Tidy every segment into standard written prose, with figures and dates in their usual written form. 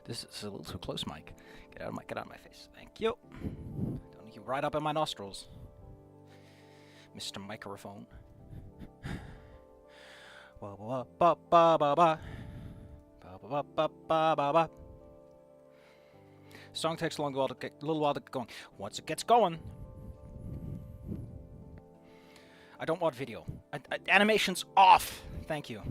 This is a little too close, Mike. Get out of my face. Thank you. Don't need you right up in my nostrils, Mr. Microphone. Ba ba ba ba ba ba ba ba ba ba ba. Song takes a little while to get going. Once it gets going, I don't want video. Animation's off. Thank you.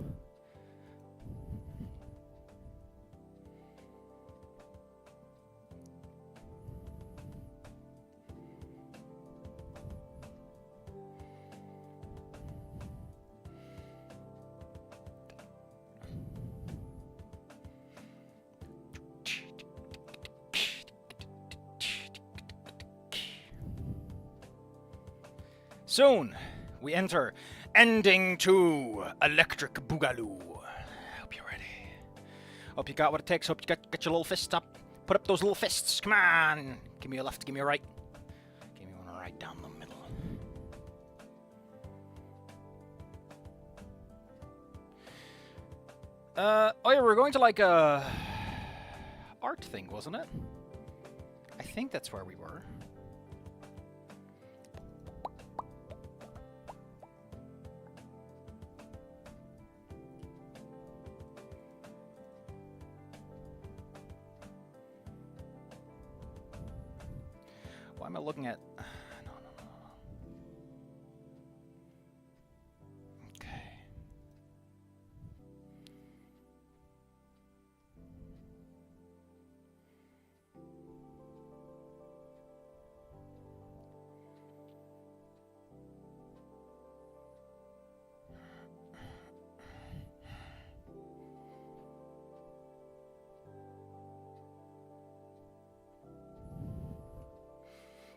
Soon, we enter Ending 2, Electric Boogaloo. Hope you're ready. Hope you got what it takes. Hope you got your little fists up. Put up those little fists. Come on. Give me a left, give me a right. Give me one right down the middle. Oh yeah, we're going to like a art thing, wasn't it? I think that's where we were. Why am I looking at... No. Okay.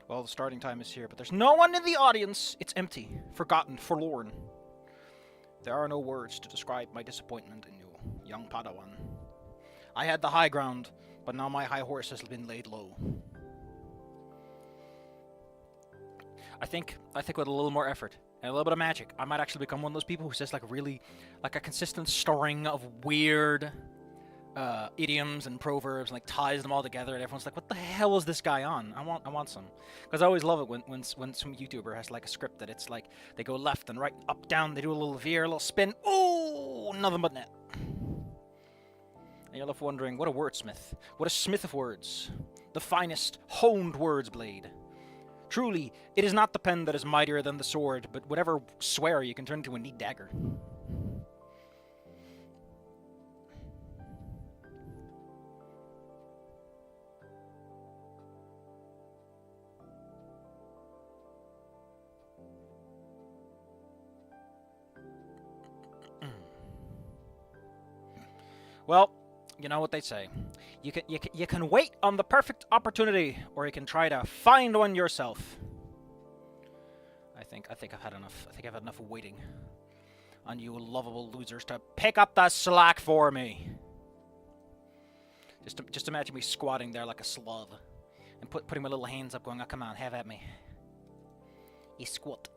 Well, the starting time is here, but there's no one in the audience. It's empty, forgotten, forlorn. There are no words to describe my disappointment in you, young Padawan. I had the high ground, but now my high horse has been laid low. I think with a little more effort and a little bit of magic, I might actually become one of those people who says like a consistent string of weird idioms and proverbs, and like ties them all together, and everyone's like, "What the hell is this guy on?" I want some, because I always love it when some YouTuber has like a script that it's like they go left and right, up, down, they do a little veer, a little spin. Ooh, nothing but net. And you're left wondering, what a wordsmith, what a smith of words, the finest honed words blade. Truly, it is not the pen that is mightier than the sword, but whatever swear you can turn into a neat dagger. Well, you know what they say. You can wait on the perfect opportunity, or you can try to find one yourself. I think I've had enough. I think I've had enough of waiting on you lovable losers to pick up the slack for me. Just imagine me squatting there like a sloth and putting my little hands up, going, "Oh, come on, have at me." You squat.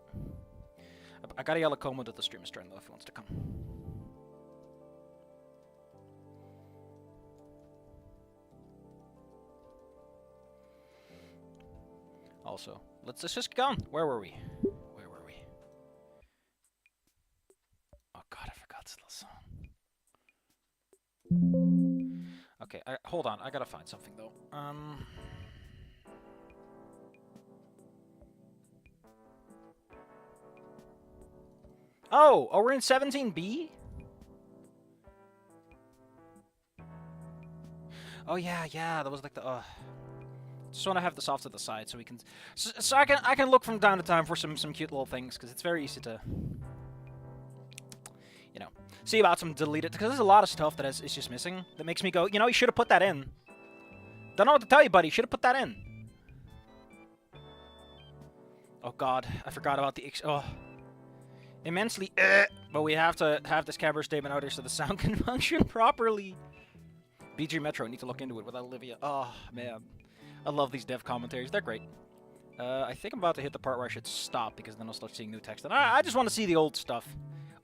I gotta yell at Como to the stream stream though if he wants to come. Also, let's just get on. Where were we? Oh god, I forgot this little song. Okay, hold on. I gotta find something though. Oh, we're in 17B? Oh yeah, that was like the just want to have this off to the side so we can, so I can look from time to time for some cute little things, because it's very easy to, you know, see about some deleted, because there's a lot of stuff that is just missing that makes me go, you know, you should have put that in. Don't know what to tell you, buddy. You should have put that in. Oh god, I forgot about the immensely, but we have to have this camera statement out here so the sound can function properly. BG Metro, need to look into it with Olivia. Oh man. I love these dev commentaries. They're great. I think I'm about to hit the part where I should stop, because then I'll start seeing new text. And I just want to see the old stuff.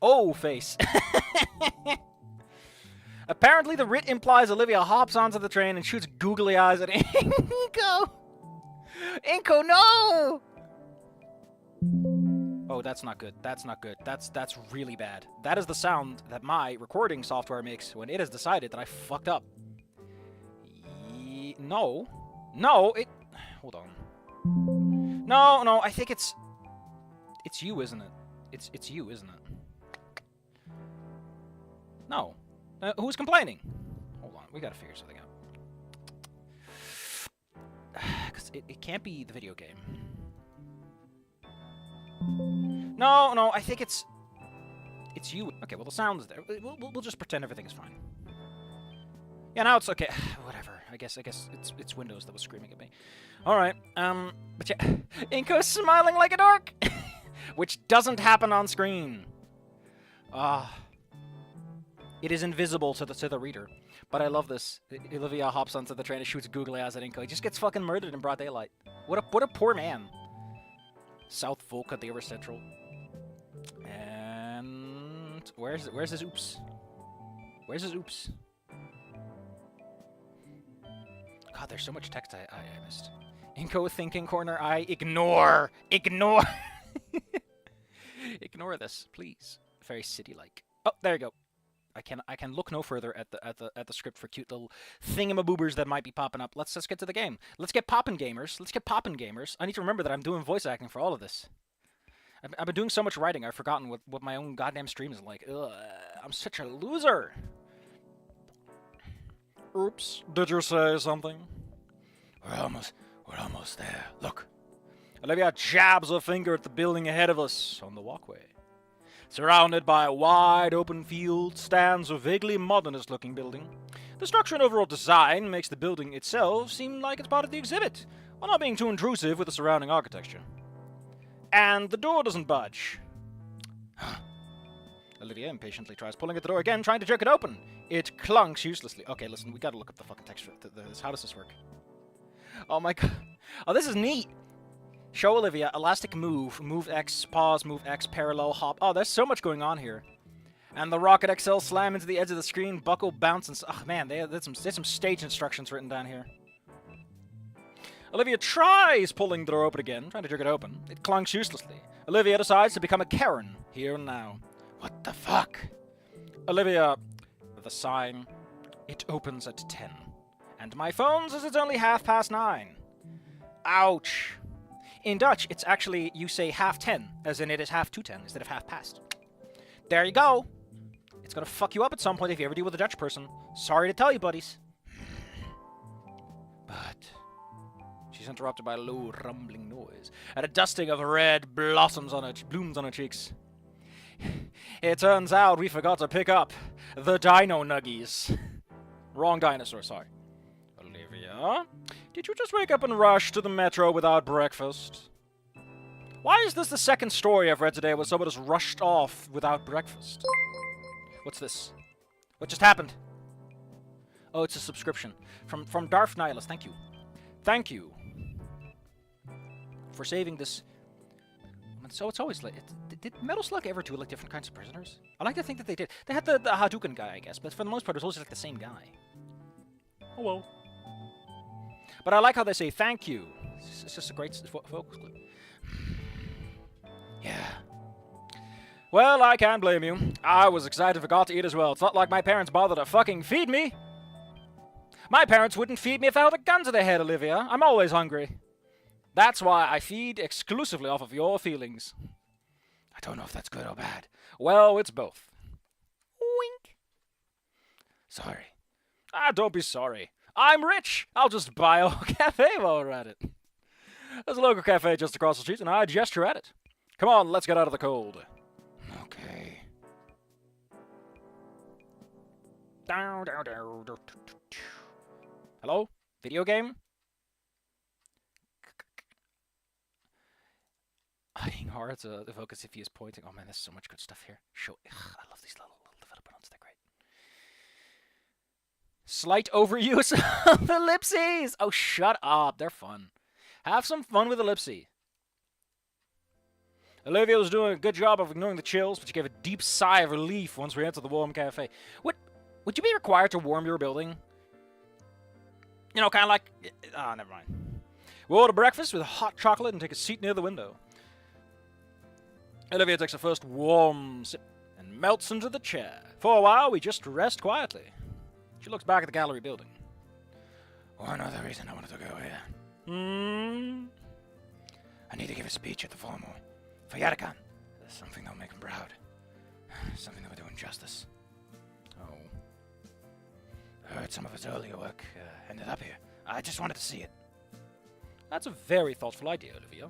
Oh, face. Apparently, the writ implies Olivia hops onto the train and shoots googly eyes at Inco. Inco, no! Oh, that's not good. That's not good. That's really bad. That is the sound that my recording software makes when it has decided that I fucked up. No. No, it... Hold on. No, I think it's... It's you, isn't it? It's you, isn't it? No. Who's complaining? Hold on, we gotta figure something out. Because it can't be the video game. No, I think it's you. Okay, well, the sound is there. We'll just pretend everything is fine. Yeah, now it's okay. Whatever. I guess it's Windows that was screaming at me. All right. But yeah, Inco's smiling like a dork, which doesn't happen on screen. It is invisible to the reader. But I love this. Olivia hops onto the train and shoots googly eyes at Inco. He just gets fucking murdered in broad daylight. What a poor man. South Volca, they were central. And where's his oops? Where's his oops? God, there's so much text I missed. Inco thinking corner, I ignore. Ignore this, please. Very city-like. Oh, there you go. I can look no further at the script for cute little thingamaboobers that might be popping up. Let's get to the game. Let's get poppin', gamers. Let's get poppin', gamers. I need to remember that I'm doing voice acting for all of this. I've been doing so much writing, I've forgotten what my own goddamn stream is like. Ugh, I'm such a loser. Oops, did you say something? We're almost there. Look. Olivia jabs her finger at the building ahead of us on the walkway. Surrounded by a wide open field stands a vaguely modernist-looking building. The structure and overall design makes the building itself seem like it's part of the exhibit, while not being too intrusive with the surrounding architecture. And the door doesn't budge. Olivia impatiently tries pulling at the door again, trying to jerk it open. It clunks uselessly. Okay, listen, we gotta look up the fucking text for this. How does this work? Oh my god. Oh, this is neat. Show Olivia, elastic move, move X, pause, move X, parallel, hop. Oh, there's so much going on here. And the Rocket XL slam into the edge of the screen, buckle, bounce, and... Oh, man, there's some stage instructions written down here. Olivia tries pulling the door open again, trying to jerk it open. It clunks uselessly. Olivia decides to become a Karen, here and now. What the fuck? Olivia, with a sign, it opens at 10. And my phone says it's only 9:30. Ouch. In Dutch, it's actually, you say 10:30, as in it is 10:30 instead of 10:30. There you go. It's gonna fuck you up at some point if you ever deal with a Dutch person. Sorry to tell you, buddies. But she's interrupted by a low rumbling noise and a dusting of red blooms on her cheeks. It turns out we forgot to pick up the dino nuggies. Wrong dinosaur, sorry. Olivia, did you just wake up and rush to the metro without breakfast? Why is this the second story I've read today where someone has rushed off without breakfast? What's this? What just happened? Oh, it's a subscription. From Darth Nihilus, thank you. Thank you. For saving this... So it's always like... Did Metal Slug ever do like different kinds of prisoners? I like to think that they did. They had the Hadouken guy, I guess, but for the most part it was always like the same guy. Oh well. But I like how they say thank you. It's just a great focus clip. Yeah. Well, I can't blame you. I was excited and forgot to eat as well. It's not like my parents bothered to fucking feed me. My parents wouldn't feed me if I held a gun to their head, Olivia. I'm always hungry. That's why I feed exclusively off of your feelings. I don't know if that's good or bad. Well, it's both. Wink. Sorry. Don't be sorry. I'm rich. I'll just buy a cafe while we're at it. There's a local cafe just across the street, and I gesture at it. Come on, let's get out of the cold. Okay. Hello? Video game? Eyeing hard to evoke as if he is pointing. Oh man, there's so much good stuff here. I love these little developer notes. They're great. Slight overuse of ellipses! Oh, shut up. They're fun. Have some fun with ellipses. Olivia was doing a good job of ignoring the chills, but she gave a deep sigh of relief once we entered the warm cafe. What? Would you be required to warm your building? You know, kind of like... Ah, never mind. We'll order breakfast with hot chocolate and take a seat near the window. Olivia takes a first warm sip and melts into the chair. For a while, we just rest quietly. She looks back at the gallery building. One other reason I wanted to go here. I need to give a speech at the formal. For Yatakan. Something that'll make him proud. Something that will do him justice. Oh. I heard some of his earlier work ended up here. I just wanted to see it. That's a very thoughtful idea, Olivia.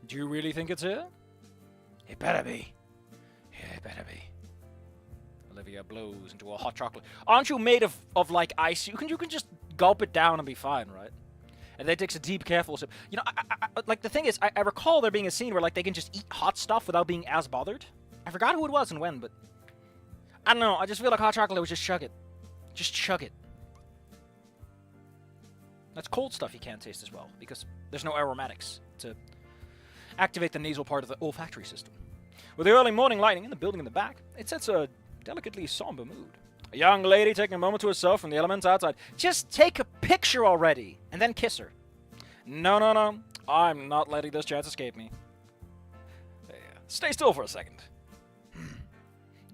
Do you really think it's here? It better be. Yeah, it better be. Olivia blows into a hot chocolate. Aren't you made of like ice? You can just gulp it down and be fine, right? And then takes a deep, careful sip. You know, like the thing is, I recall there being a scene where like they can just eat hot stuff without being as bothered. I forgot who it was and when, but I don't know. I just feel like hot chocolate was just chug it. Just chug it. That's cold stuff you can't taste as well, because there's no aromatics to activate the nasal part of the olfactory system. With the early morning lighting in the building in the back, it sets a delicately somber mood. A young lady taking a moment to herself from the elements outside. Just take a picture already, and then kiss her. No, no, no. I'm not letting this chance escape me. Stay still for a second.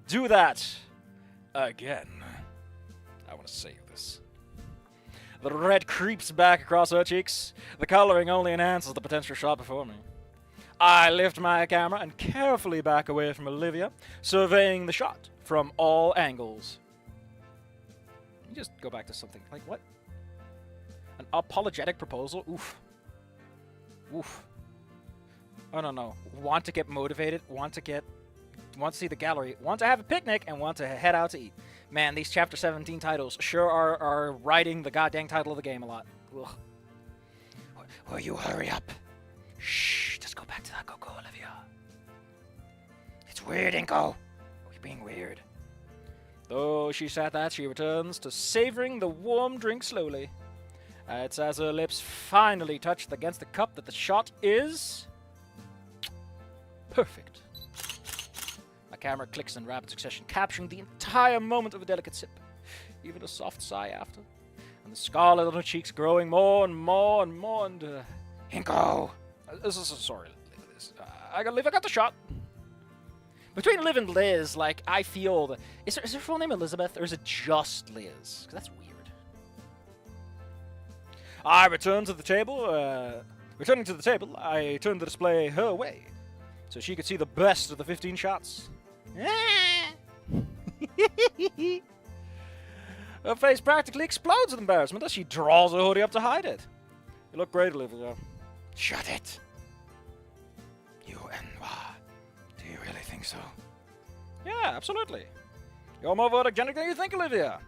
Do that again. I want to save this. The red creeps back across her cheeks. The coloring only enhances the potential shot before me. I lift my camera and carefully back away from Olivia, surveying the shot from all angles. You just go back to something like what? An apologetic proposal? Oof. Oof. Oh, no. Want to get motivated, want to see the gallery, want to have a picnic, and want to head out to eat. Man, these Chapter 17 titles sure are writing the goddamn title of the game a lot. Ugh. Will you hurry up? Shh, just go back to that Coco, Olivia. It's weird, Inco. We're being weird. Though she said that, she returns to savoring the warm drink slowly. It's as her lips finally touch against the cup that the shot is... perfect. My camera clicks in rapid succession, capturing the entire moment of a delicate sip. Even a soft sigh after. And the scarlet on her cheeks growing more and more and more and... Inco! Sorry, Liz. I got the shot. Between Liv and Liz, like, I feel... Is her full name Elizabeth, or is it just Liz? Because that's weird. I return to the table. Returning to the table, I turned the display her way, so she could see the best of the 15 shots. Her face practically explodes with embarrassment as she draws her hoodie up to hide it. You look great, Olivia. Shut it. You and do you really think so? Yeah, absolutely. You're more photogenic than you think, Olivia.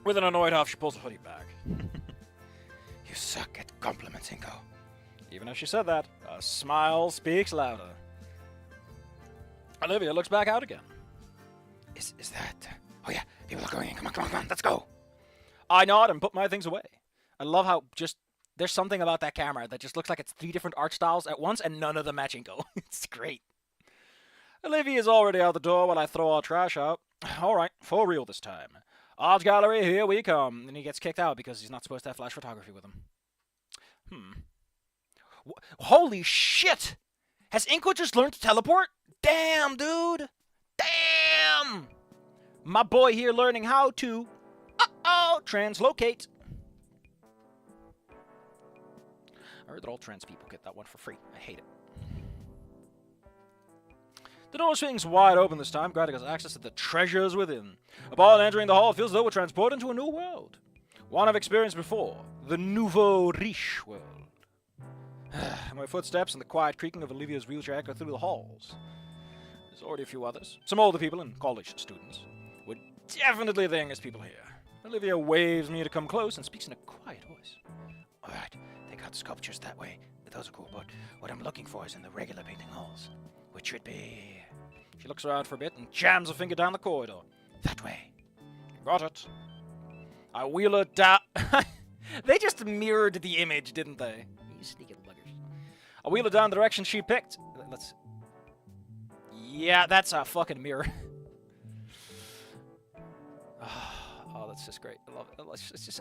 With an annoyed huff, she pulls the hoodie back. You suck at compliments, Inco. Even as she said that, a smile speaks louder. Olivia looks back out again. Is that... Oh yeah, people are going in. Come on, let's go. I nod and put my things away. I love how just... There's something about that camera that just looks like it's 3 different art styles at once, and none of them match Inco. It's great. Olivia is already out the door while I throw our trash out. All right, for real this time. Art gallery, here we come. And he gets kicked out because he's not supposed to have flash photography with him. Holy shit! Has Inco just learned to teleport? Damn, dude! Damn! My boy here learning how to... translocate. I heard that all trans people get that one for free. I hate it. The door swings wide open this time, granting us access to the treasures within. Upon entering the hall, it feels as though we're transported into a new world. One I've experienced before. The nouveau riche world. My footsteps and the quiet creaking of Olivia's wheelchair echo through the halls. There's already a few others. Some older people and college students. We're definitely the youngest people here. Olivia waves me to come close and speaks in a quiet voice. Alright, they got sculptures that way. Those are cool, but what I'm looking for is in the regular painting halls. Which should be... She looks around for a bit and jams a finger down the corridor. That way. Got it. I wheel her down... They just mirrored the image, didn't they? You sneaky buggers. I wheel her down the direction she picked. Let's... Yeah, that's a fucking mirror. it's just great. I love it.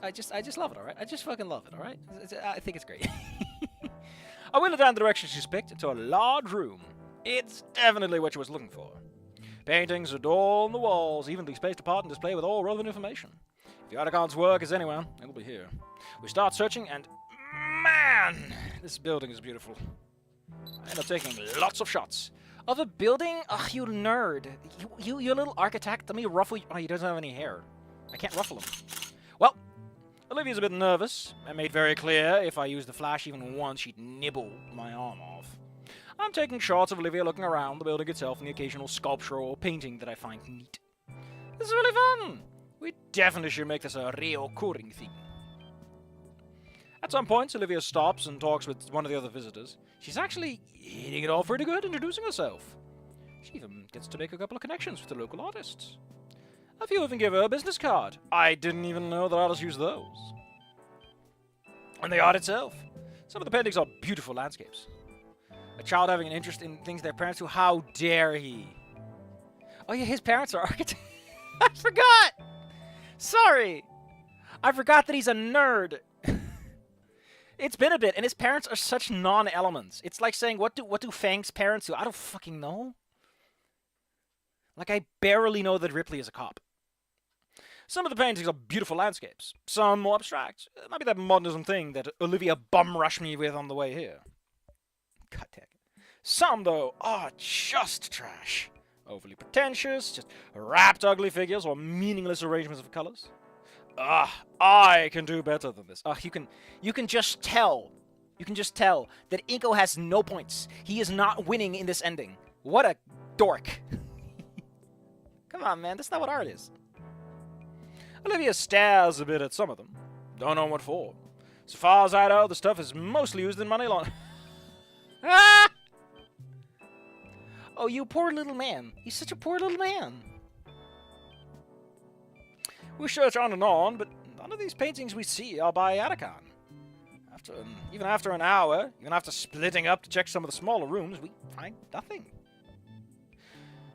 I just love it. All right. I just fucking love it. All right. I think it's great. I went down the direction she's picked into a large room. It's definitely what she was looking for. Paintings adorn the walls, evenly spaced apart and displayed with all relevant information. If the Archon's work is anywhere, it'll be here. We start searching, and man, this building is beautiful. I end up taking lots of shots. Of a building? Ugh, you nerd. You little architect. Let me ruffle you. Oh, he doesn't have any hair. I can't ruffle him. Well, Olivia's a bit nervous. I made very clear if I used the flash even once, she'd nibble my arm off. I'm taking shots of Olivia looking around the building itself and the occasional sculpture or painting that I find neat. This is really fun. We definitely should make this a recurring thing. At some points, Olivia stops and talks with one of the other visitors. She's actually hitting it all pretty good, introducing herself. She even gets to make a couple of connections with the local artists. A few even give her a business card. I didn't even know that artists use those. And the art itself. Some of the paintings are beautiful landscapes. A child having an interest in things their parents do, how dare he? Oh yeah, his parents are architects. I forgot! Sorry! I forgot that he's a nerd. It's been a bit, and his parents are such non-elements. It's like saying, what do Fang's parents do? I don't fucking know. Like, I barely know that Ripley is a cop. Some of the paintings are beautiful landscapes. Some more abstract. It might be that modernism thing that Olivia bum-rushed me with on the way here. God damn it. Some, though, are just trash. Overly pretentious, just wrapped ugly figures or meaningless arrangements of colors. I can do better than this. You can just tell. You can just tell that Inco has no points. He is not winning in this ending. What a dork. Come on, man. That's not what art is. Olivia stares a bit at some of them. Don't know what for. So far as I know, the stuff is mostly used in money laundering. Ah! Oh, you poor little man. He's such a poor little man. We search on and on, but none of these paintings we see are by Atacon. Even after an hour, even after splitting up to check some of the smaller rooms, we find nothing.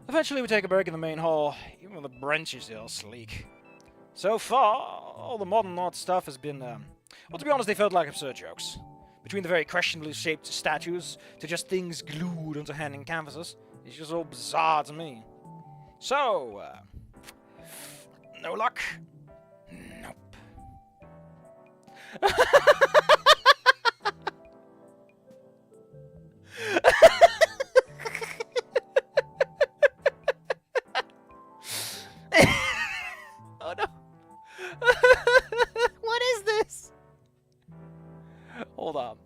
Eventually we take a break in the main hall, even when the benches are sleek. So far, all the modern art stuff has been, well, to be honest, they felt like absurd jokes. Between the very questionably shaped statues to just things glued onto hanging canvases, it's just all bizarre to me. So, no luck? Nope. Oh no. What is this? Hold on.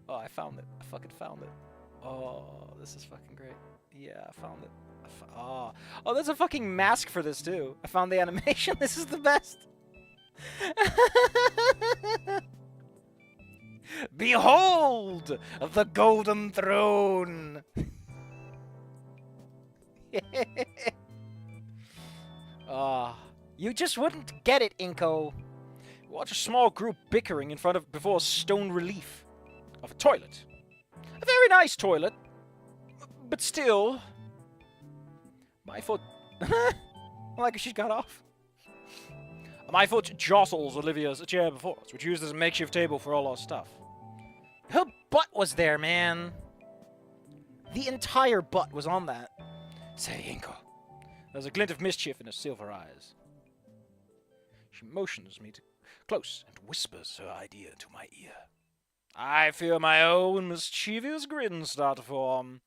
Oh, I found it. I fucking found it. Oh, this is fucking great. Yeah, I found it. Oh, there's a fucking mask for this too. I found the animation. This is the best. Behold the golden throne. You just wouldn't get it, Inco. Watch a small group bickering before a stone relief of a toilet. A very nice toilet, but still. My foot... like she got off. My foot jostles Olivia's chair before us, which used as a makeshift table for all our stuff. Her butt was there, man. The entire butt was on that. Say, Inco. There's a glint of mischief in her silver eyes. She motions me close and whispers her idea into my ear. I feel my own mischievous grin start to form.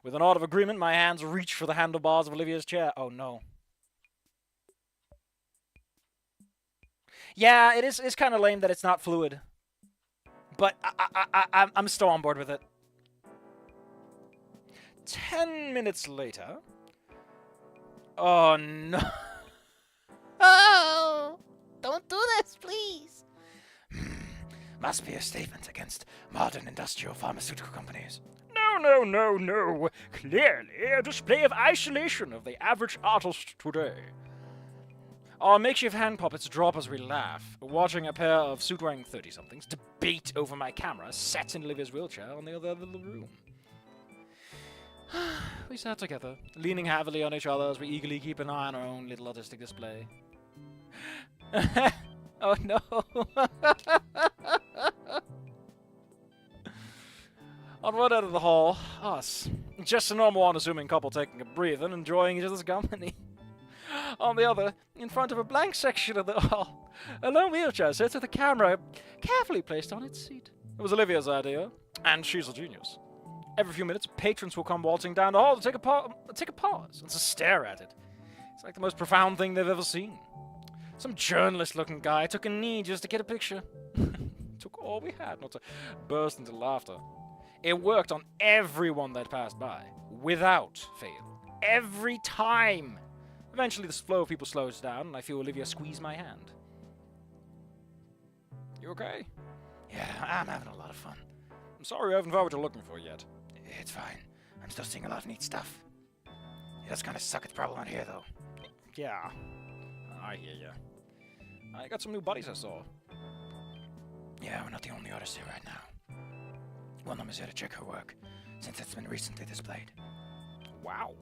With a nod of agreement, my hands reach for the handlebars of Olivia's chair. Oh, no. Yeah, it's kind of lame that it's not fluid. But I'm still on board with it. 10 minutes later... Oh, no. Oh! Don't do this, please. Must be a statement against modern industrial pharmaceutical companies. No. Clearly a display of isolation of the average artist today. Our makeshift hand puppets drop as we laugh, watching a pair of suit-wearing 30-somethings debate over my camera sat in Olivia's wheelchair on the other end of the room. We sat together, leaning heavily on each other as we eagerly keep an eye on our own little artistic display. Oh no. On one end of the hall, us. Just a normal, unassuming couple taking a breather and enjoying each other's company. On the other, in front of a blank section of the hall, a lone wheelchair sits with a camera carefully placed on its seat. It was Olivia's idea, and she's a genius. Every few minutes, patrons will come waltzing down the hall to take a pause and to stare at it. It's like the most profound thing they've ever seen. Some journalist-looking guy took a knee just to get a picture. Took all we had not to burst into laughter. It worked on everyone that passed by, without fail. Every time. Eventually, the flow of people slows down, and I feel Olivia squeeze my hand. You okay? Yeah, I'm having a lot of fun. I'm sorry I haven't found what you're looking for yet. It's fine. I'm still seeing a lot of neat stuff. It does kind of suck at the problem out here, though. Yeah. I hear ya. I got some new buddies I saw. Yeah, we're not the only artists here right now. One of them is here to check her work, since it's been recently displayed. Wow.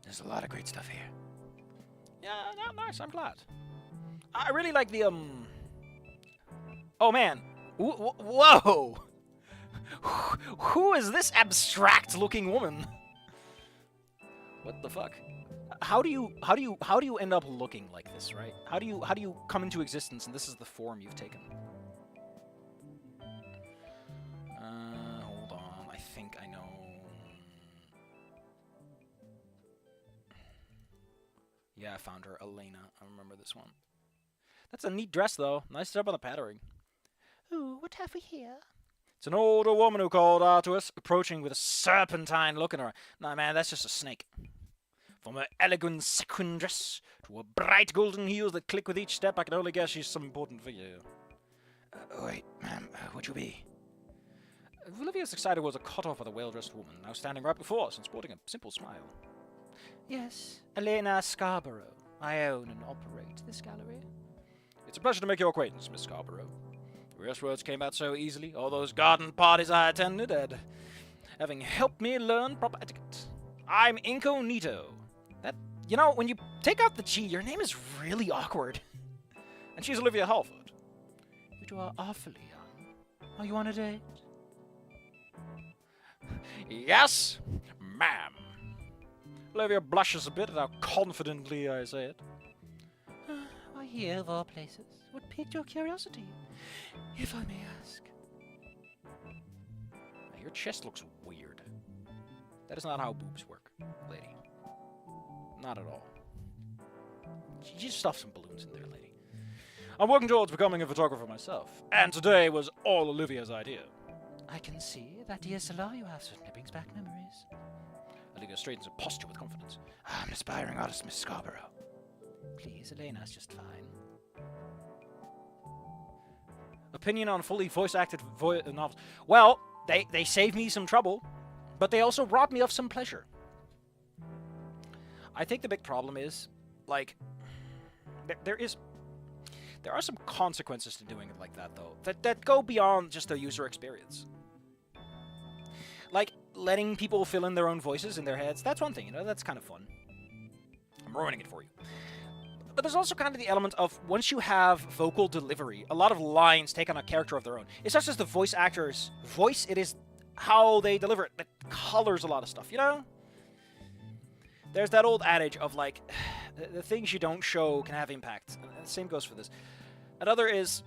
There's a lot of great stuff here. Yeah, nice, I'm glad. I really like the, Oh, man. Whoa! Who is this abstract-looking woman? What the fuck? How do you end up looking like this, right? How do you come into existence and this is the form you've taken? Hold on. I think I know. Yeah, I found her. Elena. I remember this one. That's a neat dress, though. Nice job on the patterning. Ooh, what have we here? It's an older woman who called out to us, approaching with a serpentine look in her eye. Nah, man, that's just a snake. From her elegant sequin dress to her bright golden heels that click with each step, I can only guess she's some important figure. Wait, ma'am, would you be? Olivia's excited was a cut-off of the well-dressed woman, now standing right before us and sporting a simple smile. Yes, Elena Scarborough. I own and operate this gallery. It's a pleasure to make your acquaintance, Miss Scarborough. Your first words came out so easily, all those garden parties I attended, and having helped me learn proper etiquette. I'm Incognito. That, you know, when you take out the G, your name is really awkward. And she's Olivia Halford. You two are awfully young. Are you on a date? Yes, ma'am. Olivia blushes a bit at how confidently I say it. Why here, of all places? What piqued your curiosity, if I may ask? Your chest looks weird. That is not how boobs work, lady. Not at all. You just stuff some balloons in there, lady. I'm working towards becoming a photographer myself, and today was all Olivia's idea. I can see that DSLR you have certainly brings back memories. Olivia straightens her posture with confidence. I'm an aspiring artist, Miss Scarborough. Please, Elena's just fine. Opinion on fully voice-acted novels. Well, they saved me some trouble, but they also robbed me of some pleasure. I think the big problem is, like, there are some consequences to doing it like that, though, that go beyond just the user experience. Like, letting people fill in their own voices in their heads, that's one thing, you know, that's kind of fun. I'm ruining it for you. But there's also kind of the element of, once you have vocal delivery, a lot of lines take on a character of their own. It's not just the voice actor's voice, it is how they deliver it that colors a lot of stuff, you know? There's that old adage of, like, the things you don't show can have impact. And the same goes for this. Another is,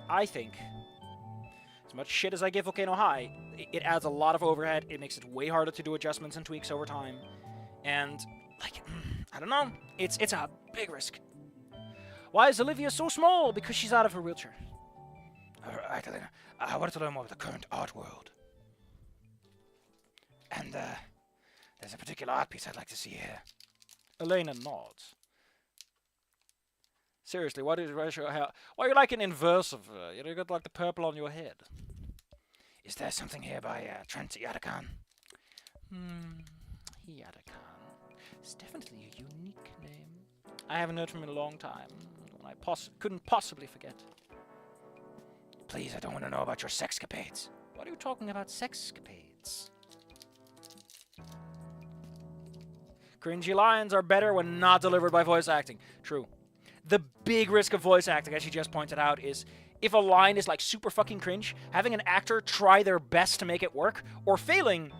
I think, as much shit as I give Volcano High, it adds a lot of overhead, it makes it way harder to do adjustments and tweaks over time, and, like, I don't know, it's a big risk. Why is Olivia so small? Because she's out of her wheelchair. Alright, Elena, I wanted to learn more about the current art world. And, there's a particular art piece I'd like to see here. Elena nods. Seriously, why are you like an inverse of her? You got like the purple on your head. Is there something here by Trent Yadakan? Yadakan. It's definitely a unique name. I haven't heard from him in a long time. I couldn't possibly forget. Please, I don't want to know about your sexcapades. What are you talking about, sexcapades? Cringy lines are better when not delivered by voice acting. True. The big risk of voice acting, as you just pointed out, is if a line is like super fucking cringe, having an actor try their best to make it work, or failing,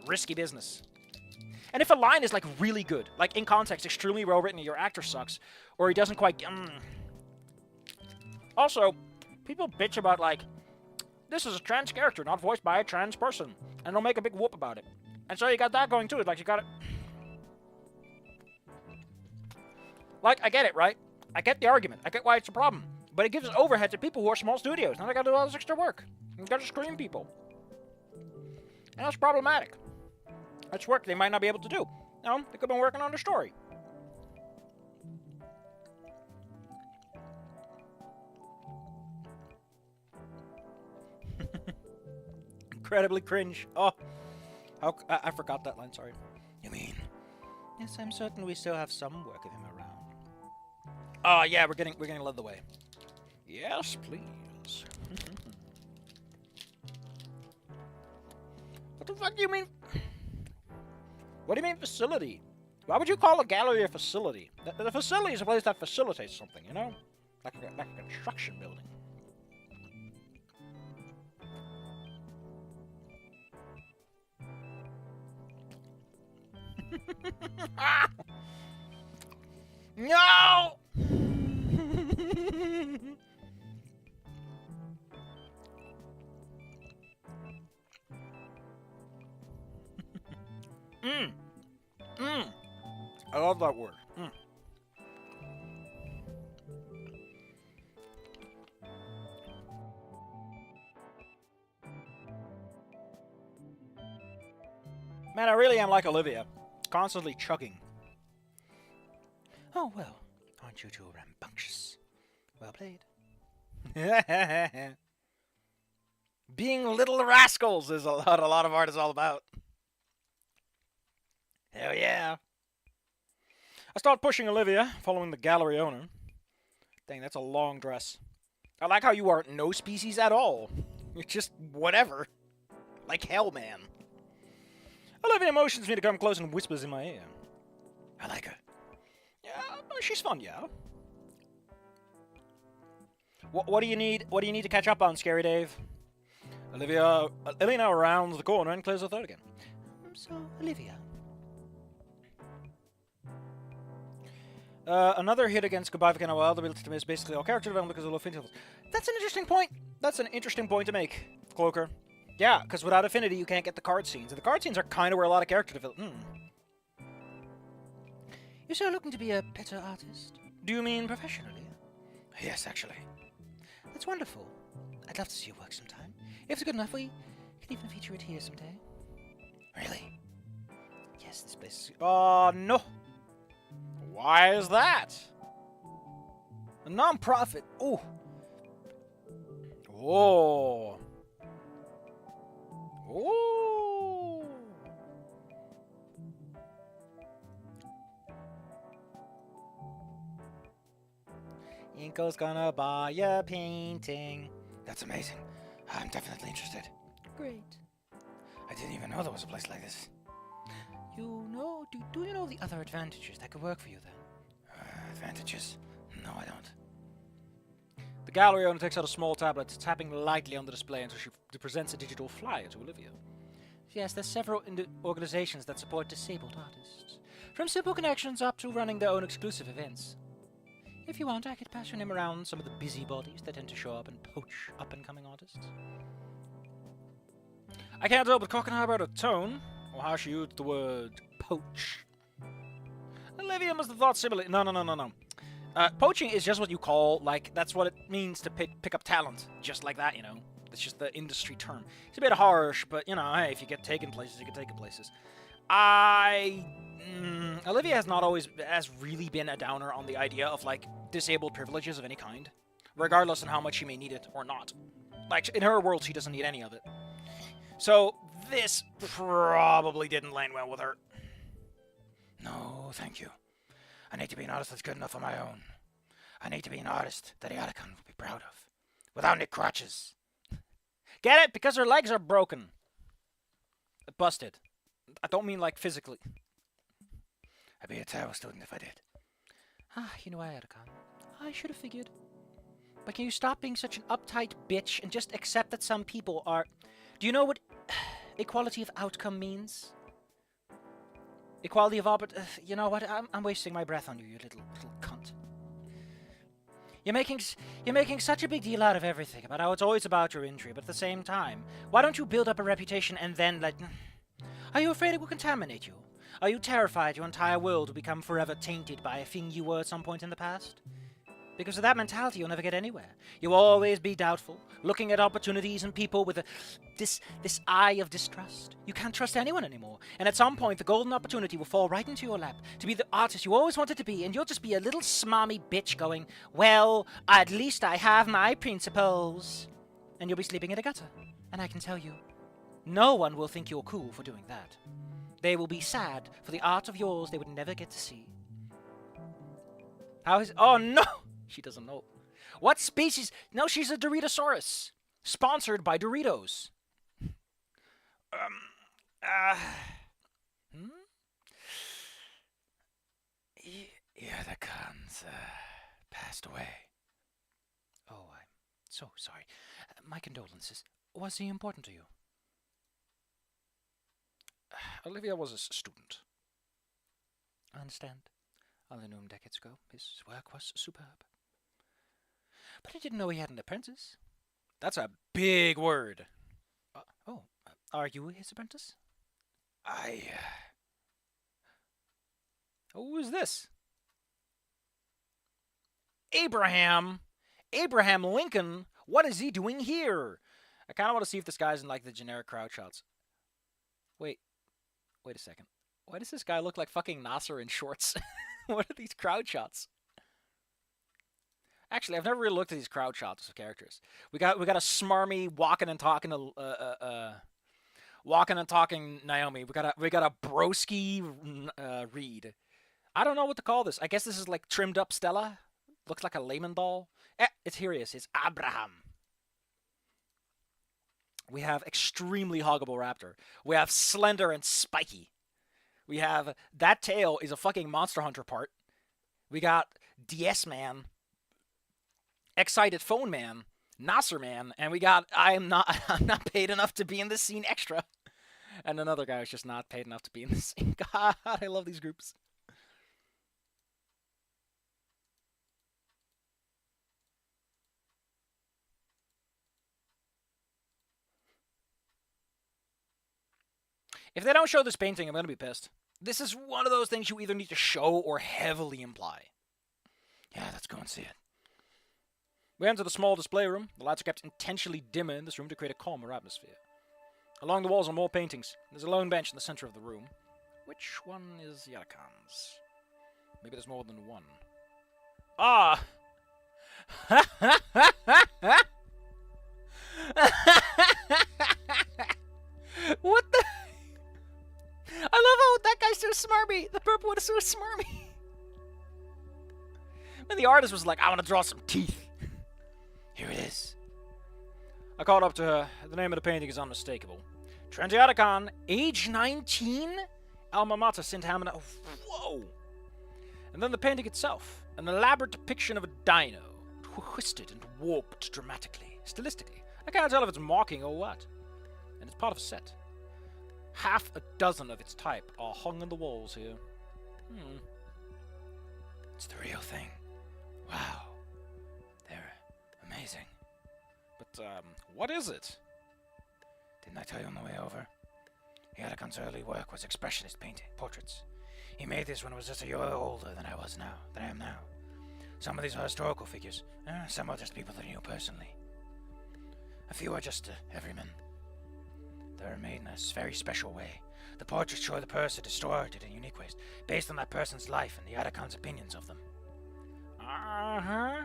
risky business. And if a line is like really good, like in context, extremely well written, and your actor sucks, or he doesn't quite. Also, people bitch about like, this is a trans character, not voiced by a trans person, and they'll make a big whoop about it. And so you got that going too. It's like you got it. Like, I get it, right? I get the argument. I get why it's a problem. But it gives overhead to people who are small studios. Now they gotta do all this extra work. You gotta screen people. And that's problematic. That's work they might not be able to do. No, they could have been working on the story. Incredibly cringe. Oh, I forgot that line, sorry. You mean? Yes, I'm certain we still have some work of him around. Oh, yeah, we're getting led the way. Yes, please. What the fuck do you mean? What do you mean facility? Why would you call a gallery a facility? The facility is a place that facilitates something, you know? Like a construction building. No! I love that word. Man, I really am like Olivia. Constantly chugging. Oh, well, aren't you two rambunctious? Well played. Being little rascals is a lot of art is all about. Hell yeah. I start pushing Olivia, following the gallery owner. Dang, that's a long dress. I like how you are no species at all. You're just whatever. Like hell, man. Olivia motions me to come close and whispers in my ear. I like her. Yeah, she's fun, yeah. What do you need? What do you need to catch up on, Scary Dave? Elena rounds the corner and clears her throat again. So, Olivia. Another hit against Goodbye for Wild ability to miss basically all character development because of low affinity levels. That's an interesting point. That's an interesting point to make, Cloaker. Yeah, because without affinity, you can't get the card scenes. And the card scenes are kind of where a lot of character development. You're sure looking to be a better artist? Do you mean professionally? Yes, actually. That's wonderful. I'd love to see your work sometime. If it's good enough, we can even feature it here someday. Really? Yes, this place is... Oh, no. Why is that? A non-profit. Ooh. Whoa. Ooh. Inco's gonna buy a painting. That's amazing. I'm definitely interested. Great. I didn't even know there was a place like this. You know, do you know the other advantages that could work for you then? Advantages? No, I don't. The gallery owner takes out a small tablet, tapping lightly on the display until she presents a digital flyer to Olivia. Yes, there's several organizations that support disabled artists. From simple connections up to running their own exclusive events. If you want, I could pass your name around some of the busybodies that tend to show up and poach up-and-coming artists. I can't help but cocking her about her tone, or how she used the word poach. Olivia must have thought similarly. No. Poaching is just what you call, like, that's what it means to pick up talent. Just like that, you know. It's just the industry term. It's a bit harsh, but, you know, hey, if you get taken places, you get taken places. Olivia has really been a downer on the idea of, like, disabled privileges of any kind. Regardless of how much she may need it or not. Like, in her world, she doesn't need any of it. So, this probably didn't land well with her. No, thank you. I need to be an artist that's good enough on my own. I need to be an artist that Eoticon will be proud of. Without any crutches. Get it? Because her legs are broken. Busted. I don't mean like physically. I'd be a terrible student if I did. You know, I should have figured. But can you stop being such an uptight bitch and just accept that some people are... Do you know what equality of outcome means? Equality of you know what? I'm wasting my breath on you, you little cunt. You're making such a big deal out of everything about how it's always about your injury, but at the same time, why don't you build up a reputation and then let... Are you afraid it will contaminate you? Are you terrified your entire world will become forever tainted by a thing you were at some point in the past? Because of that mentality, you'll never get anywhere. You'll always be doubtful, looking at opportunities and people with this eye of distrust. You can't trust anyone anymore. And at some point, the golden opportunity will fall right into your lap to be the artist you always wanted to be, and you'll just be a little smarmy bitch going, well, at least I have my principles. And you'll be sleeping in a gutter. And I can tell you, no one will think you're cool for doing that. They will be sad for the art of yours they would never get to see. How is... Oh, no! She doesn't know. What species? No, she's a Doritosaurus. Sponsored by Doritos. Yeah, the Khan's passed away. Oh, I'm so sorry. My condolences. Was he important to you? Olivia was a student. I understand. I only knew him decades ago. His work was superb. But I didn't know he had an apprentice. That's a big word. Are you his apprentice? Who is this? Abraham Lincoln. What is he doing here? I kind of want to see if this guy's in like the generic crowd shots. Wait a second. Why does this guy look like fucking Nasser in shorts? What are these crowd shots? Actually, I've never really looked at these crowd shots of characters. We got a smarmy walking and talking Naomi. We got a broski Reed. I don't know what to call this. I guess this is like trimmed up Stella. Looks like a layman doll. Here he is. It's Abraham. We have extremely huggable raptor. We have slender and spiky. We have that tail is a fucking Monster Hunter part. We got DS Man, Excited Phone Man, Nasser Man, and we got I'm not paid enough to be in this scene extra. And another guy who's just not paid enough to be in this scene. God, I love these groups. If they don't show this painting, I'm going to be pissed. This is one of those things you either need to show or heavily imply. Yeah, let's go and see it. We enter the small display room. The lights are kept intentionally dimmer in this room to create a calmer atmosphere. Along the walls are more paintings. There's a lone bench in the center of the room. Which one is Yarakan's? Maybe there's more than one. Ah! What the... I love how that guy's so smarmy. The purple one is so smarmy. And the artist was like, I want to draw some teeth. Here it is. I called up to her. The name of the painting is unmistakable. Transiatican, age 19? Alma Mater, St. Hamina. Oh, whoa! And then the painting itself. An elaborate depiction of a dino. Twisted and warped dramatically. Stylistically. I can't tell if it's mocking or what. And it's part of a set. Half a dozen of its type are hung on the walls here. It's the real thing. Wow. They're amazing. But, what is it? Didn't I tell you on the way over? Yarakan's early work was expressionist painting, portraits. He made this when I was just a year older than I am now. Some of these are historical figures. Some are just people that I knew personally. A few are just everymen. They're made in a very special way. The portraits show the person distorted in unique ways, based on that person's life and the Yarakan's opinions of them. Uh-huh.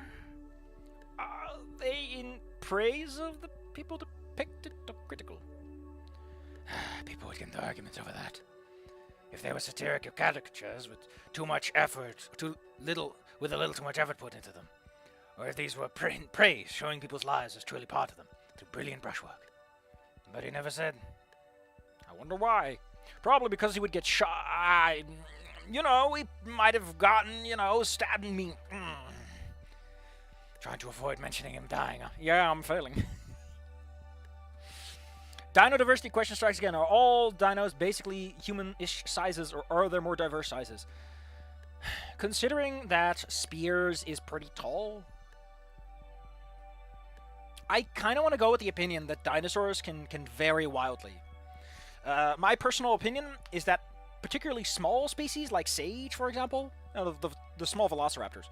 Are they in praise of the people depicted or critical? People would get into arguments over that. If they were satirical caricatures with too much effort, with a little too much effort put into them, or if these were praise, showing people's lives as truly part of them, through brilliant brushwork. But he never said. I wonder why. Probably because he would get shot. You know, he might have gotten, stabbed me. Trying to avoid mentioning him dying. Yeah, I'm failing. Dino diversity question strikes again. Are all dinos basically human-ish sizes, or are there more diverse sizes? Considering that Spears is pretty tall, I kind of want to go with the opinion that dinosaurs can vary wildly. My personal opinion is that particularly small species, like Sage, for example, the small velociraptors,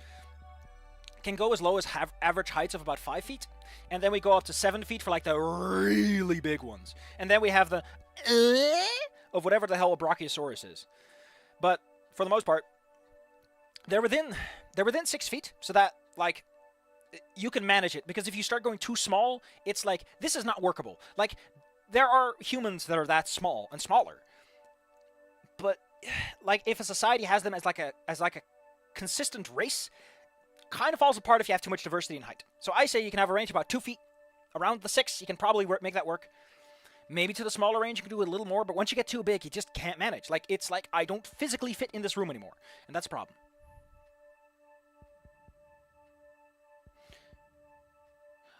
can go as low as average heights of about 5 feet, and then we go up to 7 feet for like the really big ones, and then we have the of whatever the hell a Brachiosaurus is. But for the most part, they're within 6 feet, so that like you can manage it. Because if you start going too small, it's like this is not workable. Like there are humans that are that small and smaller, but like if a society has them as like a consistent race, kind of falls apart if you have too much diversity in height. So I say you can have a range of about 2 feet. Around the 6, you can probably make that work. Maybe to the smaller range, you can do a little more, but once you get too big, you just can't manage. Like, it's like, I don't physically fit in this room anymore, and that's a problem.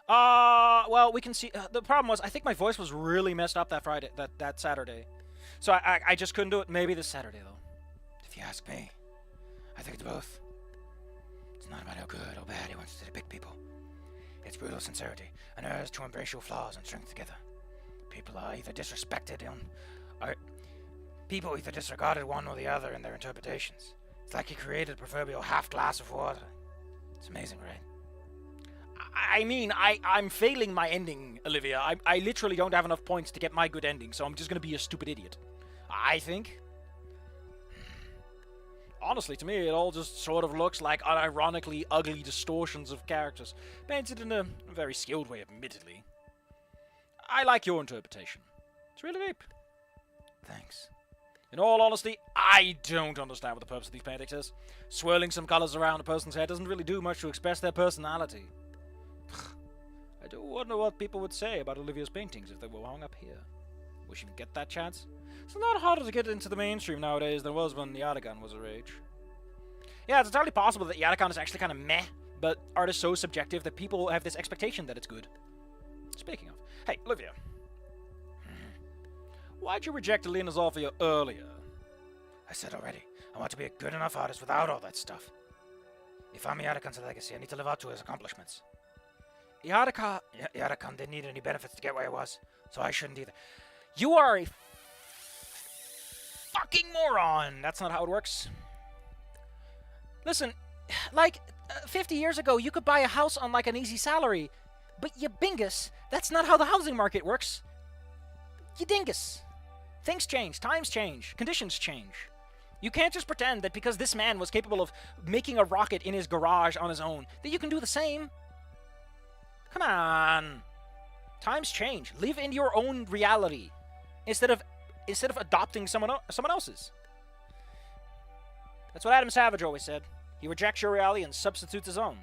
Well, we can see, the problem was, I think my voice was really messed up that Friday, that Saturday. So I just couldn't do it. Maybe this Saturday, though. If you ask me, I think it's both. It's not about how good or bad he wants to depict people. It's brutal sincerity, an urge to embrace your flaws and strength together. People either disregarded one or the other in their interpretations. It's like he created a proverbial half glass of water. It's amazing, right? I mean, I'm failing my ending, Olivia. I literally don't have enough points to get my good ending, so I'm just gonna be a stupid idiot. I think. Honestly, to me, it all just sort of looks like unironically ugly distortions of characters, painted in a very skilled way, admittedly. I like your interpretation. It's really deep. Thanks. In all honesty, I don't understand what the purpose of these paintings is. Swirling some colors around a person's head doesn't really do much to express their personality. I do wonder what people would say about Olivia's paintings if they were hung up here. Wish you would get that chance. It's a lot harder to get into the mainstream nowadays than it was when Yatagan was a rage. Yeah, it's entirely possible that Yatagan is actually kind of meh, but art is so subjective that people have this expectation that it's good. Speaking of, hey, Olivia. Why'd you reject Alina's offer earlier? I said already, I want to be a good enough artist without all that stuff. If I'm Yatakan's legacy, I need to live up to his accomplishments. Yatakan didn't need any benefits to get where I was, so I shouldn't either. You are a fucking moron! That's not how it works. Listen, like, 50 years ago, you could buy a house on, like, an easy salary. But you bingus, that's not how the housing market works. You dingus. Things change, times change, conditions change. You can't just pretend that because this man was capable of making a rocket in his garage on his own, that you can do the same. Come on. Times change. Live in your own reality instead of adopting someone else's. That's what Adam Savage always said. He rejects your reality and substitutes his own.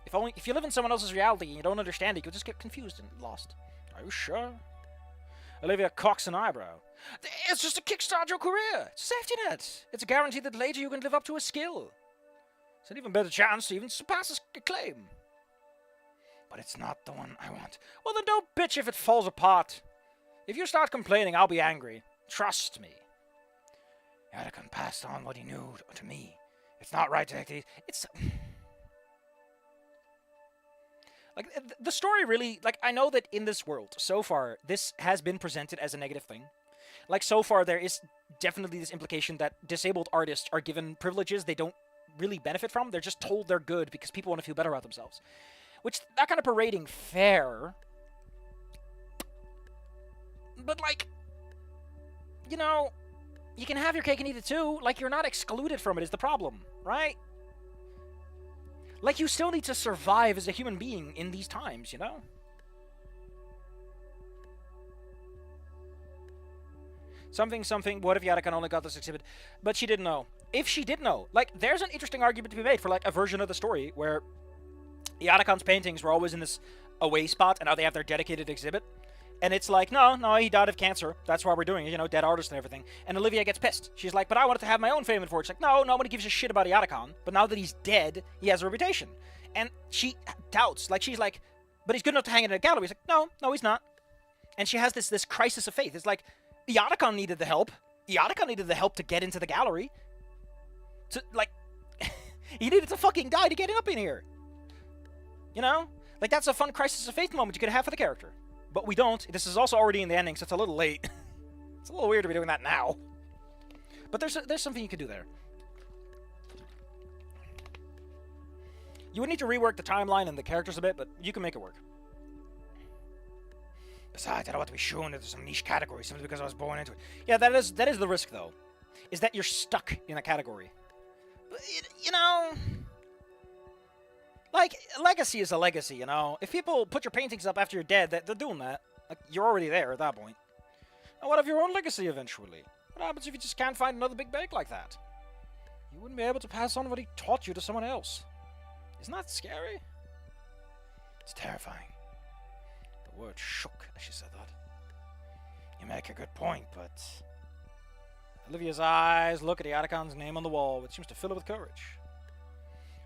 If you live in someone else's reality and you don't understand it, you'll just get confused and lost. Are you sure? Olivia cocks an eyebrow. It's just to kickstart your career. It's a safety net. It's a guarantee that later you can live up to a skill. It's an even better chance to even surpass a claim. But it's not the one I want. Well, then don't bitch if it falls apart. If you start complaining, I'll be angry. Trust me. Yatakan passed on what he knew to me. It's not right to take these. It's... Like, the story really... Like, I know that in this world, so far, this has been presented as a negative thing. Like, so far, there is definitely this implication that disabled artists are given privileges they don't really benefit from. They're just told they're good because people want to feel better about themselves. Which, that kind of parading, fair. But, like... You know... You can have your cake and eat it too. Like, you're not excluded from it is the problem, right? Like, you still need to survive as a human being in these times, you know? Something, what if Yatakan only got this exhibit? But she didn't know. If she did know, like, there's an interesting argument to be made for, like, a version of the story where Yatakan's paintings were always in this away spot, and now they have their dedicated exhibit. And it's like, no, he died of cancer. That's why we're doing it, you know, dead artist and everything. And Olivia gets pissed. She's like, but I wanted to have my own fame and fortune. It's like, no, nobody gives a shit about Iadakon. But now that he's dead, he has a reputation. And she doubts. Like, she's like, but he's good enough to hang in a gallery. He's like, no, he's not. And she has this crisis of faith. It's like, Iadakon needed the help. Iadakon needed the help to get into the gallery. To, like, he needed to fucking die to get up in here. You know? Like, that's a fun crisis of faith moment you could have for the character. But we don't. This is also already in the ending, so it's a little late. It's a little weird to be doing that now. But there's something you can do there. You would need to rework the timeline and the characters a bit, but you can make it work. Besides, I don't want to be shown into some niche category simply because I was born into it. Yeah, that is the risk, though. Is that you're stuck in a category. But, you know... Like, legacy is a legacy, you know? If people put your paintings up after you're dead, they're doing that. Like, you're already there at that point. And what of your own legacy eventually? What happens if you just can't find another big bag like that? You wouldn't be able to pass on what he taught you to someone else. Isn't that scary? It's terrifying. The word shook as she said that. You make a good point, but... Olivia's eyes look at Iadakon's name on the wall, which seems to fill her with courage.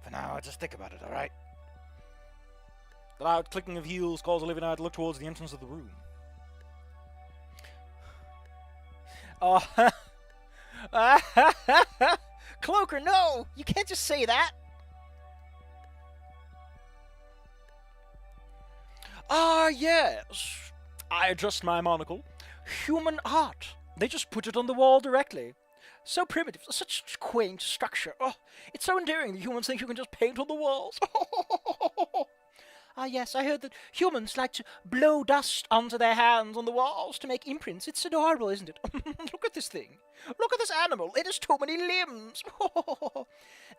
For now, I'll just think about it, alright? The loud clicking of heels calls Olivia and I to look towards the entrance of the room. Oh, Cloaker, no! You can't just say that! Ah, yes. I adjust my monocle. Human art. They just put it on the wall directly. So primitive, such quaint structure. Oh, it's so endearing that humans think you can just paint on the walls. Ah, yes, I heard that humans like to blow dust onto their hands on the walls to make imprints. It's adorable, isn't it? Look at this thing. Look at this animal. It has too many limbs.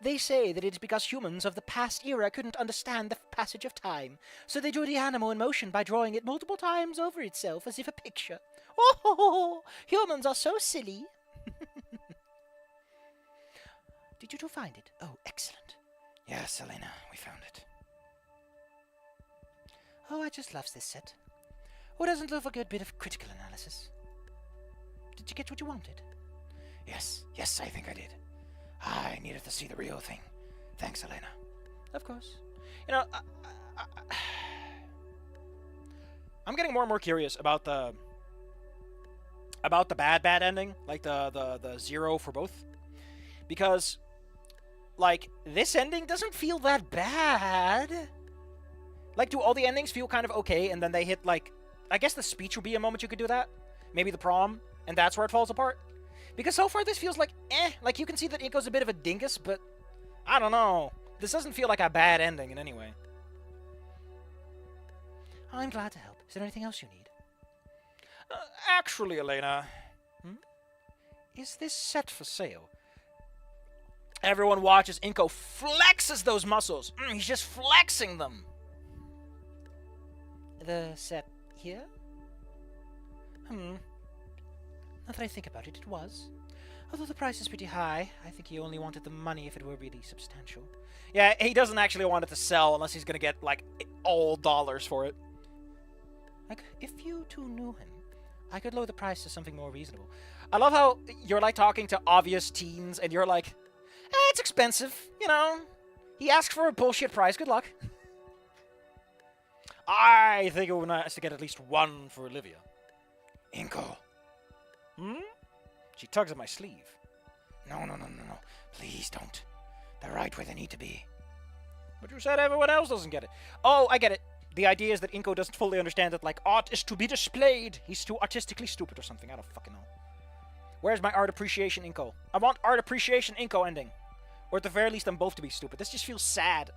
They say that it is because humans of the past era couldn't understand the passage of time, so they drew the animal in motion by drawing it multiple times over itself as if a picture. Oh, humans are so silly. Did you two find it? Oh, excellent. Yes, Elena, we found it. Oh, I just love this set. Who doesn't love a good bit of critical analysis? Did you get what you wanted? Yes, I think I did. I needed to see the real thing. Thanks, Elena. Of course. You know, I'm getting more and more curious about the bad ending, like the 0 for both, because like this ending doesn't feel that bad. Like, do all the endings feel kind of okay, and then they hit like, I guess the speech would be a moment you could do that, maybe the prom, and that's where it falls apart. Because so far this feels like like you can see that Inco's a bit of a dingus, but I don't know. This doesn't feel like a bad ending in any way. I'm glad to help. Is there anything else you need? Actually, Elena, is this set for sale? Everyone watches Inco flexes those muscles. He's just flexing them. The set here? Now that I think about it, it was. Although the price is pretty high, I think he only wanted the money if it were really substantial. Yeah, he doesn't actually want it to sell unless he's gonna get, like, all dollars for it. Like, if you two knew him, I could lower the price to something more reasonable. I love how you're, like, talking to obvious teens, and you're like, it's expensive, you know? He asked for a bullshit price, good luck. I think it would be nice to get at least one for Olivia. Inco. She tugs at my sleeve. No. Please don't. They're right where they need to be. But you said everyone else doesn't get it. Oh, I get it. The idea is that Inco doesn't fully understand that, like, art is to be displayed. He's too artistically stupid or something. I don't fucking know. Where's my art appreciation Inco? I want art appreciation Inco ending. Or at the very least, them both to be stupid. This just feels sad.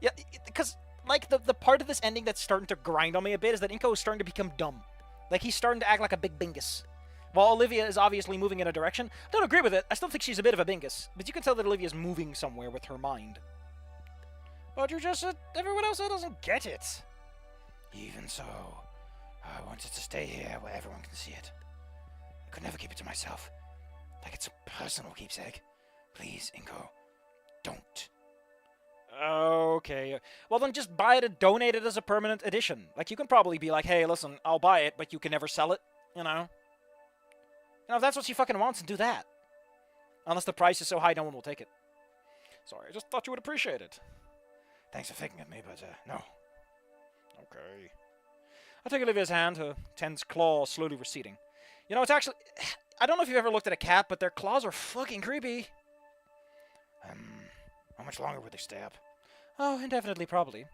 Yeah, because, like, the part of this ending that's starting to grind on me a bit is that Inco is starting to become dumb. Like, he's starting to act like a big bingus. While Olivia is obviously moving in a direction. I don't agree with it. I still think she's a bit of a bingus. But you can tell that Olivia's moving somewhere with her mind. But you just said everyone else doesn't get it. Even so, I wanted to stay here where everyone can see it. I could never keep it to myself. Like it's a personal keepsake. Please, Inco, don't. Okay. Well, then just buy it and donate it as a permanent edition. Like, you can probably be like, hey, listen, I'll buy it, but you can never sell it, you know? If that's what she fucking wants, then do that. Unless the price is so high, no one will take it. Sorry, I just thought you would appreciate it. Thanks for thinking of me, but, no. Okay. I take Olivia's hand, her tense claw slowly receding. You know, it's actually... I don't know if you've ever looked at a cat, but their claws are fucking creepy. How much longer would they stay up? Oh, indefinitely, probably.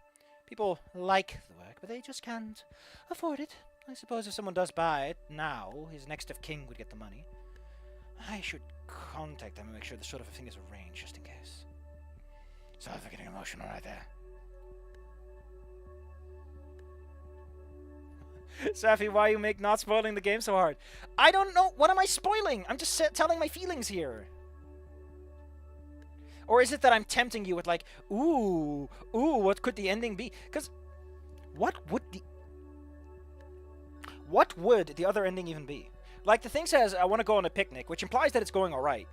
People like the work, but they just can't afford it. I suppose if someone does buy it now, his next of kin would get the money. I should contact them and make sure this sort of a thing is arranged, just in case. Sorry for getting emotional right there. Safi, why you make not spoiling the game so hard? I don't know. What am I spoiling? I'm just telling my feelings here. Or is it that I'm tempting you with like, ooh, what could the ending be? Because what would the other ending even be? Like, the thing says, I want to go on a picnic, which implies that it's going alright.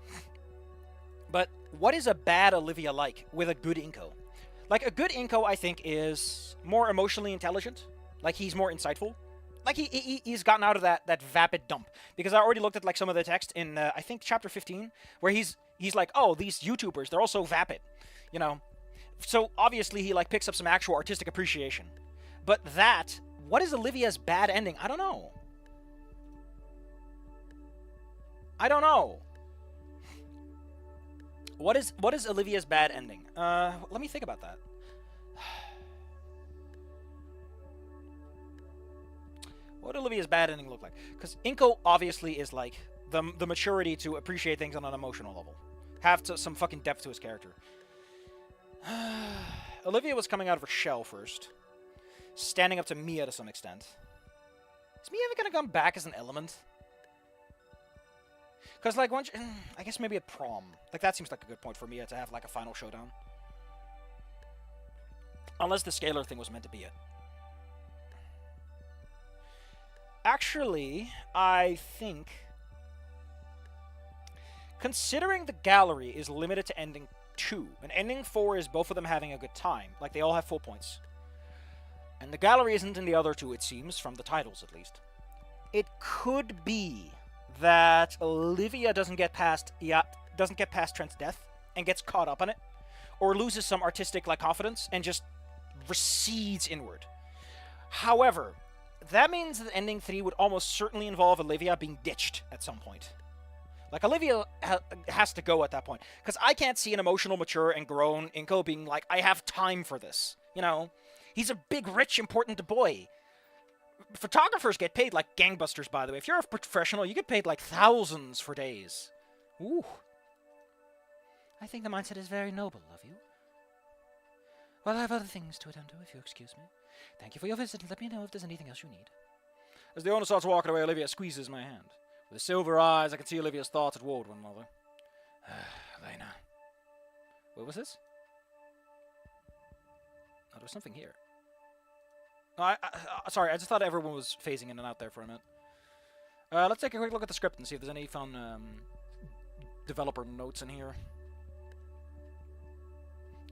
But what is a bad Olivia like with a good Inco? Like, a good Inco, I think, is more emotionally intelligent. Like, he's more insightful. Like, he's gotten out of that vapid dump. Because I already looked at, like, some of the text in, I think, chapter 15, where he's like, oh, these YouTubers, they're all so vapid, you know? So, obviously, he, like, picks up some actual artistic appreciation. But what is Olivia's bad ending? I don't know. What is Olivia's bad ending? Let me think about that. What would Olivia's bad ending look like? Because Inco obviously is like the maturity to appreciate things on an emotional level. Have some fucking depth to his character. Olivia was coming out of her shell first. Standing up to Mia to some extent. Is Mia ever gonna come back as an element? Because, like, I guess maybe at prom. Like, that seems like a good point for Mia to have, like, a final showdown. Unless the scalar thing was meant to be it. Actually, I think... Considering the gallery is limited to ending 2, and ending 4 is both of them having a good time. Like, they all have full points. And the gallery isn't in the other 2, it seems, from the titles at least. It could be that Olivia doesn't get past Trent's death and gets caught up in it, or loses some artistic like confidence and just recedes inward. However, that means that ending 3 would almost certainly involve Olivia being ditched at some point. Like, Olivia has to go at that point, because I can't see an emotional, mature, and grown Inco being like, I have time for this. You know, he's a big, rich, important boy. Photographers get paid like gangbusters, by the way. If you're a professional, you get paid like thousands for days. Ooh. I think the mindset is very noble of you. Well, I have other things to attend to, if you excuse me. Thank you for your visit, and let me know if there's anything else you need. As the owner starts walking away, Olivia squeezes my hand. With his silver eyes, I can see Olivia's thoughts at war with one another. Elena. What was this? Oh, there was something here. No, sorry, I just thought everyone was phasing in and out there for a minute. Let's take a quick look at the script and see if there's any fun developer notes in here.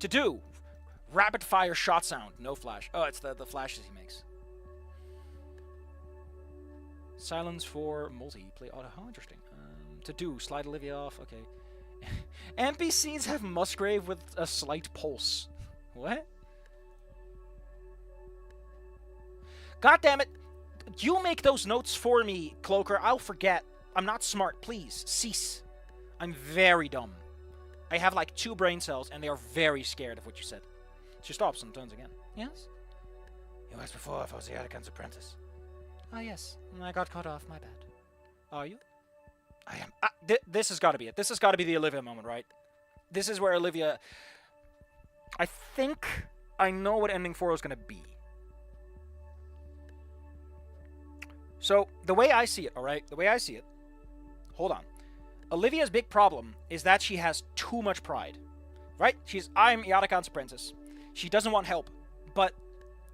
To do! Rapid fire shot sound. No flash. Oh, it's the flashes he makes. Silence for multi-play auto. How interesting. To do. Slide Olivia off. Okay. NPCs have Musgrave with a slight pulse. What? God damn it! You make those notes for me, Cloaker. I'll forget. I'm not smart. Please, cease. I'm very dumb. I have like 2 brain cells, and they are very scared of what you said. She stops and turns again. Yes? You asked before if I was the Attican's apprentice. Ah, yes. I got cut off. My bad. Are you? I am. This has got to be it. This has got to be the Olivia moment, right? This is where Olivia... I think I know what ending 4 is going to be. So, the way I see it, alright? The way I see it... Hold on. Olivia's big problem is that she has too much pride. Right? I'm Yatakan's apprentice. She doesn't want help. But,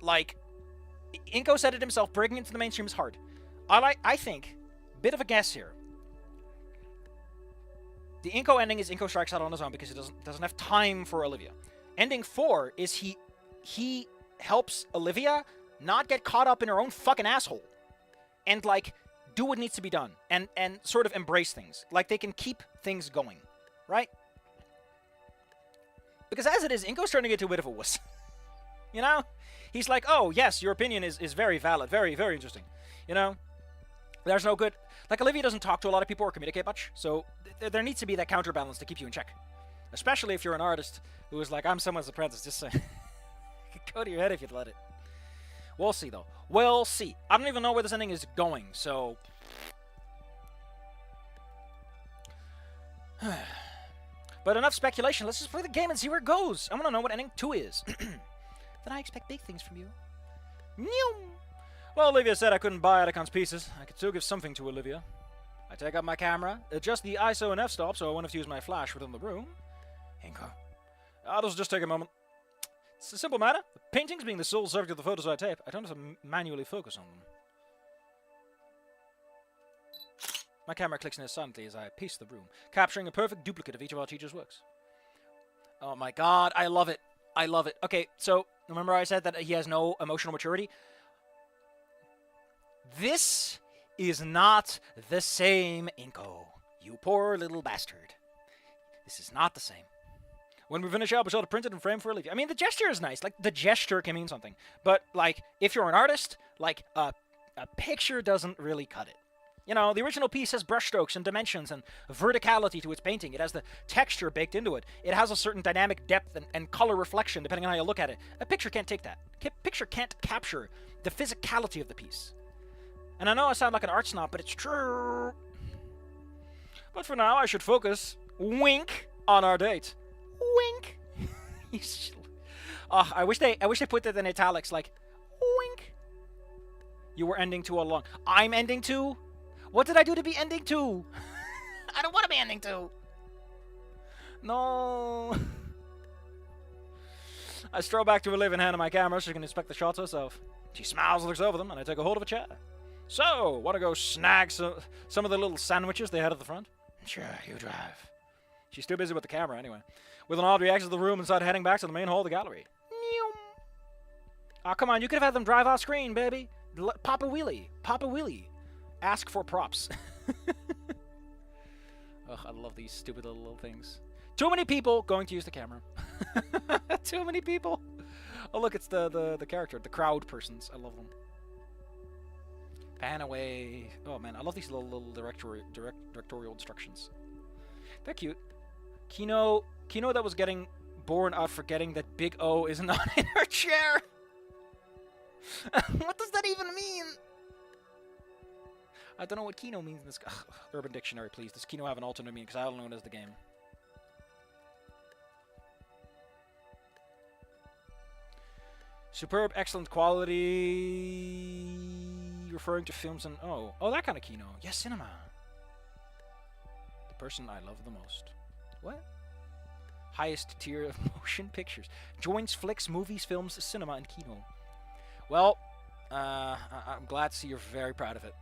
like... Inco said it himself, breaking into the mainstream is hard. I think, bit of a guess here. The Inco ending is Inco strikes out on his own because he doesn't have time for Olivia. Ending 4 is he helps Olivia not get caught up in her own fucking asshole. And, like, do what needs to be done. And sort of embrace things. Like, they can keep things going. Right? Because as it is, Inco's turning into a bit of a wuss. You know? He's like, oh, yes, your opinion is very valid. Very, very interesting. You know? There's no good... Like, Olivia doesn't talk to a lot of people or communicate much. So, there needs to be that counterbalance to keep you in check. Especially if you're an artist who is like, I'm someone's apprentice. Just say... Go to your head if you'd let it. We'll see, though. We'll see. I don't even know where this ending is going, so... But enough speculation. Let's just play the game and see where it goes. I want to know what ending 2 is. Then I expect big things from you. Meow. Well, Olivia said I couldn't buy Atacon's pieces. I could still give something to Olivia. I take out my camera, adjust the ISO and f-stop so I won't have to use my flash within the room. Inco. This will just take a moment. It's a simple matter. The paintings being the sole subject of the photos I tape, I don't have to manually focus on them. My camera clicks in silently as I pace the room, capturing a perfect duplicate of each of our teacher's works. Oh my god, I love it. I love it. Okay, so, remember I said that he has no emotional maturity? This is not the same, Inco. You poor little bastard. This is not the same. When we finish up, we'll show it printed and framed for Olivia. I mean, the gesture is nice. Like, the gesture can mean something. But, like, if you're an artist, like, a picture doesn't really cut it. You know, the original piece has brushstrokes and dimensions and verticality to its painting. It has the texture baked into it. It has a certain dynamic depth and color reflection, depending on how you look at it. A picture can't take that. A picture can't capture the physicality of the piece. And I know I sound like an art snob, but it's true. But for now, I should focus, wink, on our date. Wink. Oh, I wish they put that in italics, like, wink. You were ending 2 all along. I'm ending 2? What did I do to be ending 2? I don't want to be ending 2. No. I stroll back to Olivia and hand her my camera so she can inspect the shots herself. She smiles and looks over them, and I take a hold of a chair. So, want to go snag some of the little sandwiches they had at the front? Sure, you drive. She's too busy with the camera anyway. With an odd reaction to the room and started heading back to the main hall of the gallery. Oh, come on, you could have had them drive off screen, baby. Papa Wheelie. Papa Wheelie. Ask for props. Ugh, I love these stupid little things. Too many people going to use the camera. Too many people. Oh, look, it's the character, the crowd persons. I love them. Pan away. Oh, man, I love these little directorial instructions. They're cute. Kino that was getting born out forgetting that Big O is not in her chair. What does that even mean? I don't know what Kino means in this. Ugh, Urban Dictionary, please. Does Kino have an alternate meaning? Because I don't know it as the game. Superb, excellent quality. Referring to films and oh, that kind of Kino. Yes, cinema. The person I love the most. What? Highest tier of motion pictures. Joins flicks, movies, films, cinema, and Kino. Well, I'm glad to see you're very proud of it.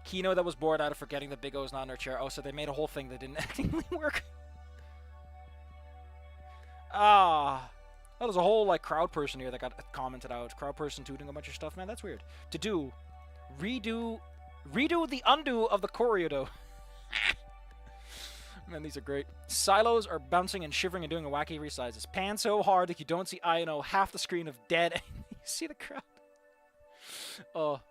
Kino that was bored out of forgetting that Big O's not in her chair. Oh, so they made a whole thing that didn't actually work. Ah. Oh, there's a whole, like, crowd person here that got commented out. Crowd person tooting a bunch of stuff. Man, that's weird. To do. Redo the undo of the choreo. Man, these are great. Silos are bouncing and shivering and doing a wacky resizes. Pan so hard that you don't see, half the screen of dead. You see the crowd. Oh.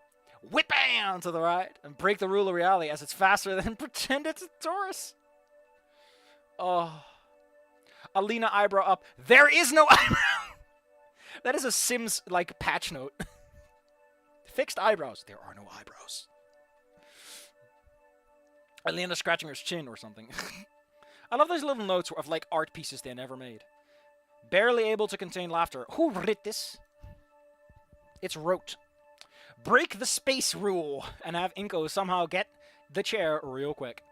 Whip bam to the right and break the rule of reality as it's faster than pretend it's a Taurus. Oh. Alina eyebrow up. There is no eyebrow. That is a Sims like patch note. Fixed eyebrows. There are no eyebrows. Alina scratching her chin or something. I love those little notes of like art pieces they never made. Barely able to contain laughter. Who wrote this? It's wrote. Break the space rule and have Inco somehow get the chair real quick.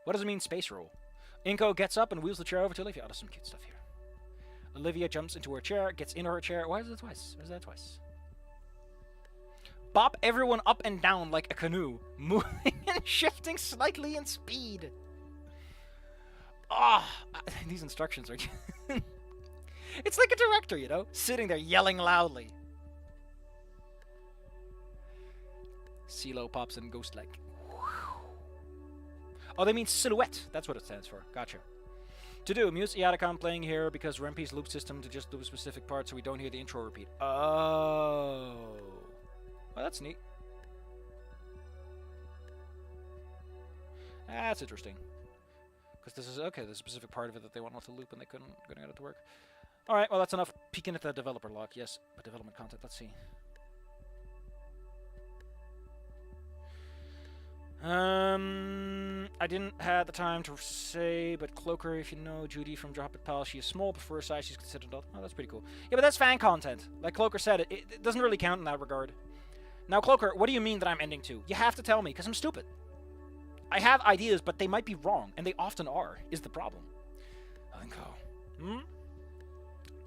What does it mean, space rule? Inco gets up and wheels the chair over to Olivia. Oh, there's some cute stuff here. Olivia jumps into her chair, gets into her chair. Why is it twice? Why is that twice? Bop everyone up and down like a canoe, moving and shifting slightly in speed. Ah, these instructions are... It's like a director, you know, sitting there yelling loudly. CeeLo pops in ghost-like. Oh, they mean silhouette. That's what it stands for. Gotcha. To do, mute Iadicon playing here because Rempe's loop system to just do a specific part so we don't hear the intro repeat. Oh. Well, that's neat. That's interesting. Because this is, okay, there's a specific part of it that they want to loop and they couldn't get it to work. Alright, well, that's enough peeking at the developer log. Yes, but development content. Let's see. I didn't have the time to say, but Cloaker, if you know Judy from Drop It Pal, she is small, but for her size, she's considered adult. Oh, that's pretty cool. Yeah, but that's fan content. Like Cloaker said, it doesn't really count in that regard. Now, Cloaker, what do you mean that I'm ending to? You have to tell me, because I'm stupid. I have ideas, but they might be wrong, and they often are, is the problem. Inco. Hmm?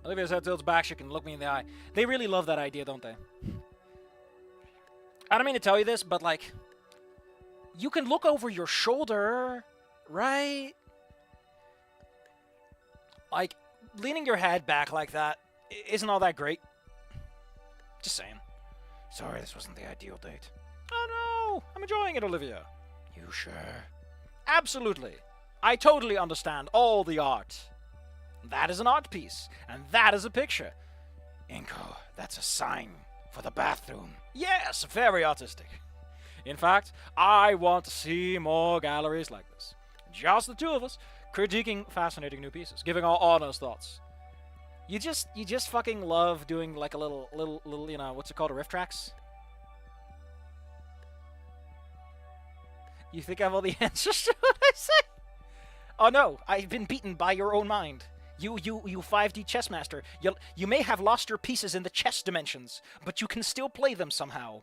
Olivia's head tilts back, she can look me in the eye. They really love that idea, don't they? I don't mean to tell you this, but, like, you can look over your shoulder, right? Like, leaning your head back like that isn't all that great. Just saying. Sorry, this wasn't the ideal date. Oh no! I'm enjoying it, Olivia. You sure? Absolutely. I totally understand all the art. That is an art piece, and that is a picture. Inco, that's a sign for the bathroom. Yes, very artistic. In fact, I want to see more galleries like this. Just the two of us, critiquing fascinating new pieces, giving our honest thoughts. You just fucking love doing like a little, you know, what's it called, a riff tracks? You think I have all the answers to what I say? Oh no, I've been beaten by your own mind. You 5D chess master. You may have lost your pieces in the chess dimensions, but you can still play them somehow.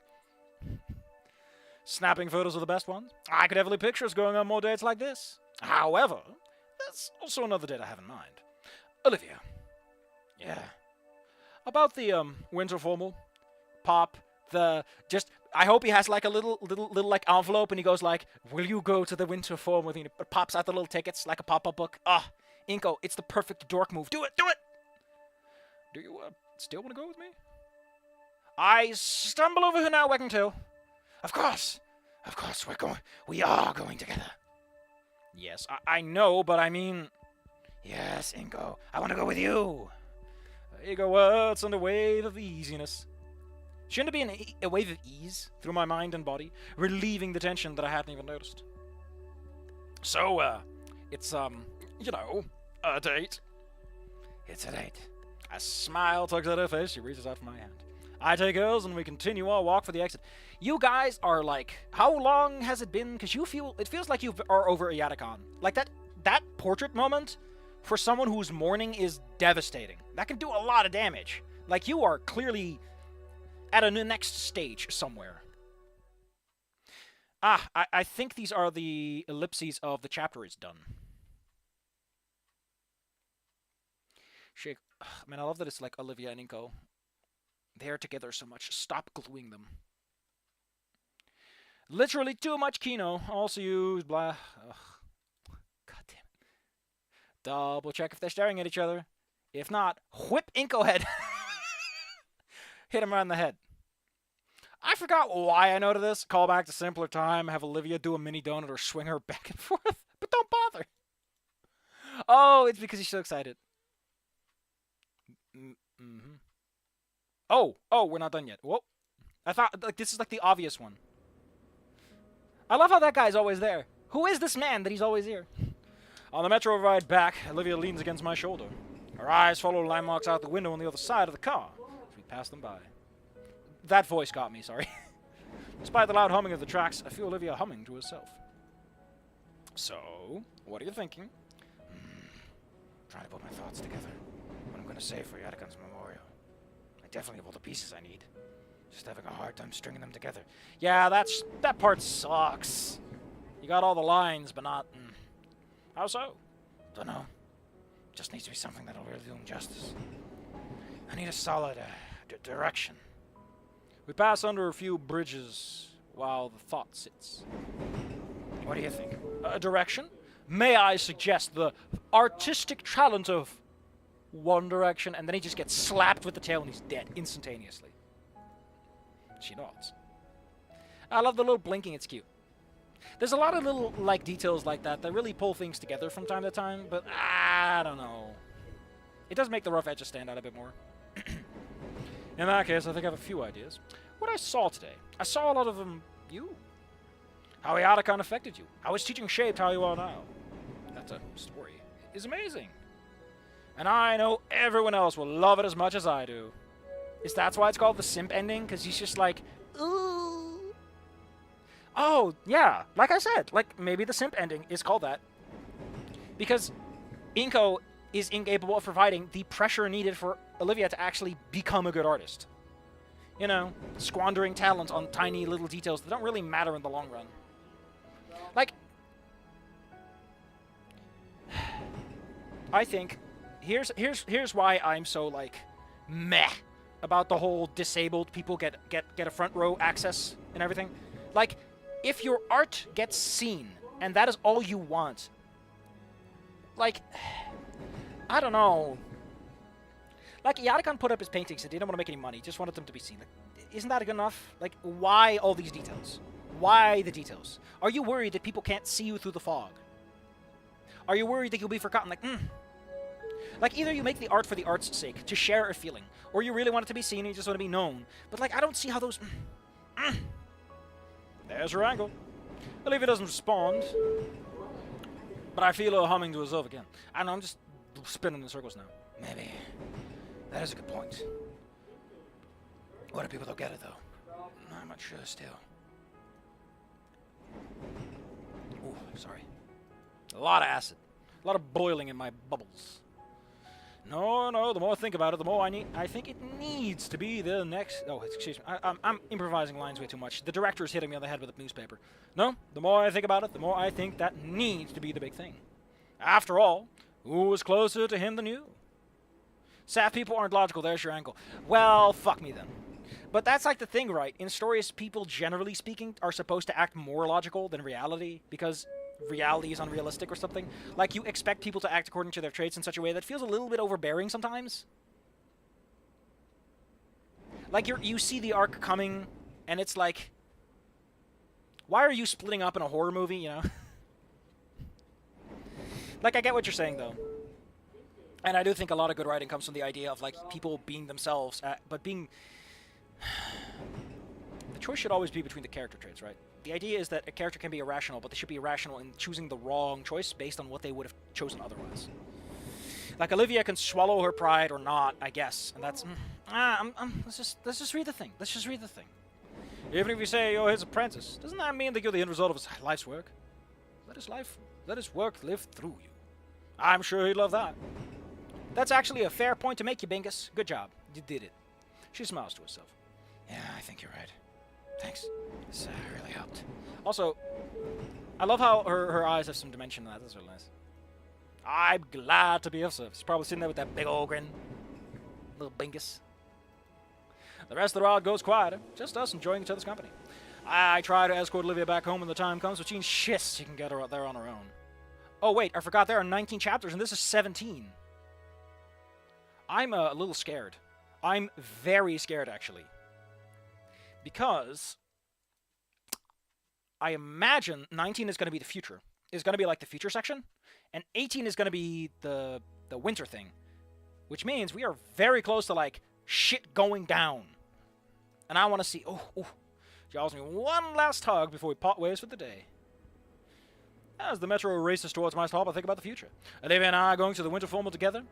Snapping photos are the best ones. I could heavily picture us going on more dates like this. However, there's also another date I have in mind. Olivia. Yeah. About the winter formal, Pop, I hope he has like a little like envelope and he goes like, will you go to the winter formal with me? It pops out the little tickets like a pop-up book. Ah, Inco, it's the perfect dork move. Do it, do it! Do you still want to go with me? I stumble over her now, wagging tail. Of course, we are going together. Yes, I know, but I mean... Yes, Inco, I want to go with you. Ego words on the wave of easiness. Shouldn't it be a wave of ease through my mind and body, relieving the tension that I hadn't even noticed? So, it's, you know, a date. It's a date. A smile tugs at her face, she reaches out for my hand. I take hers and we continue our walk for the exit. You guys are like, how long has it been? Because it feels like you are over Iadicon. Like that portrait moment for someone who's mourning is devastating. That can do a lot of damage. Like you are clearly at a next stage somewhere. Ah, I think these are the ellipses of the chapter is done. Shake. Man, I love that it's like Olivia and Inco. They're together so much. Stop gluing them. Literally too much Kino. Also used blah. Ugh. God damn it. Double check if they're staring at each other. If not, whip Inco head. Hit him around the head. I forgot why I noted this. Call back to simpler time. Have Olivia do a mini donut or swing her back and forth. But don't bother. Oh, it's because he's so excited. Mm-hmm. Oh, we're not done yet. Whoa. I thought, like, this is like the obvious one. I love how that guy's always there. Who is this man that he's always here? On the metro ride back, Olivia leans against my shoulder. Her eyes follow landmarks out the window on the other side of the car as we pass them by. That voice got me, sorry. Despite the loud humming of the tracks, I feel Olivia humming to herself. So, what are you thinking? Trying to put my thoughts together. What I'm going to say for Iadicon's memorial. I definitely have all the pieces I need. Just having a hard time stringing them together. Yeah, that part sucks. You got all the lines, but not... How so? Don't know. Just needs to be something that'll really do him justice. I need a solid direction. We pass under a few bridges while the thought sits. What do you think? A direction? May I suggest the artistic talent of one direction, and then he just gets slapped with the tail and he's dead instantaneously. She nods. I love the little blinking, it's cute. There's a lot of little, like, details like that that really pull things together from time to time, but I don't know. It does make the rough edges stand out a bit more. In that case, I think I have a few ideas. What I saw today, I saw a lot of you. How Iotacon affected you. How his teaching shaped how you are now. That's a story. It's amazing. And I know everyone else will love it as much as I do. Is that why it's called the simp ending? Because he's just like, ooh. Oh, yeah. Like I said, like, maybe the simp ending is called that. Because Inco is incapable of providing the pressure needed for Olivia to actually become a good artist. You know, squandering talent on tiny little details that don't really matter in the long run. Like, I think here's why I'm so, like, meh about the whole disabled people get a front row access and everything. Like, if your art gets seen and that is all you want, like, I don't know. Like, Iotacon put up his paintings and didn't want to make any money, just wanted them to be seen. Like, isn't that good enough? Like, why all these details? Why the details? Are you worried that people can't see you through the fog? Are you worried that you'll be forgotten? Like, either you make the art for the art's sake, to share a feeling, or you really want it to be seen and you just want to be known. But, like, I don't see how those... There's your angle. Olivia doesn't respond. But I feel her humming to herself again. I know, I'm just spinning in circles now. Maybe. That is a good point. What if people don't get it, though? I'm not sure still. Ooh, sorry. A lot of acid. A lot of boiling in my bubbles. No, the more I think about it, the more I think it needs to be the next... Oh, excuse me. I'm improvising lines way too much. The director is hitting me on the head with a newspaper. No, the more I think about it, the more I think that needs to be the big thing. After all, who was closer to him than you? Sad people aren't logical, there's your angle. Well, fuck me then. But that's like the thing, right? In stories, people, generally speaking, are supposed to act more logical than reality, because reality is unrealistic or something. Like, you expect people to act according to their traits in such a way that feels a little bit overbearing sometimes. Like, you see the arc coming, and it's like, why are you splitting up in a horror movie, you know? Like, I get what you're saying, though. And I do think a lot of good writing comes from the idea of, like, people being themselves, but being... The choice should always be between the character traits, right? The idea is that a character can be irrational, but they should be irrational in choosing the wrong choice based on what they would have chosen otherwise. Like, Olivia can swallow her pride or not, I guess, and that's... let's just read the thing. Let's just read the thing. Even if you say you're his apprentice, doesn't that mean that you're the end result of his life's work? Let his work live through you. I'm sure he'd love that. That's actually a fair point to make, you Bingus. Good job. You did it. She smiles to herself. Yeah, I think you're right. Thanks. This really helped. Also, I love how her eyes have some dimension in that. That's really nice. I'm glad to be of service. Probably sitting there with that big old grin. Little Bingus. The rest of the ride goes quieter. Just us enjoying each other's company. I try to escort Olivia back home when the time comes, but she insists she can get her out there on her own. Oh, wait, I forgot there are 19 chapters, and this is 17. I'm a little scared. I'm very scared, actually. Because I imagine 19 is going to be the future. It's going to be like the future section. And 18 is going to be the winter thing. Which means we are very close to, like, shit going down. And I want to see... Oh. She offers me one last hug before we part ways for the day. As the metro races towards my stop, I think about the future. Olivia and I are going to the winter formal together.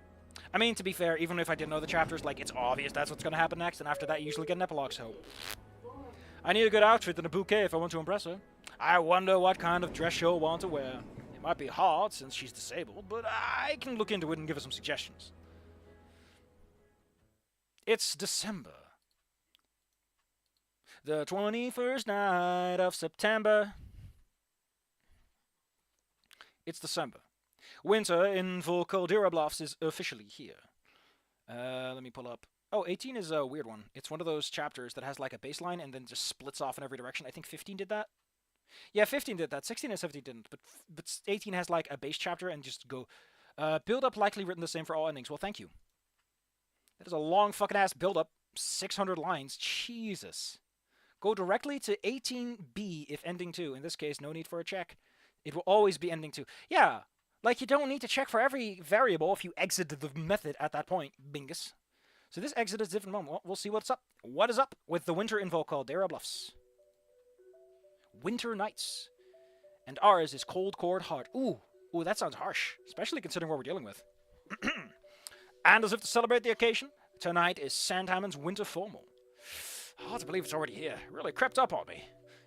I mean, to be fair, even if I didn't know the chapters, like, it's obvious that's what's going to happen next, and after that you usually get an epilogue, so... I need a good outfit and a bouquet if I want to impress her. I wonder what kind of dress she'll want to wear. It might be hard since she's disabled, but I can look into it and give her some suggestions. It's December. The 21st night of September. It's December. Winter in full Caldera Bluffs is officially here. Let me pull up. Oh, 18 is a weird one. It's one of those chapters that has like a baseline and then just splits off in every direction. I think 15 did that. Yeah, 15 did that. 16 and 17 didn't. But 18 has like a base chapter and just go... build up likely written the same for all endings. Well, thank you. That is a long fucking ass build up. 600 lines. Jesus. Go directly to 18B if ending 2. In this case, no need for a check. It will always be ending 2. Yeah, like you don't need to check for every variable if you exit the method at that point. Bingus. So this exit is a different moment. Well, we'll see what's up. What is up with the winter info called Dara Bluffs? Winter nights. And ours is Cold Cord Heart. Ooh, that sounds harsh, especially considering what we're dealing with. And as if to celebrate the occasion, tonight is Sandhammond's Winter Formal. Hard to believe it's already here. It really crept up on me.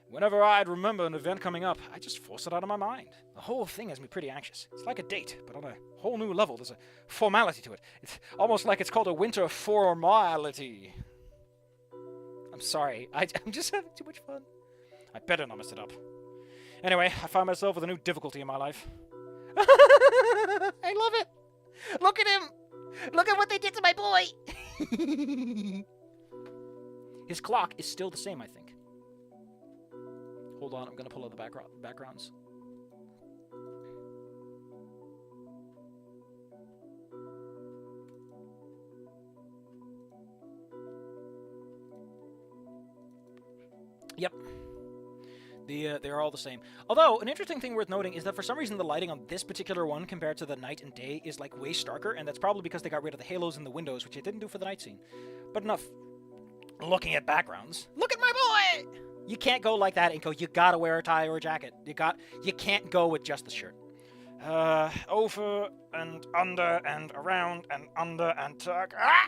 Whenever I'd remember an event coming up, I just force it out of my mind. The whole thing has me pretty anxious. It's like a date, but on a whole new level. There's a formality to it. It's almost like it's called a winter formality. I'm sorry. I'm just having too much fun. I better not mess it up. Anyway, I find myself with a new difficulty in my life. I love it. Look at him. Look at what they did to my boy. His clock is still the same, I think. Hold on, I'm going to pull out the backgrounds. Yep. They're all the same. Although, an interesting thing worth noting is that for some reason the lighting on this particular one compared to the night and day is like way starker, and that's probably because they got rid of the halos in the windows, which they didn't do for the night scene. But enough looking at backgrounds. Look at my boy! You can't go like that, Inco. You gotta wear a tie or a jacket. You can't go with just the shirt. Over and under and around and under and tug. Ah!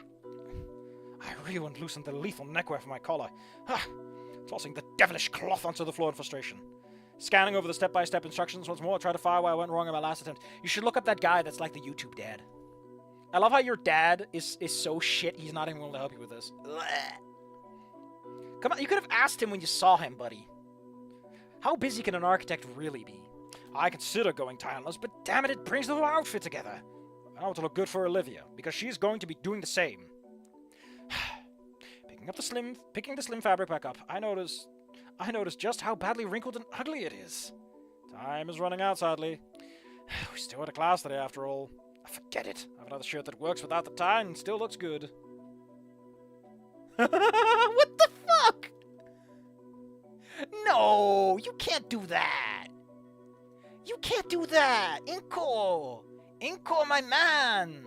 I really want to loosen the lethal neckwear from my collar. Ah! Tossing the devilish cloth onto the floor in frustration. Scanning over the step-by-step instructions once more, try to find where I went wrong in my last attempt. You should look up that guy that's like the YouTube dad. I love how your dad is so shit he's not even willing to help you with this. Ugh. Come on, you could have asked him when you saw him, buddy. How busy can an architect really be? I consider going timeless, but damn it, it brings the whole outfit together. I want to look good for Olivia, because she's going to be doing the same. Picking the slim fabric back up, I notice just how badly wrinkled and ugly it is. Time is running out, sadly. We still had a class today, after all. Forget it. I have another shirt that works without the tie and still looks good. What the fuck? No, you can't do that. You can't do that. Inco, my man.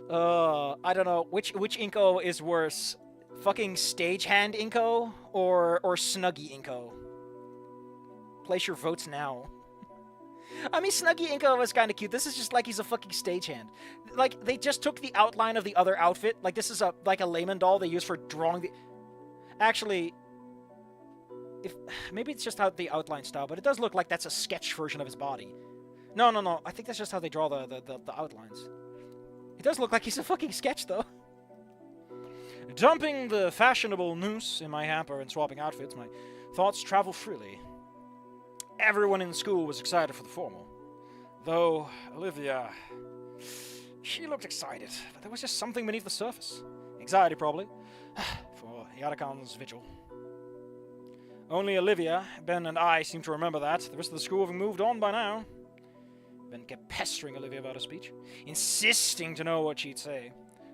I don't know which Inco is worse, fucking stagehand Inco or Snuggy Inco. Place your votes now. I mean, Snuggy Inco was kind of cute. This is just like he's a fucking stagehand. Like they just took the outline of the other outfit. Like this is like a layman doll they use for drawing the. Actually, maybe it's just how the outline style, but it does look like that's a sketch version of his body. No. I think that's just how they draw the outlines. It does look like he's a fucking sketch, though. Dumping the fashionable noose in my hamper and swapping outfits, my thoughts travel freely. Everyone in school was excited for the formal. Though, Olivia... She looked excited, but there was just something beneath the surface. Anxiety, probably, for Yadakan's vigil. Only Olivia, Ben, and I seem to remember that. The rest of the school have moved on by now. Ben kept pestering Olivia about her speech, insisting to know what she'd say.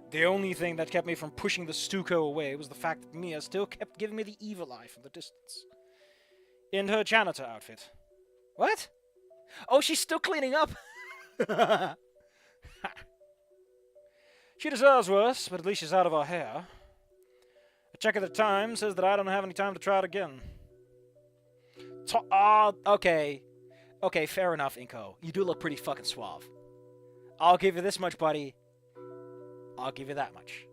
The only thing that kept me from pushing the stucco away was the fact that Mia still kept giving me the evil eye from the distance. In her janitor outfit. What? Oh, she's still cleaning up! She deserves worse, but at least she's out of our hair. A check of the time says that I don't have any time to try it again. Okay. Okay, fair enough, Inco. You do look pretty fucking suave. I'll give you this much, buddy. I'll give you that much.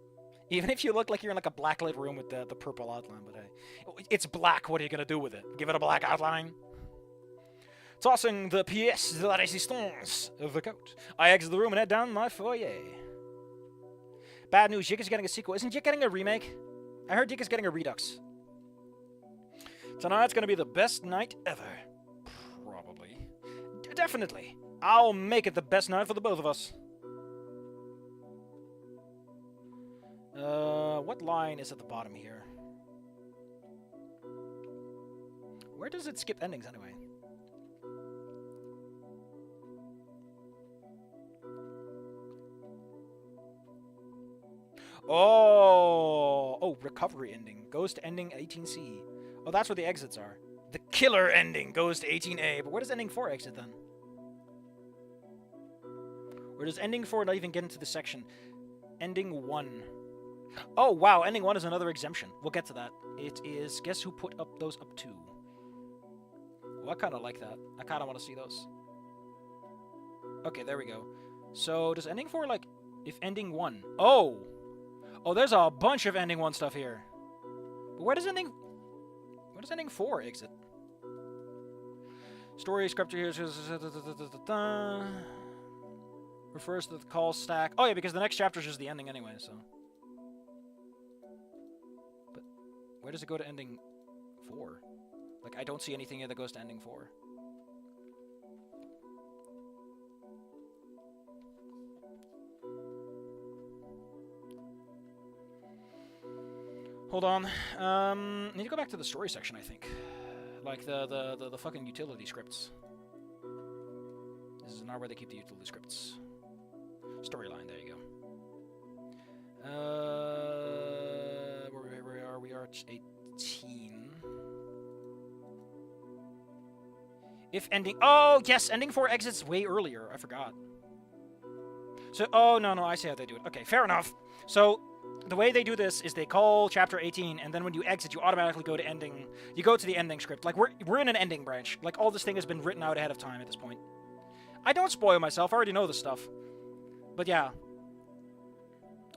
Even if you look like you're in like a blacklit room with the purple outline, but hey. It's black, what are you gonna do with it? Give it a black outline? Tossing the pièce de la résistance of the coat, I exit the room and head down my foyer. Bad news, Jig is getting a sequel. Isn't Jig getting a remake? I heard Jig is getting a redux. Tonight's gonna be the best night ever. Probably. Definitely. I'll make it the best night for the both of us. What line is at the bottom here? Where does it skip endings anyway? Oh, recovery ending. Goes to ending 18C. Oh, that's where the exits are. The killer ending goes to 18A. But where does ending 4 exit then? Where does ending 4 not even get into the section? Ending 1. Oh, wow. Ending 1 is another exemption. We'll get to that. It is... Guess who put up those up to? Well, I kind of like that. I kind of want to see those. Okay, there we go. So, does ending 4, like... If ending 1... Oh! Oh, there's a bunch of ending 1 stuff here. But where does ending... Where does ending 4 exit? Story scripture here... Refers to the call stack. Oh, yeah, because the next chapter is just the ending anyway, so... But where does it go to ending 4? Like, I don't see anything here that goes to ending 4. Hold on. Need to go back to the story section, I think. Like the fucking utility scripts. This is not where they keep the utility scripts. Storyline, there you go. Where are we? We are at 18. If ending... Oh, yes! Ending 4 exits way earlier. I forgot. So, oh, no, I see how they do it. Okay, fair enough. So... The way they do this is they call chapter 18, and then when you exit, you automatically go to ending. You go to the ending script. Like, we're in an ending branch. Like, all this thing has been written out ahead of time at this point. I don't spoil myself. I already know this stuff. But yeah.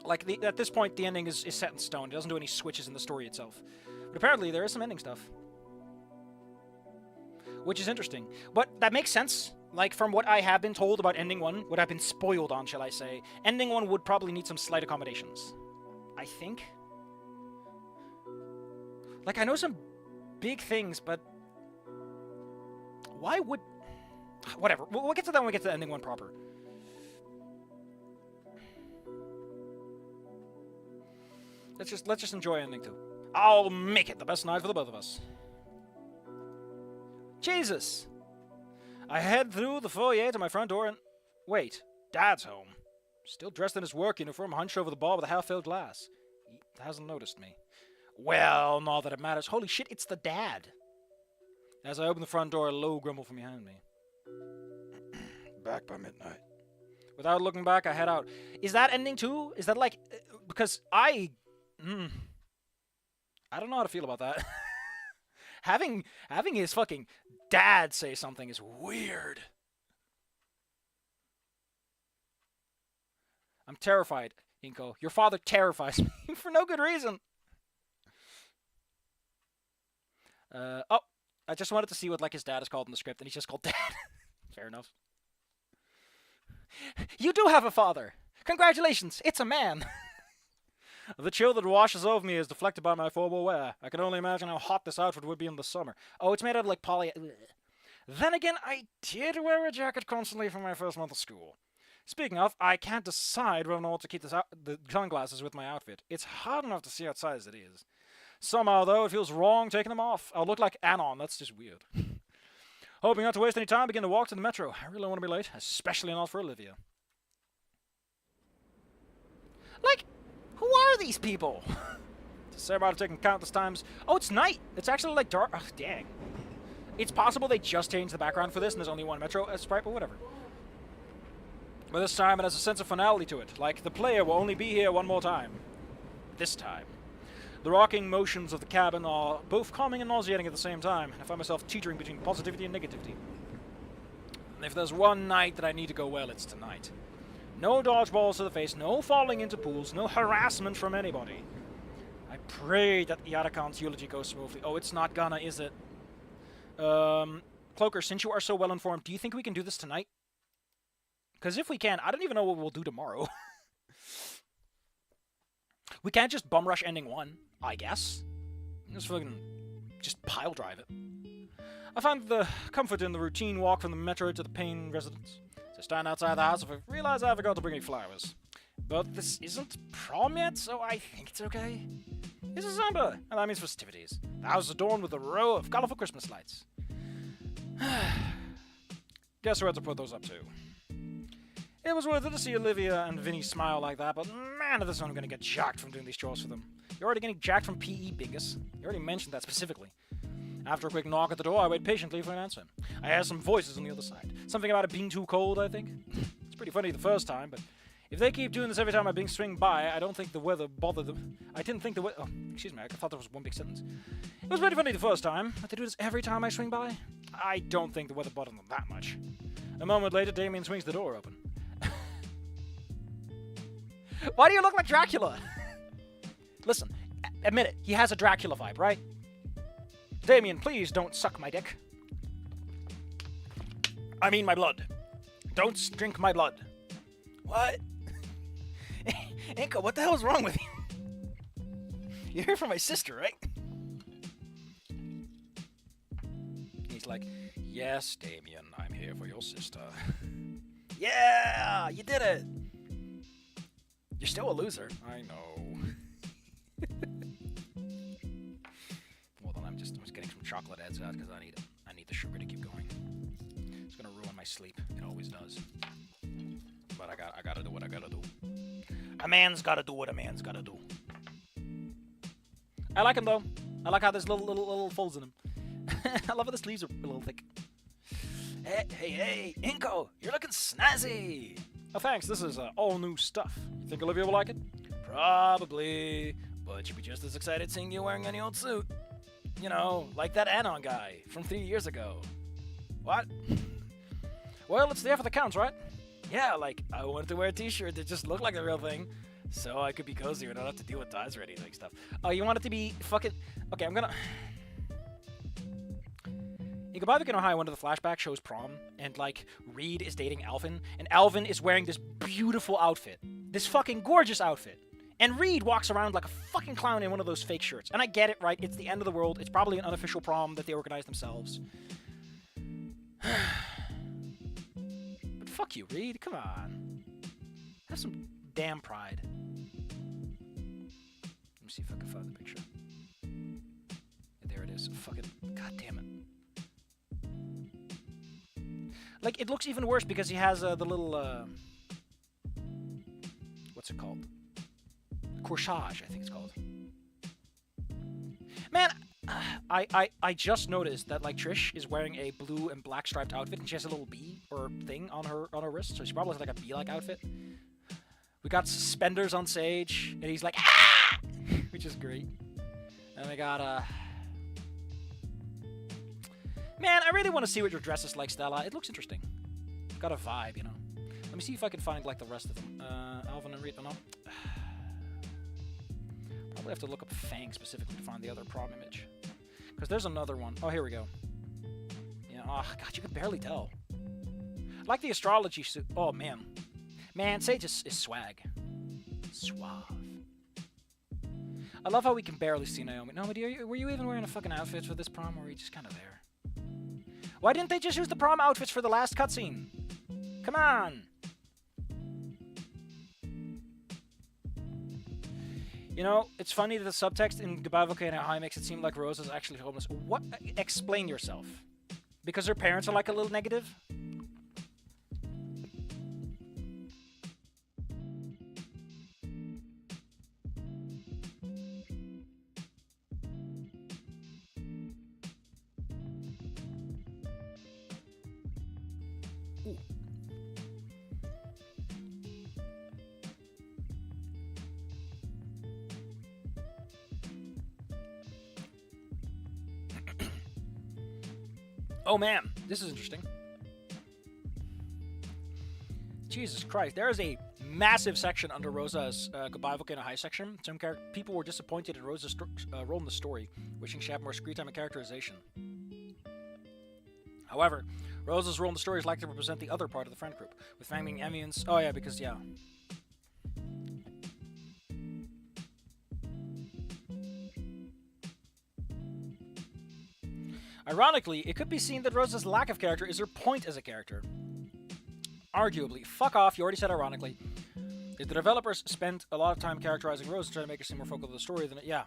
Like, at this point, the ending is set in stone. It doesn't do any switches in the story itself. But apparently, there is some ending stuff. Which is interesting. But that makes sense. Like, from what I have been told about ending 1, what I've been spoiled on, shall I say, ending 1 would probably need some slight accommodations. I think. Like, I know some big things, but why would... Whatever. We'll get to that when we get to the ending 1 proper. Let's just enjoy ending 2. I'll make it the best night for the both of us. Jesus! I head through the foyer to my front door and... Wait, Dad's home. Still dressed in his work uniform, hunched over the bar with a half-filled glass. He hasn't noticed me. Well, not that it matters. Holy shit, it's the dad. As I open the front door, a low grumble from behind me. Back by midnight. Without looking back, I head out. Is that ending too? Is that like... Because I don't know how to feel about that. having his fucking dad say something is weird. I'm terrified, Inco. Your father terrifies me for no good reason. Oh, I just wanted to see what like his dad is called in the script, and he's just called Dad. Fair enough. You do have a father. Congratulations, it's a man. The chill that washes over me is deflected by my formal wear. I can only imagine how hot this outfit would be in the summer. Oh, it's made out of like poly... Then again, I did wear a jacket constantly for my first month of school. Speaking of, I can't decide whether I want to keep the sunglasses with my outfit. It's hard enough to see outside as it is. Somehow, though, it feels wrong taking them off. I'll look like Anon. That's just weird. Hoping not to waste any time, begin to walk to the metro. I really don't want to be late, especially not for Olivia. Like, who are these people? To say about it taking countless times. Oh, it's night. It's actually like dark. Oh, dang. It's possible they just changed the background for this and there's only one metro sprite, but whatever. But this time it has a sense of finality to it, like the player will only be here one more time. This time. The rocking motions of the cabin are both calming and nauseating at the same time, and I find myself teetering between positivity and negativity. And if there's one night that I need to go well, it's tonight. No dodgeballs to the face, no falling into pools, no harassment from anybody. I pray that Yarakan's eulogy goes smoothly. Oh, it's not gonna, is it? Cloaker, since you are so well informed, do you think we can do this tonight? Because if we can, I don't even know what we'll do tomorrow. We can't just bum rush ending 1, I guess. Just fucking... just pile drive it. I find the comfort in the routine walk from the metro to the Payne residence. So stand outside the house if I realize I forgot to bring any flowers. But this isn't prom yet, so I think it's okay. It's December, and that means festivities. The house is adorned with a row of colorful Christmas lights. Guess where to put those up to. It was worth it to see Olivia and Vinny smile like that, but man, this one I'm gonna get jacked from doing these chores for them. You're already getting jacked from PE, Bingus. You already mentioned that specifically. After a quick knock at the door, I wait patiently for an answer. I hear some voices on the other side. Something about it being too cold, I think. It's pretty funny the first time, but if they keep doing this every time I being swing by, I don't think the weather bothered them. I didn't think the weather... Oh, excuse me, I thought that was one big sentence. It was pretty funny the first time, but they do this every time I swing by? I don't think the weather bothered them that much. A moment later, Damien swings the door open. Why do you look like Dracula? Listen, admit it, he has a Dracula vibe, right? Damien, please don't suck my dick. I mean my blood. Don't drink my blood. What? Inco, what the hell is wrong with you? You're here for my sister, right? He's like, yes, Damien, I'm here for your sister. Yeah, you did it. You're still a loser. I know. Hold on, I'm just getting some chocolate heads out because I need the sugar to keep going. It's gonna ruin my sleep. It always does. But I gotta do what I gotta do. A man's gotta do what a man's gotta do. I like him though. I like how there's little folds in him. I love how the sleeves are a little thick. Hey, Inco, you're looking snazzy. Oh, thanks. This is all new stuff. You think Olivia will like it? Probably, but she'd be just as excited seeing you wearing any old suit. You know, like that Anon guy from 3 years ago. What? Well, it's there for the counts, right? Yeah, like, I wanted to wear a t-shirt that just looked like the real thing, so I could be cozy and not have to deal with ties or anything stuff. Oh, you want it to be fucking... Okay, I'm gonna... In Goodbye Weekend Ohio, one of the flashbacks shows prom, and, like, Reed is dating Alvin, and Alvin is wearing this beautiful outfit. This fucking gorgeous outfit. And Reed walks around like a fucking clown in one of those fake shirts. And I get it, right? It's the end of the world. It's probably an unofficial prom that they organize themselves. But fuck you, Reed. Come on. Have some damn pride. Let me see if I can find the picture. There it is. Fucking... God damn it. Like, it looks even worse because he has the little, what's it called? Corsage, I think it's called. Man, I just noticed that, like, Trish is wearing a blue and black striped outfit, and she has a little bee or thing on her wrist, so she probably has, like, a bee-like outfit. We got suspenders on Sage, and he's like, ah! Which is great. And we got, Man, I really want to see what your dress is like, Stella. It looks interesting. It's got a vibe, you know. Let me see if I can find, like, the rest of them. Alvin and Reed, oh, no. Probably have to look up Fang specifically to find the other prom image. Because there's another one. Oh, here we go. Yeah, oh, God, you can barely tell. I like the astrology suit. Oh, man. Man, Sage is swag. Suave. I love how we can barely see Naomi. Naomi, were you even wearing a fucking outfit for this prom, or were you just kind of there? Why didn't they just use the prom outfits for the last cutscene? Come on! You know, it's funny that the subtext in Goodbye Volcano High makes it seem like Rose is actually homeless. What? Explain yourself. Because her parents are like a little negative? Ooh. Oh man, this is interesting. Jesus Christ, there is a massive section under Rosa's Goodbye Volcano High section. Some people were disappointed in Rosa's role in the story, wishing she had more screen time and characterization. However, Rosa's role in the story is likely to represent the other part of the friend group, with Fang being Emian's... Oh yeah, because, yeah. Ironically, it could be seen that Rosa's lack of character is her point as a character. Arguably. Fuck off, you already said ironically. If the developers spent a lot of time characterizing Rosa, trying to make her seem more focal to the story, then yeah.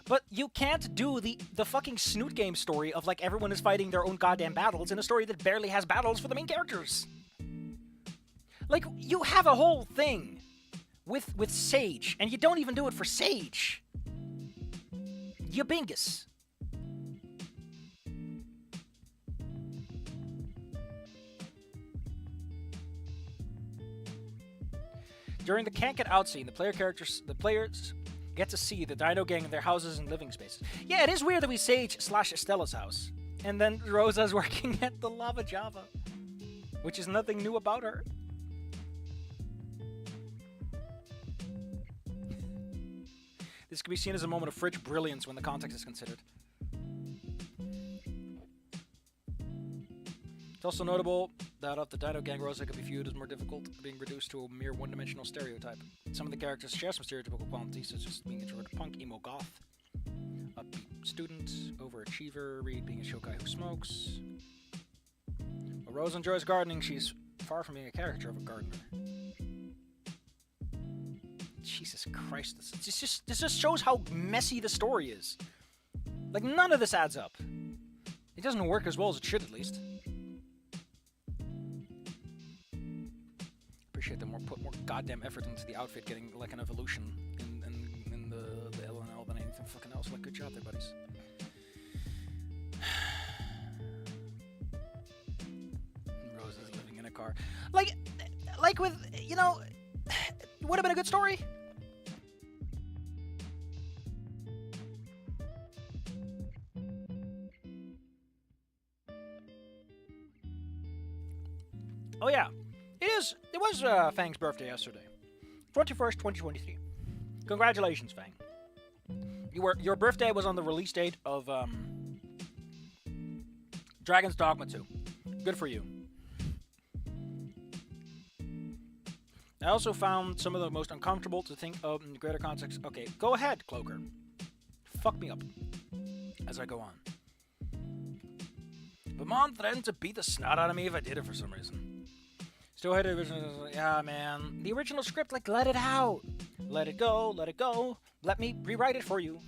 But you can't do the fucking Snoot game story of, like, everyone is fighting their own goddamn battles in a story that barely has battles for the main characters. Like, you have a whole thing with Sage, and you don't even do it for Sage. You bingus. During the Can't Get Out scene, the players get to see the Dino Gang in their houses and living spaces. Yeah, it is weird that we Sage / Estella's house, and then Rosa's working at the Lava Java, which is nothing new about her. This could be seen as a moment of fridge brilliance when the context is considered. It's also notable that of the Dino Gang, Rosa could be viewed as more difficult, being reduced to a mere one-dimensional stereotype. Some of the characters share some stereotypical qualities, such as being introverted punk, emo goth, upbeat student, overachiever, Reed being a show guy who smokes. While Rose enjoys gardening, she's far from being a caricature of a gardener. Jesus Christ, this just shows how messy the story is. Like, none of this adds up. It doesn't work as well as it should, at least. Appreciate them put more goddamn effort into the outfit, getting like an evolution in the LNL than anything fucking else. Like, good job there, buddies. Rose is living in a car. Like with, you know, would have been a good story. Oh yeah, it was Fang's birthday yesterday, 21st, 2023. Congratulations, Fang. Your birthday was on the release date of Dragon's Dogma 2. Good for you. I also found some of the most uncomfortable to think of in the greater context. Okay, go ahead, Cloaker. Fuck me up as I go on. But Mom threatened to beat the snot out of me if I did it for some reason. Still had the original. Yeah, man. The original script, like, let it out. Let it go, let it go. Let me rewrite it for you.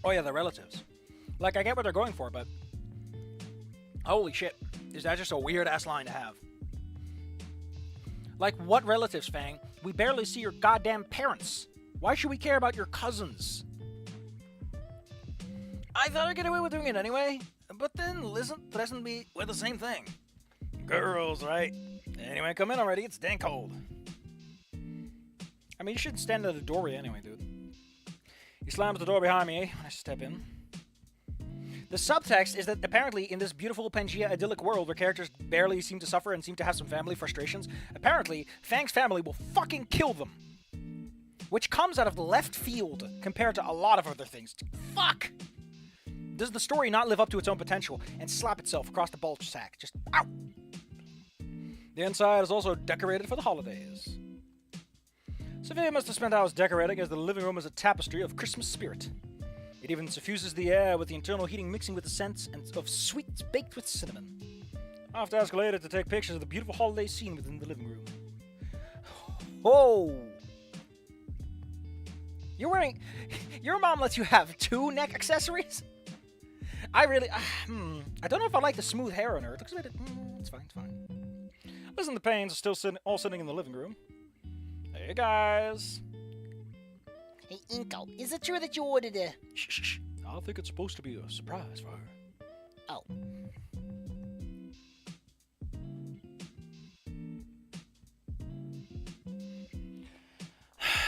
Oh yeah, the relatives. Like, I get what they're going for, but holy shit, is that just a weird-ass line to have? Like, what relatives, Fang? We barely see your goddamn parents. Why should we care about your cousins? I thought I'd get away with doing it anyway, but then Liz threatened me with the same thing. Girls, right? Anyway, come in already, it's dang cold. I mean, you shouldn't stand at the doorway anyway, dude. He slams the door behind me when I step in. The subtext is that apparently in this beautiful Pangea idyllic world where characters barely seem to suffer and seem to have some family frustrations, apparently Fang's family will fucking kill them. Which comes out of left field compared to a lot of other things. Fuck! Does the story not live up to its own potential and slap itself across the bulge sack? Just, ow! The inside is also decorated for the holidays. Sophia must have spent hours decorating, as the living room is a tapestry of Christmas spirit. It even suffuses the air with the internal heating mixing with the scents of sweets baked with cinnamon. I have to ask later to take pictures of the beautiful holiday scene within the living room. Oh! You're wearing... Your mom lets you have 2 neck accessories? I really... I don't know if I like the smooth hair on her. It looks a bit... it's fine, it's fine. Liz and the Paynes are still all sitting in the living room. Hey, guys. Hey, Inco, is it true that you ordered a... Shh. I think it's supposed to be a surprise for her. Oh.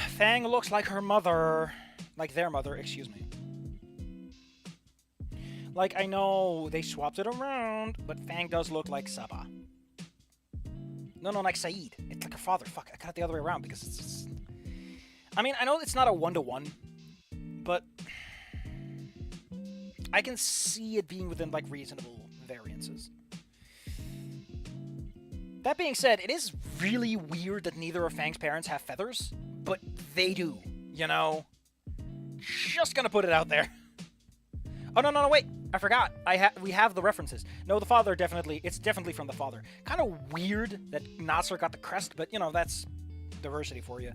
Fang looks like her mother. Like their mother, excuse me. Like, I know they swapped it around, but Fang does look like Saba. No, like Saeed. It's like her father. Fuck, I got it the other way around because it's... I mean, I know it's not a one-to-one, but I can see it being within, like, reasonable variances. That being said, it is really weird that neither of Fang's parents have feathers, but they do, you know? Just gonna put it out there. Oh, no, wait. I forgot. We have the references. No, the father definitely. It's definitely from the father. Kind of weird that Nasser got the crest, but you know that's diversity for you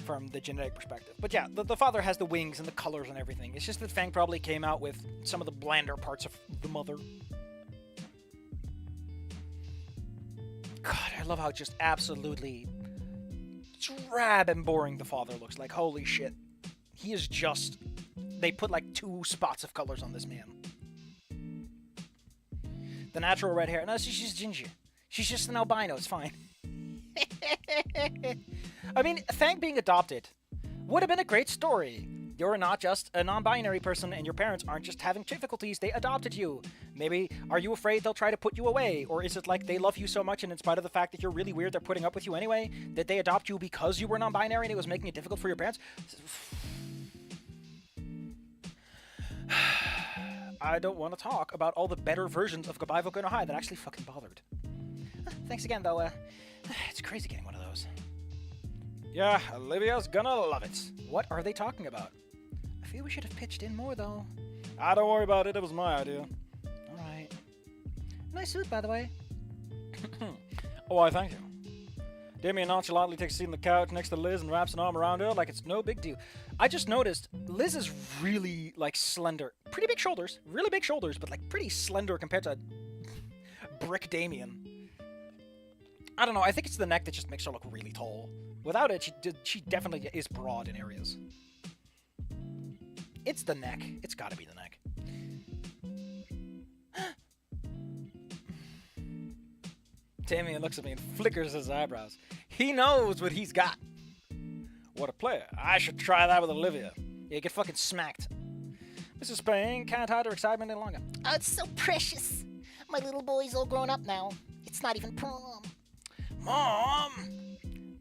from the genetic perspective. But yeah, the father has the wings and the colors and everything. It's just that Fang probably came out with some of the blander parts of the mother. God, I love how just absolutely drab and boring the father looks. Like, holy shit. He is just... They put like 2 spots of colors on this man. The natural red hair. No, she's ginger. She's just an albino. It's fine. I mean, Fang being adopted would have been a great story. You're not just a non-binary person and your parents aren't just having difficulties, they adopted you. Maybe, are you afraid they'll try to put you away? Or is it like they love you so much and in spite of the fact that you're really weird, they're putting up with you anyway? Did they adopt you because you were non-binary and it was making it difficult for your parents? I don't want to talk about all the better versions of Goodbye Volcano High that actually fucking bothered. Thanks again, though. It's crazy getting one of those. Yeah, Olivia's gonna love it. What are they talking about? I feel we should have pitched in more, though. Ah, don't worry about it. It was my idea. Alright. Nice suit, by the way. Oh, I thank you. Damien nonchalantly takes a seat on the couch next to Liz and wraps an arm around her like it's no big deal. I just noticed, Liz is really, like, slender. Pretty big shoulders. Really big shoulders, but, like, pretty slender compared to Brick Damien. I don't know. I think it's the neck that just makes her look really tall. Without it, she definitely is broad in areas. It's the neck. It's gotta be the neck. Damien looks at me and flickers his eyebrows. He knows what he's got. What a player. I should try that with Olivia. Yeah, get fucking smacked. Mrs. Spain can't hide her excitement any longer. Oh, it's so precious. My little boy's all grown up now. It's not even prom. Mom!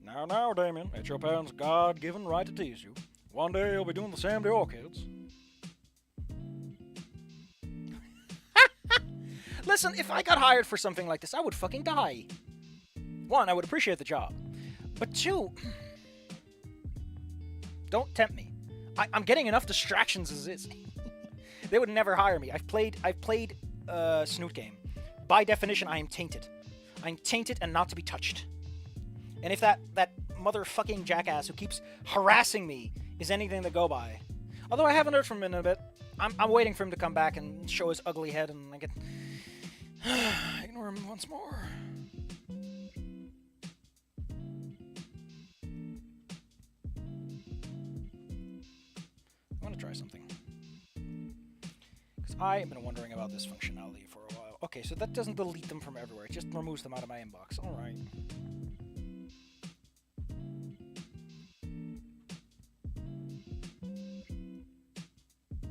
Now, Damien, it's your parents' God-given right to tease you. One day you'll be doing the same to your kids. Listen, if I got hired for something like this, I would fucking die. 1, I would appreciate the job. But 2, don't tempt me. I'm getting enough distractions as is. They would never hire me. I've played Snoot Game. By definition, I am tainted. I'm tainted and not to be touched. And if that motherfucking jackass who keeps harassing me is anything to go by, although I haven't heard from him in a bit, I'm waiting for him to come back and show his ugly head and I can ignore him once more. I want to try something. Because I have been wondering about this functionality for a while. Okay, so that doesn't delete them from everywhere. It just removes them out of my inbox. Alright.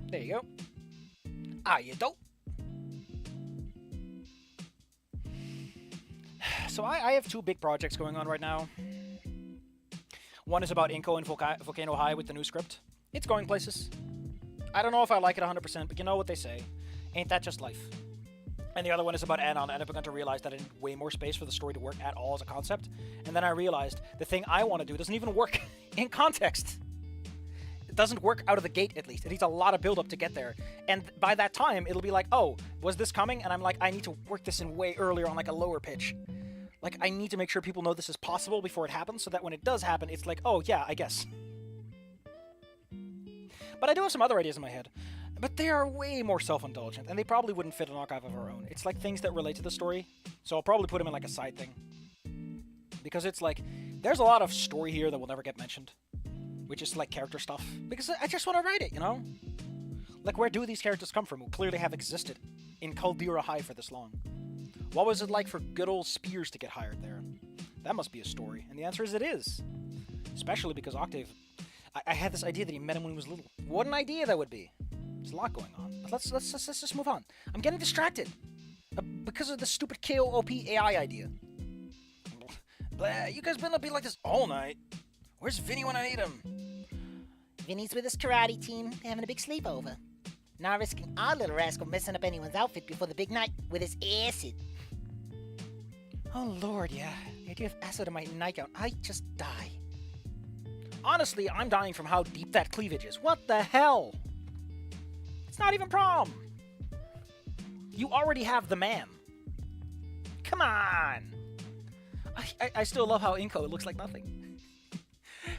There you go. Ah, you don't. So I have 2 big projects going on right now. One is about Inco and Volcano High with the new script. It's going places. I don't know if I like it 100%, but you know what they say. Ain't that just life? And the other one is about Anon, and I've begun to realize that I need way more space for the story to work at all as a concept. And then I realized the thing I want to do doesn't even work in context. It doesn't work out of the gate, at least. It needs a lot of build-up to get there. And by that time, it'll be like, oh, was this coming? And I'm like, I need to work this in way earlier on like a lower pitch. Like, I need to make sure people know this is possible before it happens, so that when it does happen, it's like, oh, yeah, I guess. But I do have some other ideas in my head. But they are way more self-indulgent, and they probably wouldn't fit an archive of our own. It's like things that relate to the story, so I'll probably put them in like a side thing. Because it's like, there's a lot of story here that will never get mentioned. Which is like character stuff. Because I just want to write it, you know? Like, where do these characters come from who clearly have existed in Caldera High for this long? What was it like for good old Spears to get hired there? That must be a story. And the answer is it is. Especially because Octave... I had this idea that he met him when he was little. What an idea that would be. There's a lot going on. But let's just move on. I'm getting distracted. Because of the stupid KOOP AI idea. Blah, you guys better not be like this all night. Where's Vinny when I need him? Vinny's with his karate team, having a big sleepover. Not risking our little rascal messing up anyone's outfit before the big night with his acid. Oh lord, yeah. The idea of acid in my nightgown. I just die. Honestly, I'm dying from how deep that cleavage is. What the hell? It's not even prom. You already have the man. Come on. I still love how Inco looks like nothing.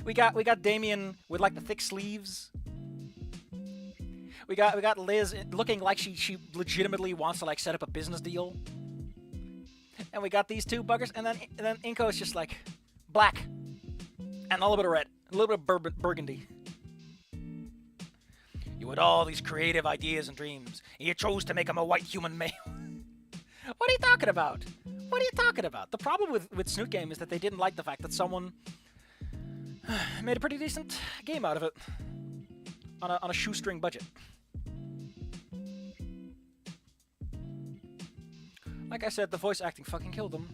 we got Damien with like the thick sleeves. We got Liz looking like she legitimately wants to like set up a business deal. And we got these two buggers, and then Inco is just like black and a little bit of red, a little bit of burgundy. You had all these creative ideas and dreams, and you chose to make him a white human male. What are you talking about? What are you talking about? The problem with Snoot Game is that they didn't like the fact that someone made a pretty decent game out of it on a shoestring budget. Like I said, the voice acting fucking killed them.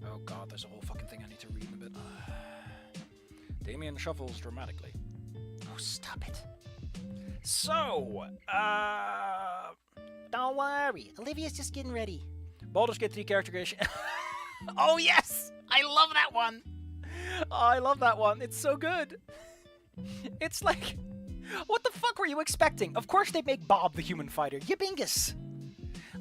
Oh god, there's a whole fucking thing I need to read in a bit. Damien shuffles dramatically. Oh, stop it. So, Don't worry. Olivia's just getting ready. Baldur's Gate 3 character creation. Oh yes! I love that one! Oh, I love that one. It's so good. It's like, what the fuck were you expecting? Of course they make Bob the human fighter. Yabingus!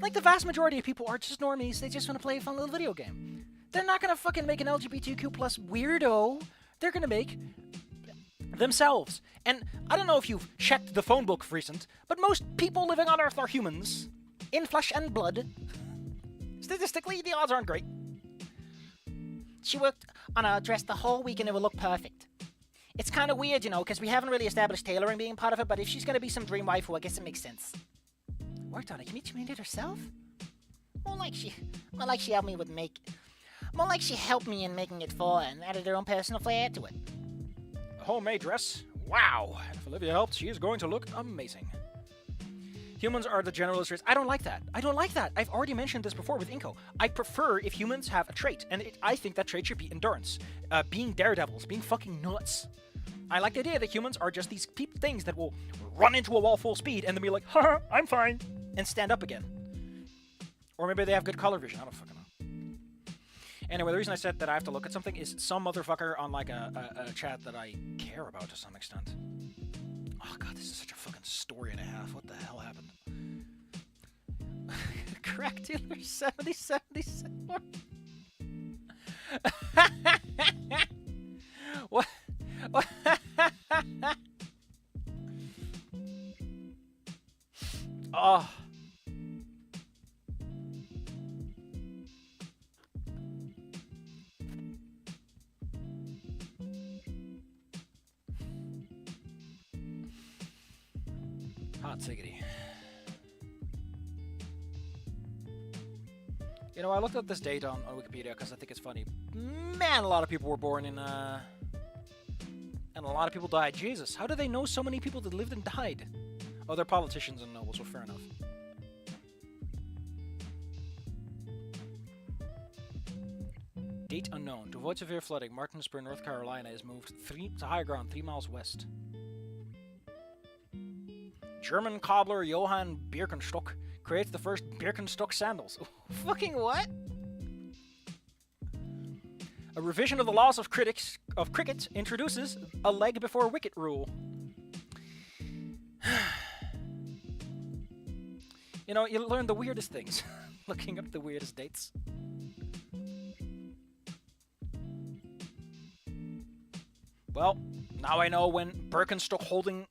Like the vast majority of people are just normies. They just want to play a fun little video game. They're not gonna fucking make an LGBTQ plus weirdo. They're gonna make themselves. And I don't know if you've checked the phone book recent, but most people living on Earth are humans. In flesh and blood. Statistically, the odds aren't great. She worked on a dress the whole week and it would look perfect. It's kind of weird, you know, because we haven't really established tailoring being part of it, but if she's going to be some dream waifu, I guess it makes sense. Worked on it? You mean she made it herself? More like she helped me with more like she helped me in making it for her and added her own personal flair to it. A homemade dress? Wow. If Olivia helped, she is going to look amazing. Humans are the generalist race. I don't like that. I don't like that. I've already mentioned this before with Inco. I prefer if humans have a trait, and I think that trait should be endurance. Being daredevils, being fucking nuts. I like the idea that humans are just these things that will run into a wall full speed and then be like, haha, I'm fine, and stand up again. Or maybe they have good color vision. I don't fucking know. Anyway, the reason I said that I have to look at something is some motherfucker on like a chat that I care about to some extent. Oh god, this is such a fucking story and a half. What the hell happened? Crack dealer 7077. What? Oh. Hot tiggity. You know, I looked up this date on Wikipedia because I think it's funny. Man, a lot of people were born in, and a lot of people died. Jesus, how do they know so many people that lived and died? Oh, they're politicians and nobles, so fair enough. Date unknown. To avoid severe flooding, Martinsburg, North Carolina is moved to higher ground 3 miles west. German cobbler Johann Birkenstock creates the first Birkenstock sandals. Fucking what? A revision of the laws of cricket introduces a leg before wicket rule. You know, you learn the weirdest things looking up the weirdest dates. Well, now I know when Birkenstock holding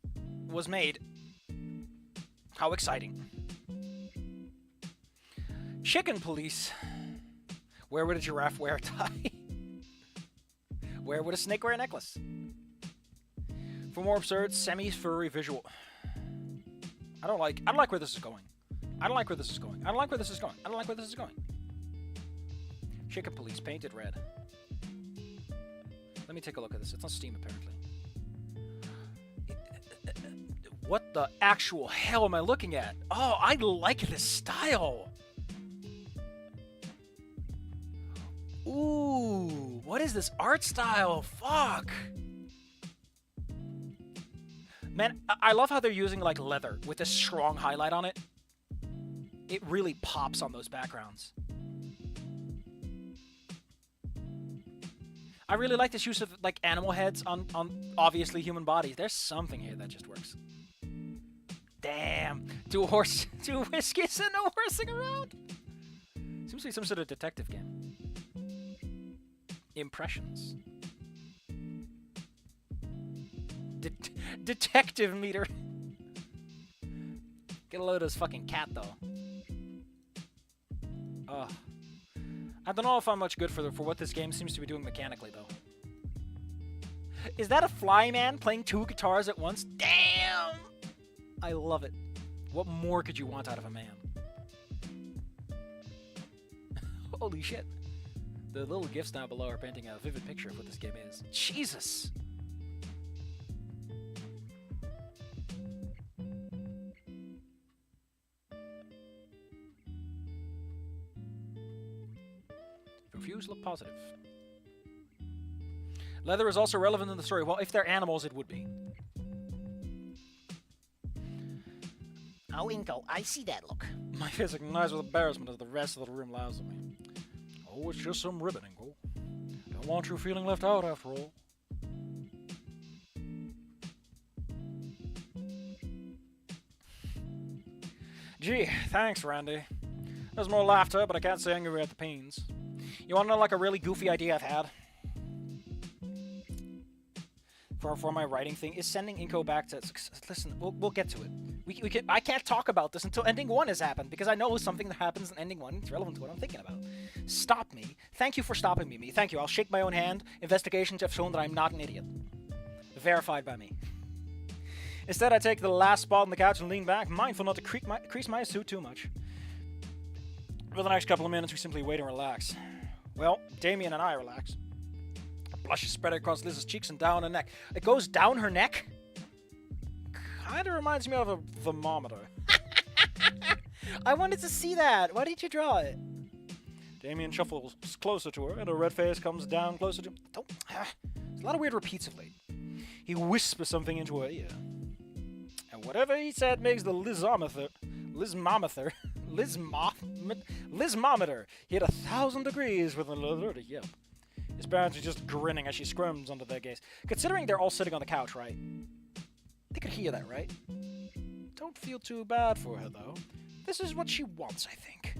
was made. How exciting. Chicken police. Where would a giraffe wear a tie? Where would a snake wear a necklace? For more absurd, semi-furry visual. I don't like where this is going. I don't like where this is going. I don't like where this is going. I don't like where this is going. Chicken police painted red. Let me take a look at this. It's on Steam apparently. What the actual hell am I looking at? Oh, I like this style. Ooh, what is this art style? Fuck. Man, I love how they're using like leather with this strong highlight on it. it really pops on those backgrounds. I really like this use of like animal heads on obviously human bodies. There's something here that just works. Damn, two whiskeys and no horsing around. Seems to be some sort of detective game. Impressions. Detective meter. Get a load of this fucking cat though. Ugh. I don't know if I'm much good for what this game seems to be doing mechanically though. Is that a fly man playing 2 guitars at once? Damn! I love it. What more could you want out of a man? Holy shit. The little gifs down below are painting a vivid picture of what this game is. Jesus! Reviews look positive. Leather is also relevant in the story. Well, if they're animals, it would be. Oh, Inco, I see that look. My face ignites with embarrassment as the rest of the room laughs at me. Oh, it's just some ribbon, Inco. Don't want you feeling left out after all. Gee, thanks, Randy. There's more laughter, but I can't say angry at the pains. You want to know like a really goofy idea I've had? For my writing thing is sending Inco back to... Listen, we'll get to it. I can't talk about this until ending 1 has happened, because I know something that happens in ending 1 is relevant to what I'm thinking about. Stop me. Thank you for stopping me. Thank you. I'll shake my own hand. Investigations have shown that I'm not an idiot. Verified by me. Instead, I take the last spot on the couch and lean back, mindful not to crease my suit too much. For the next couple of minutes, we simply wait and relax. Well, Damien and I relax. Blush is spread across Liz's cheeks and down her neck. It goes down her neck? Kinda reminds me of a thermometer. I wanted to see that. Why did you draw it? Damien shuffles closer to her, and her red face comes down closer to him. There's a lot of weird repeats of late. He whispers something into her ear. And whatever he said makes the Lizmometer hit 1,000 degrees with an alert yelp. His parents are just grinning as she squirms under their gaze. Considering they're all sitting on the couch, right? They could hear that, right? Don't feel too bad for her, though. This is what she wants, I think.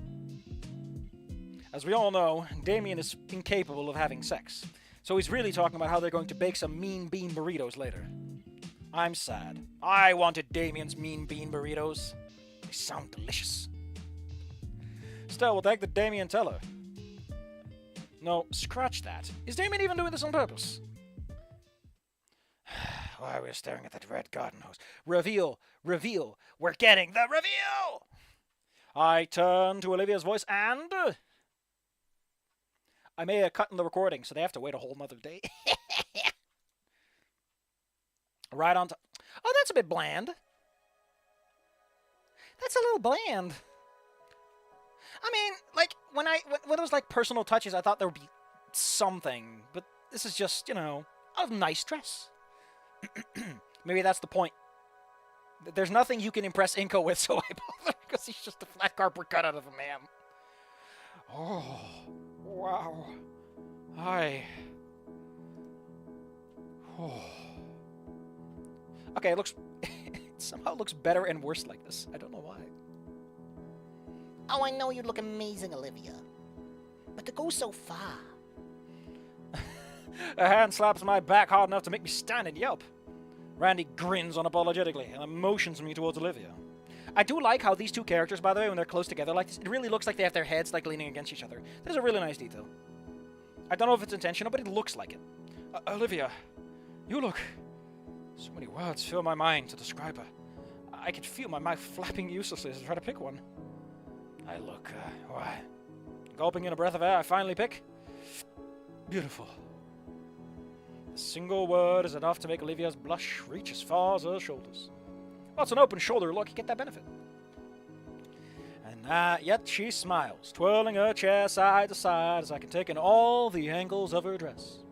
As we all know, Damien is incapable of having sex. So he's really talking about how they're going to bake some mean bean burritos later. I'm sad. I wanted Damien's mean bean burritos. They sound delicious. Still, we'll take the Damien tell her. No, scratch that. Is Damien even doing this on purpose? Why are we staring at that red garden hose? Reveal! Reveal! We're getting the reveal! I turn to Olivia's voice and... I made a cut in the recording, so they have to wait a whole nother day. Right on top. Oh, that's a bit bland. That's a little bland. I mean, like, when it was like personal touches, I thought there would be something. But this is just, you know, a nice dress. Maybe that's the point. There's nothing you can impress Inco with, so I bother, because he's just a flat cardboard cutout of a man. Oh, wow. Oh. Okay, it somehow looks better and worse like this. I don't know why. Oh, I know you look amazing, Olivia. But to go so far... A hand slaps my back hard enough to make me stand and yelp. Randy grins unapologetically and motions me towards Olivia. I do like how these two characters, by the way, when they're close together like this, it really looks like they have their heads like leaning against each other. There's a really nice detail. I don't know if it's intentional, but it looks like it. Olivia, you look... So many words fill my mind to describe her. I can feel my mouth flapping uselessly as I try to pick one. I look, why? Gulping in a breath of air, I finally pick... Beautiful. A single word is enough to make Olivia's blush reach as far as her shoulders. Well, it's an open shoulder look, you get that benefit. And yet she smiles, twirling her chair side to side as I can take in all the angles of her dress.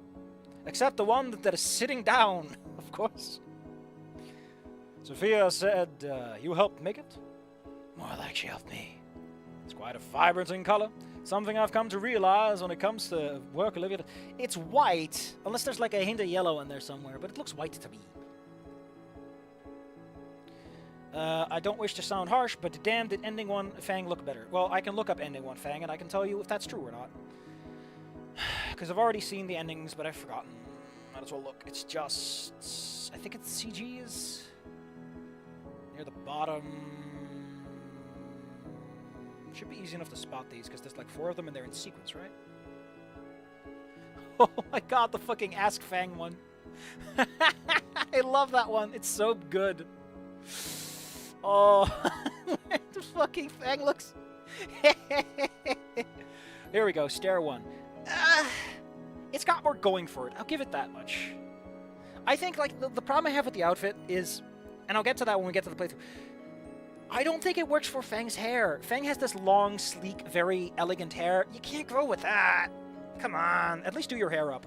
Except the one that is sitting down, of course. Sophia said, you helped make it? More like she helped me. It's quite a vibrant in color. Something I've come to realize when it comes to work, Olivia. It's white, unless there's like a hint of yellow in there somewhere, but it looks white to me. I don't wish to sound harsh, but damn, did ending one Fang look better? Well, I can look up ending one Fang, and I can tell you if that's true or not. Because I've already seen the endings, but I've forgotten. Might as well look. It's just... I think it's CG is... near the bottom... Should be easy enough to spot these, because there's like 4 of them and they're in sequence, right? Oh my god, the fucking Ask Fang one. I love that one. It's so good. Oh, the fucking Fang looks... Here we go, Stair 1. It's got more going for it. I'll give it that much. I think, like, the problem I have with the outfit is... And I'll get to that when we get to the playthrough. I don't think it works for Fang's hair. Fang has this long, sleek, very elegant hair. You can't grow with that. Come on. At least do your hair up.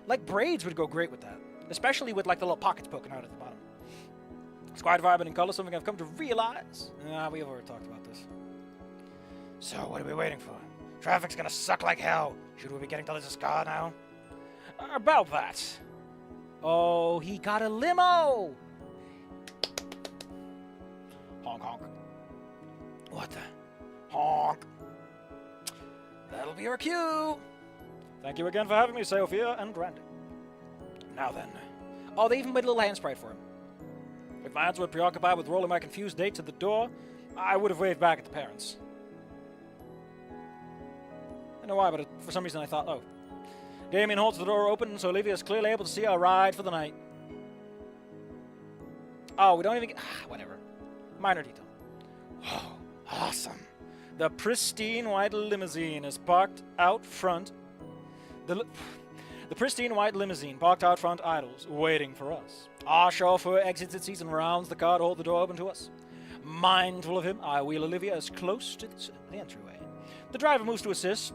Like, braids would go great with that. Especially with, like, the little pockets poking out at the bottom. It's quite vibrant in color, something I've come to realize. We've already talked about this. So, what are we waiting for? Traffic's gonna suck like hell. Should we be getting to Liz's car now? About that. Oh, he got a limo! Honk, honk. What the? Honk. That'll be our cue. Thank you again for having me, Sophia and Randy. Now then. Oh, they even made a little hand sprite for him. If my hands were preoccupied with rolling my confused date to the door, I would have waved back at the parents. I don't know why, but for some reason I thought, oh. Damien holds the door open, so Olivia is clearly able to see our ride for the night. Oh, we don't even get... whatever. Minor detail. Oh, awesome. The pristine white limousine is parked out front. The pristine white limousine parked out front idles, waiting for us. Our chauffeur exits its seat and rounds the car to hold the door open to us. Mindful of him, I wheel Olivia as close to the entryway. The driver moves to assist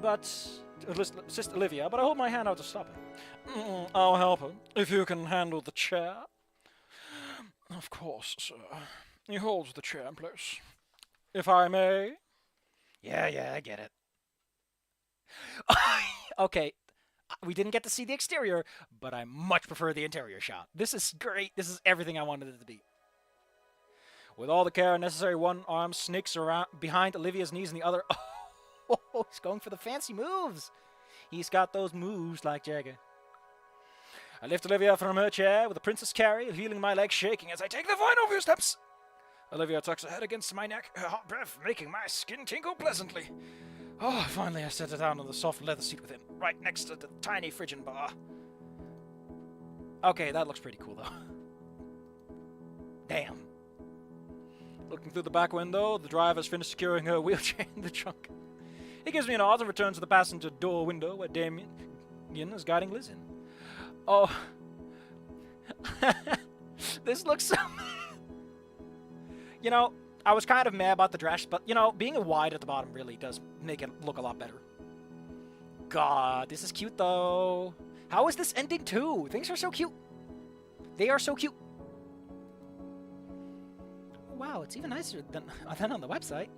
Olivia, but I hold my hand out to stop him. I'll help her, if you can handle the chair. Of course, sir. He holds the chair in place. If I may? Yeah, I get it. Okay, we didn't get to see the exterior, but I much prefer the interior shot. This is great. This is everything I wanted it to be. With all the care necessary, one arm snakes around behind Olivia's knees and the other... Oh, he's going for the fancy moves. He's got those moves like Jagger. I lift Olivia from her chair with a princess carry, feeling my legs shaking as I take the vine over your steps. Olivia tucks her head against my neck, her hot breath making my skin tingle pleasantly. Oh, finally I set her down on the soft leather seat with him, right next to the tiny fridging bar. Okay, that looks pretty cool, though. Damn. Looking through the back window, the driver's finished securing her wheelchair in the trunk. He gives me an nod and returns to the passenger door window where Damien is guiding Liz in. Oh. This looks so... You know, I was kind of mad about the dress, but, you know, being wide at the bottom really does make it look a lot better. God, this is cute, though. How is this ending, too? Things are so cute. They are so cute. Wow, it's even nicer than on the website.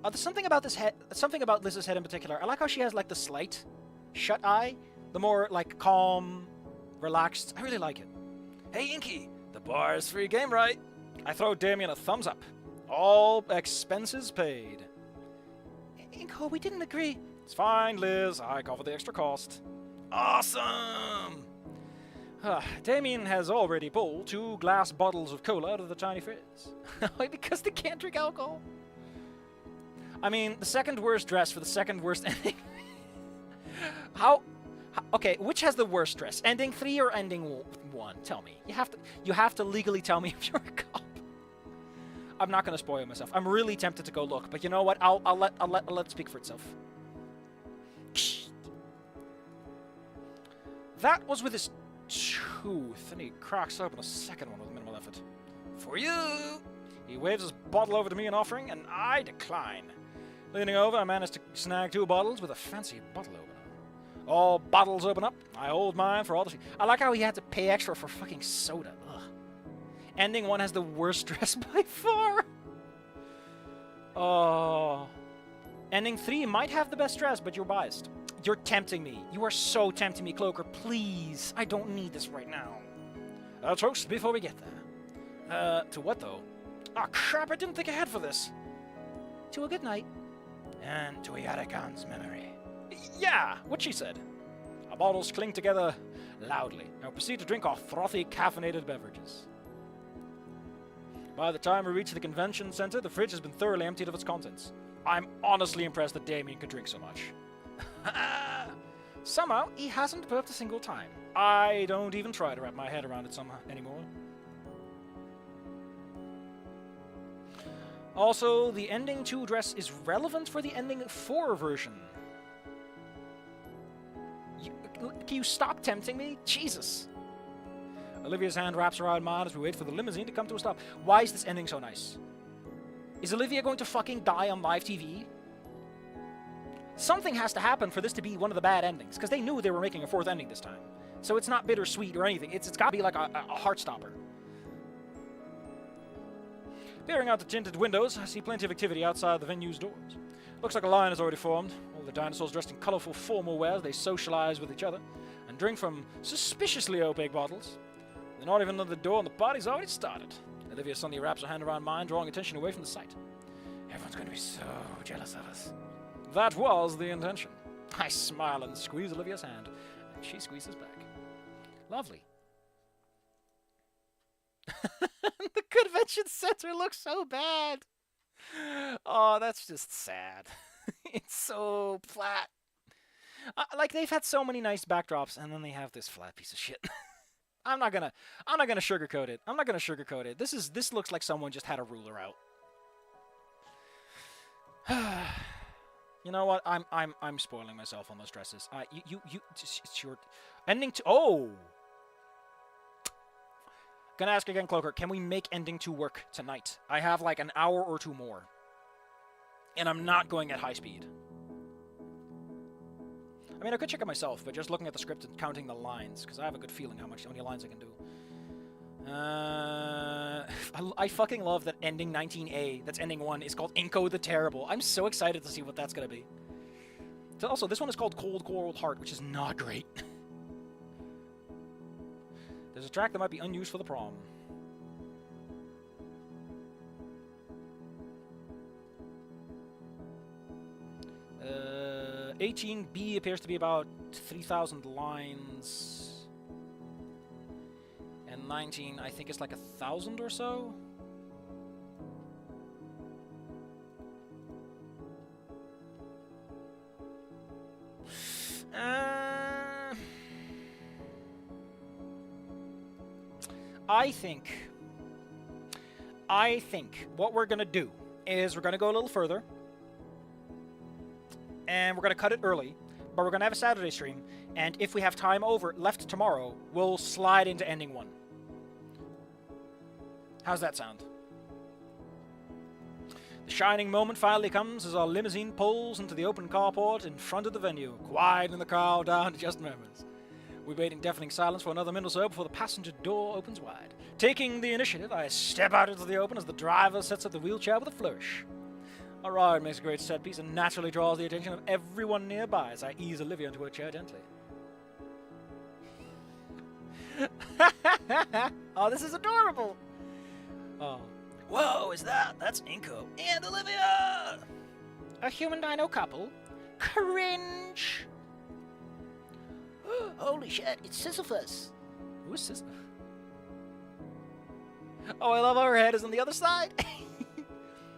There's something about this head, something about Liz's head in particular. I like how she has, like, the slight shut eye. The more, like, calm, relaxed. I really like it. Hey, Inky, the bar is free game, right? I throw Damien a thumbs up. All expenses paid. Inco, we didn't agree. It's fine, Liz. I cover the extra cost. Awesome! Damien has already pulled 2 glass bottles of cola out of the tiny frizz. Because they can't drink alcohol. I mean, the second worst dress for the second worst ending. Okay, which has the worst dress? Ending 3 or ending 1? Tell me. You have to legally tell me if you're a cop. I'm not gonna spoil myself. I'm really tempted to go look, but you know what? I'll let it speak for itself. That was with his tooth, and he cracks open a second one with minimal effort. For you! He waves his bottle over to me in offering, and I decline. Leaning over, I manage to snag 2 bottles with a fancy bottle opener. All bottles open up. I hold mine for all the... I like how he had to pay extra for fucking soda. Ugh. Ending 1 has the worst dress by far. Oh. Ending 3 might have the best dress, but you're biased. You're tempting me. You are so tempting me, Cloaker. Please. I don't need this right now. A toast before we get there. To what, though? Ah, crap, I didn't think ahead for this. To a good night. And to Yarakan's memory. Yeah, what she said. Our bottles cling together loudly. Now proceed to drink our frothy, caffeinated beverages. By the time we reach the convention center, the fridge has been thoroughly emptied of its contents. I'm honestly impressed that Damien could drink so much. Somehow, he hasn't burped a single time. I don't even try to wrap my head around it somehow anymore. Also, the ending 2 dress is relevant for the ending 4 version. Can you stop tempting me? Jesus. Olivia's hand wraps around mine as we wait for the limousine to come to a stop. Why is this ending so nice? Is Olivia going to fucking die on live TV? Something has to happen for this to be one of the bad endings, because they knew they were making a 4th ending this time. So it's not bittersweet or anything. It's got to be like a heart stopper. Peering out the tinted windows, I see plenty of activity outside the venue's doors. Looks like a line has already formed. All the dinosaurs dressed in colorful formal wear as they socialize with each other and drink from suspiciously opaque bottles. They're not even at the door and the party's already started. Olivia suddenly wraps her hand around mine, drawing attention away from the sight. Everyone's going to be so jealous of us. That was the intention. I smile and squeeze Olivia's hand, and she squeezes back. Lovely. The convention center looks so bad. Oh, that's just sad. It's so flat. Like, they've had so many nice backdrops, and then they have this flat piece of shit. I'm not gonna sugarcoat it. I'm not gonna sugarcoat it. This looks like someone just had a ruler out. You know what? I'm spoiling myself on those dresses. It's your ending to. Oh. Gonna ask again, Cloaker. Can we make ending 2 work tonight? I have like an hour or 2 more, and I'm not going at high speed. I mean, I could check it myself, but just looking at the script and counting the lines, because I have a good feeling how many lines I can do. I fucking love that ending 19A, that's ending 1, is called Inco the Terrible. I'm so excited to see what that's going to be. So also, this one is called Cold Cold Heart, which is not great. There's a track that might be unused for the prom. 18B appears to be about 3,000 lines. And 19, I think, is like 1,000 or so. I think what we're gonna do is we're gonna go a little further, and we're gonna cut it early, but we're gonna have a Saturday stream, and if we have time left tomorrow, we'll slide into ending 1. How's that sound? The shining moment finally comes as our limousine pulls into the open carport in front of the venue, quiet in the crowd down to just murmurs. We wait in deafening silence for another minute or so before the passenger door opens wide. Taking the initiative, I step out into the open as the driver sets up the wheelchair with a flourish. Our ride makes a great set piece and naturally draws the attention of everyone nearby as I ease Olivia into her chair gently. Oh, this is adorable! Oh. Whoa, that's Inco and Olivia! A human dino couple? Cringe! Holy shit, it's Sisyphus! Who is Sisyphus? Oh, I love how her head is on the other side!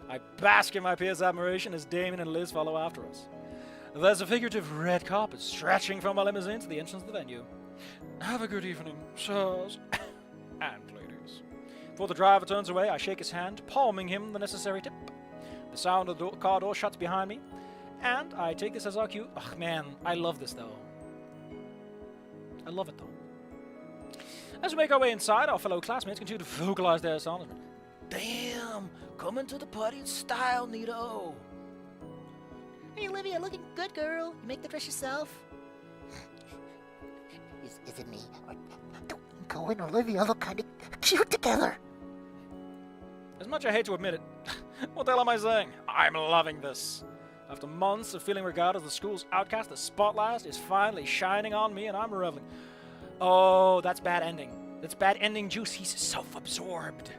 I bask in my peers' admiration as Damien and Liz follow after us. There's a figurative red carpet stretching from our limousine to the entrance of the venue. Have a good evening, sirs and ladies. Before the driver turns away, I shake his hand, palming him the necessary tip. The sound of the car door shuts behind me, and I take this as our cue. Ugh, man, I love this, though. I love it, though. As we make our way inside, our fellow classmates continue to vocalize their astonishment. Damn! Coming to the party in style, Nito! Hey, Olivia, looking good, girl. You make the dress yourself? Is it me? Or Inco and Olivia look kind of cute together. As much as I hate to admit it, What the hell am I saying? I'm loving this. After months of feeling regarded as the school's outcast, the spotlight is finally shining on me and I'm reveling. Oh, that's bad ending. That's bad ending juice. He's self-absorbed.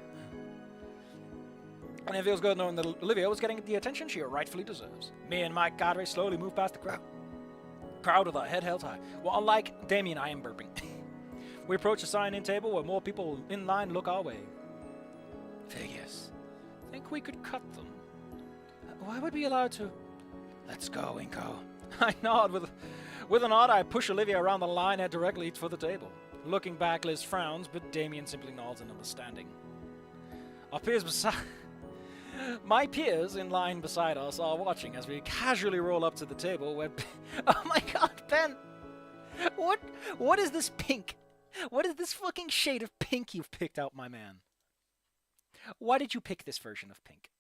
And it feels good knowing that Olivia was getting the attention she rightfully deserves. Me and Mike Cadre slowly move past the crowd with our head held high. Well, unlike Damien, I am burping. We approach the sign-in table where more people in line look our way. Figures. Think we could cut them? Why would we be allowed to? Let's go, Inco. I nod. With a nod, I push Olivia around the line and directly for the table. Looking back, Liz frowns, but Damien simply nods in understanding. Our peers beside... My peers in line beside us are watching as we casually roll up to the table where... Oh my god, Ben! What is this pink? What is this fucking shade of pink you've picked out, my man? Why did you pick this version of pink?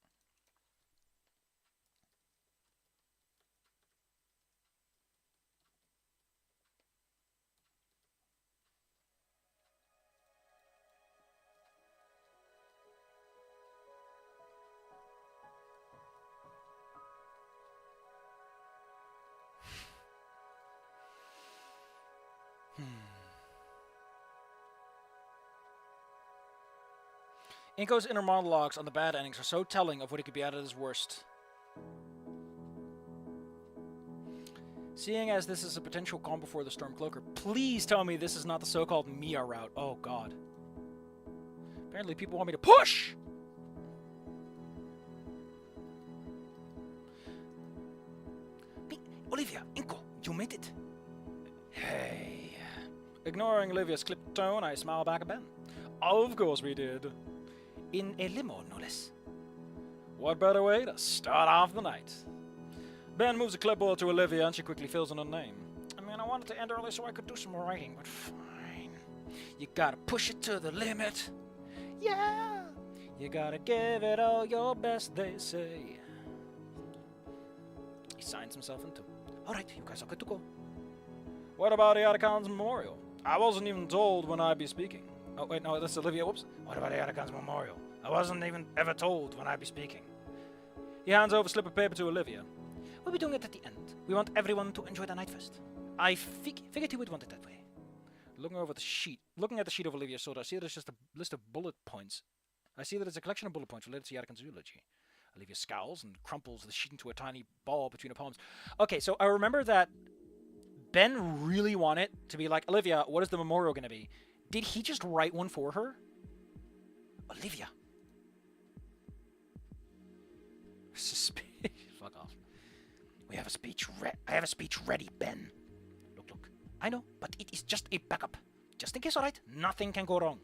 Inco's inner monologues on the bad endings are so telling of what he could be at his worst. Seeing as this is a potential calm before the storm cloaker, please tell me this is not the so-called Mia route. Oh god. Apparently people want me to push! Olivia, Inco, you made it. Hey. Ignoring Olivia's clipped tone, I smile back at Ben. Of course we did. In a limo, no less. What better way to start off the night? Ben moves a clipboard to Olivia and she quickly fills in her name. I mean, I wanted to end early so I could do some more writing, but fine. You gotta push it to the limit. Yeah! You gotta give it all your best, they say. He signs himself into. Alright, you guys are good to go. What about the Archon's memorial? I wasn't even told when I'd be speaking. Oh, wait, no, that's Olivia. Whoops. What about the Archon's memorial? I wasn't even ever told when I'd be speaking. He hands over a slip of paper to Olivia. We'll be doing it at the end. We want everyone to enjoy the night first. I figured you would want it that way. Looking at the sheet of Olivia's sword, I see that it's just a list of bullet points. I see that it's a collection of bullet points related to Yarrikan's eulogy. Olivia scowls and crumples the sheet into a tiny ball between her palms. Okay, so I remember that Ben really wanted to be like, Olivia, what is the memorial going to be? Did he just write one for her? Olivia. Suspicious. Fuck off. I have a speech ready, Ben. Look. I know, but it is just a backup. Just in case, alright? Nothing can go wrong.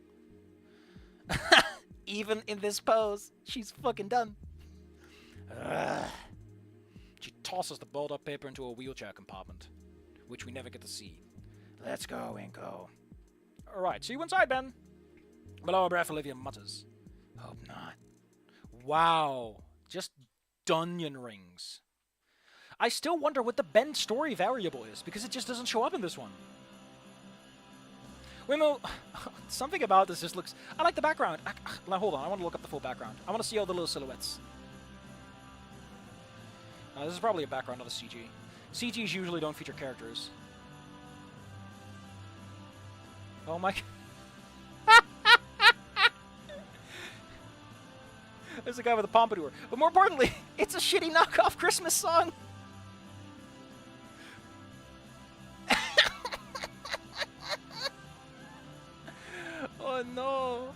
Even in this pose, she's fucking done. She tosses the balled up paper into a wheelchair compartment, which we never get to see. Let's go, Inco. Alright, see you inside, Ben. Below her breath, Olivia mutters. Hope not. Wow. Just Dunyan rings. I still wonder what the Ben story variable is, because it just doesn't show up in this one. We move... Something about this just looks... I like the background. Now, hold on. I want to look up the full background. I want to see all the little silhouettes. This is probably a background, not a CG. CGs usually don't feature characters. Oh my... There's a guy with a pompadour. But more importantly, it's a shitty knockoff Christmas song. Oh no.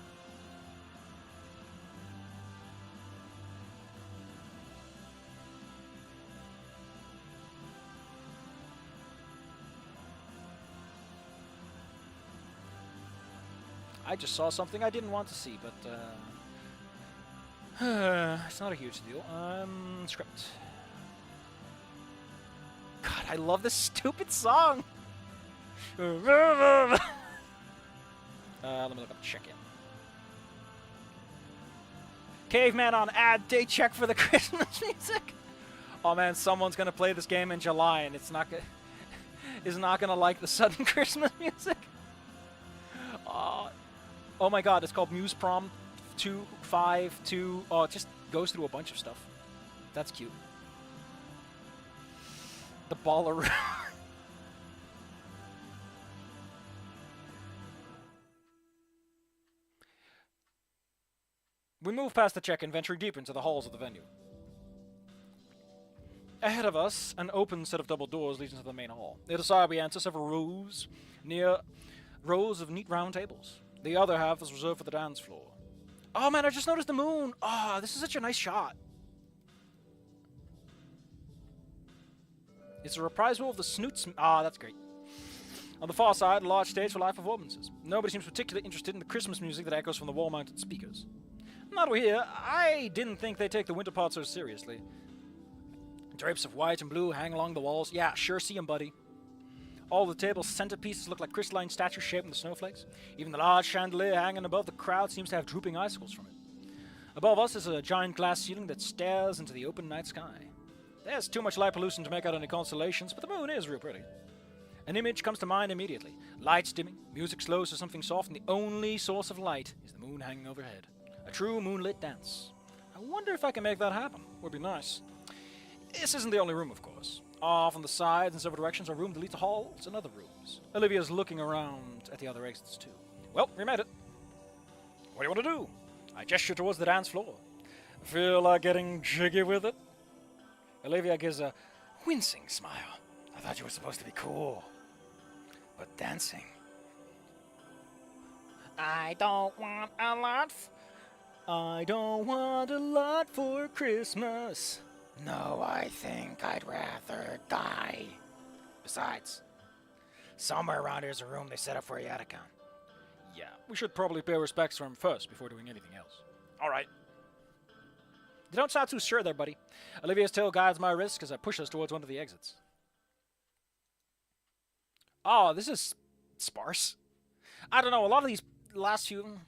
I just saw something I didn't want to see, but it's not a huge deal. Script. God, I love this stupid song. Let me look up check-in. Caveman on ad day check for the Christmas music. Oh man, someone's gonna play this game in July and it's not gonna like the sudden Christmas music. Oh my god, it's called Muse Prom 2, 5, 2. Oh, it just goes through a bunch of stuff. That's cute. The baller. We move past the check-in, venturing deep into the halls of the venue. Ahead of us, an open set of double doors leads into the main hall. Near the side, we enter several rows of neat round tables. The other half is reserved for the dance floor. Oh man, I just noticed the moon! Ah, this is such a nice shot. It's a reprisal of the Snoots. Ah, that's great. On the far side, a large stage for live performances. Nobody seems particularly interested in the Christmas music that echoes from the wall-mounted speakers. Not over here. I didn't think they take the winter part so seriously. Drapes of white and blue hang along the walls. Yeah, sure, see 'em, buddy. All the table's centerpieces look like crystalline statues shaped into snowflakes. Even the large chandelier hanging above the crowd seems to have drooping icicles from it. Above us is a giant glass ceiling that stares into the open night sky. There's too much light pollution to make out any constellations, but the moon is real pretty. An image comes to mind immediately. Lights dimming, music slows to something soft, and the only source of light is the moon hanging overhead. A true moonlit dance. I wonder if I can make that happen. Would be nice. This isn't the only room, of course. Off on the sides in several directions are rooms that lead to halls and other rooms. Olivia's looking around at the other exits too. Well, we made it. What do you want to do? I gesture towards the dance floor. Feel like getting jiggy with it? Olivia gives a wincing smile. I thought you were supposed to be cool. But dancing. I don't want a lot. I don't want a lot for Christmas. No, I think I'd rather die. Besides, somewhere around here is a room they set up for a Yatacon. Yeah, we should probably pay respects to him first before doing anything else. Alright. You don't sound too sure there, buddy. Olivia's tail guides my wrist as I push us towards one of the exits. Oh, this is sparse. I don't know, a lot of these last few...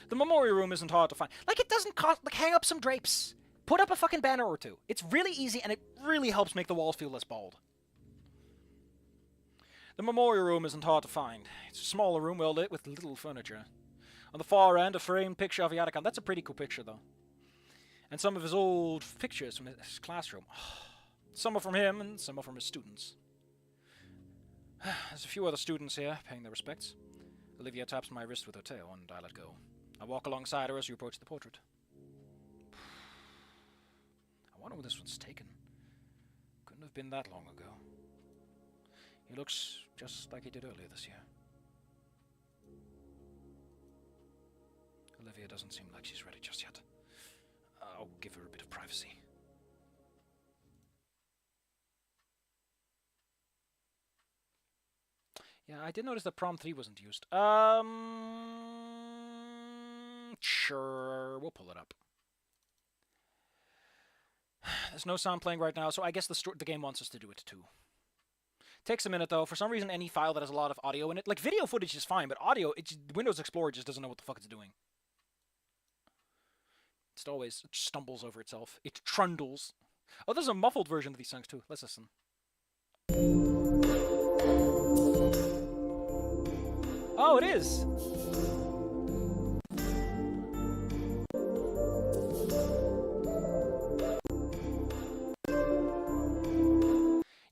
The memorial room isn't hard to find. Like, it doesn't cost... Like, hang up some drapes. Put up a fucking banner or two. It's really easy, and it really helps make the walls feel less bald. The memorial room isn't hard to find. It's a smaller room well lit with little furniture. On the far end, a framed picture of Yatacon. That's a pretty cool picture, though. And some of his old pictures from his classroom. Some are from him, and some are from his students. There's a few other students here, paying their respects. Olivia taps my wrist with her tail, and I let go. I walk alongside her as we approach the portrait. I wonder where this one's taken. Couldn't have been that long ago. He looks just like he did earlier this year. Olivia doesn't seem like she's ready just yet. I'll give her a bit of privacy. Yeah, I did notice that prom 3 wasn't used. Sure, we'll pull it up. There's no sound playing right now, so I guess the game wants us to do it too. Takes a minute though. For some reason, any file that has a lot of audio in it, like video footage is fine, but audio, Windows Explorer just doesn't know what the fuck it's doing. It stumbles over itself. It trundles. Oh, there's a muffled version of these songs too. Let's listen. Oh, it is!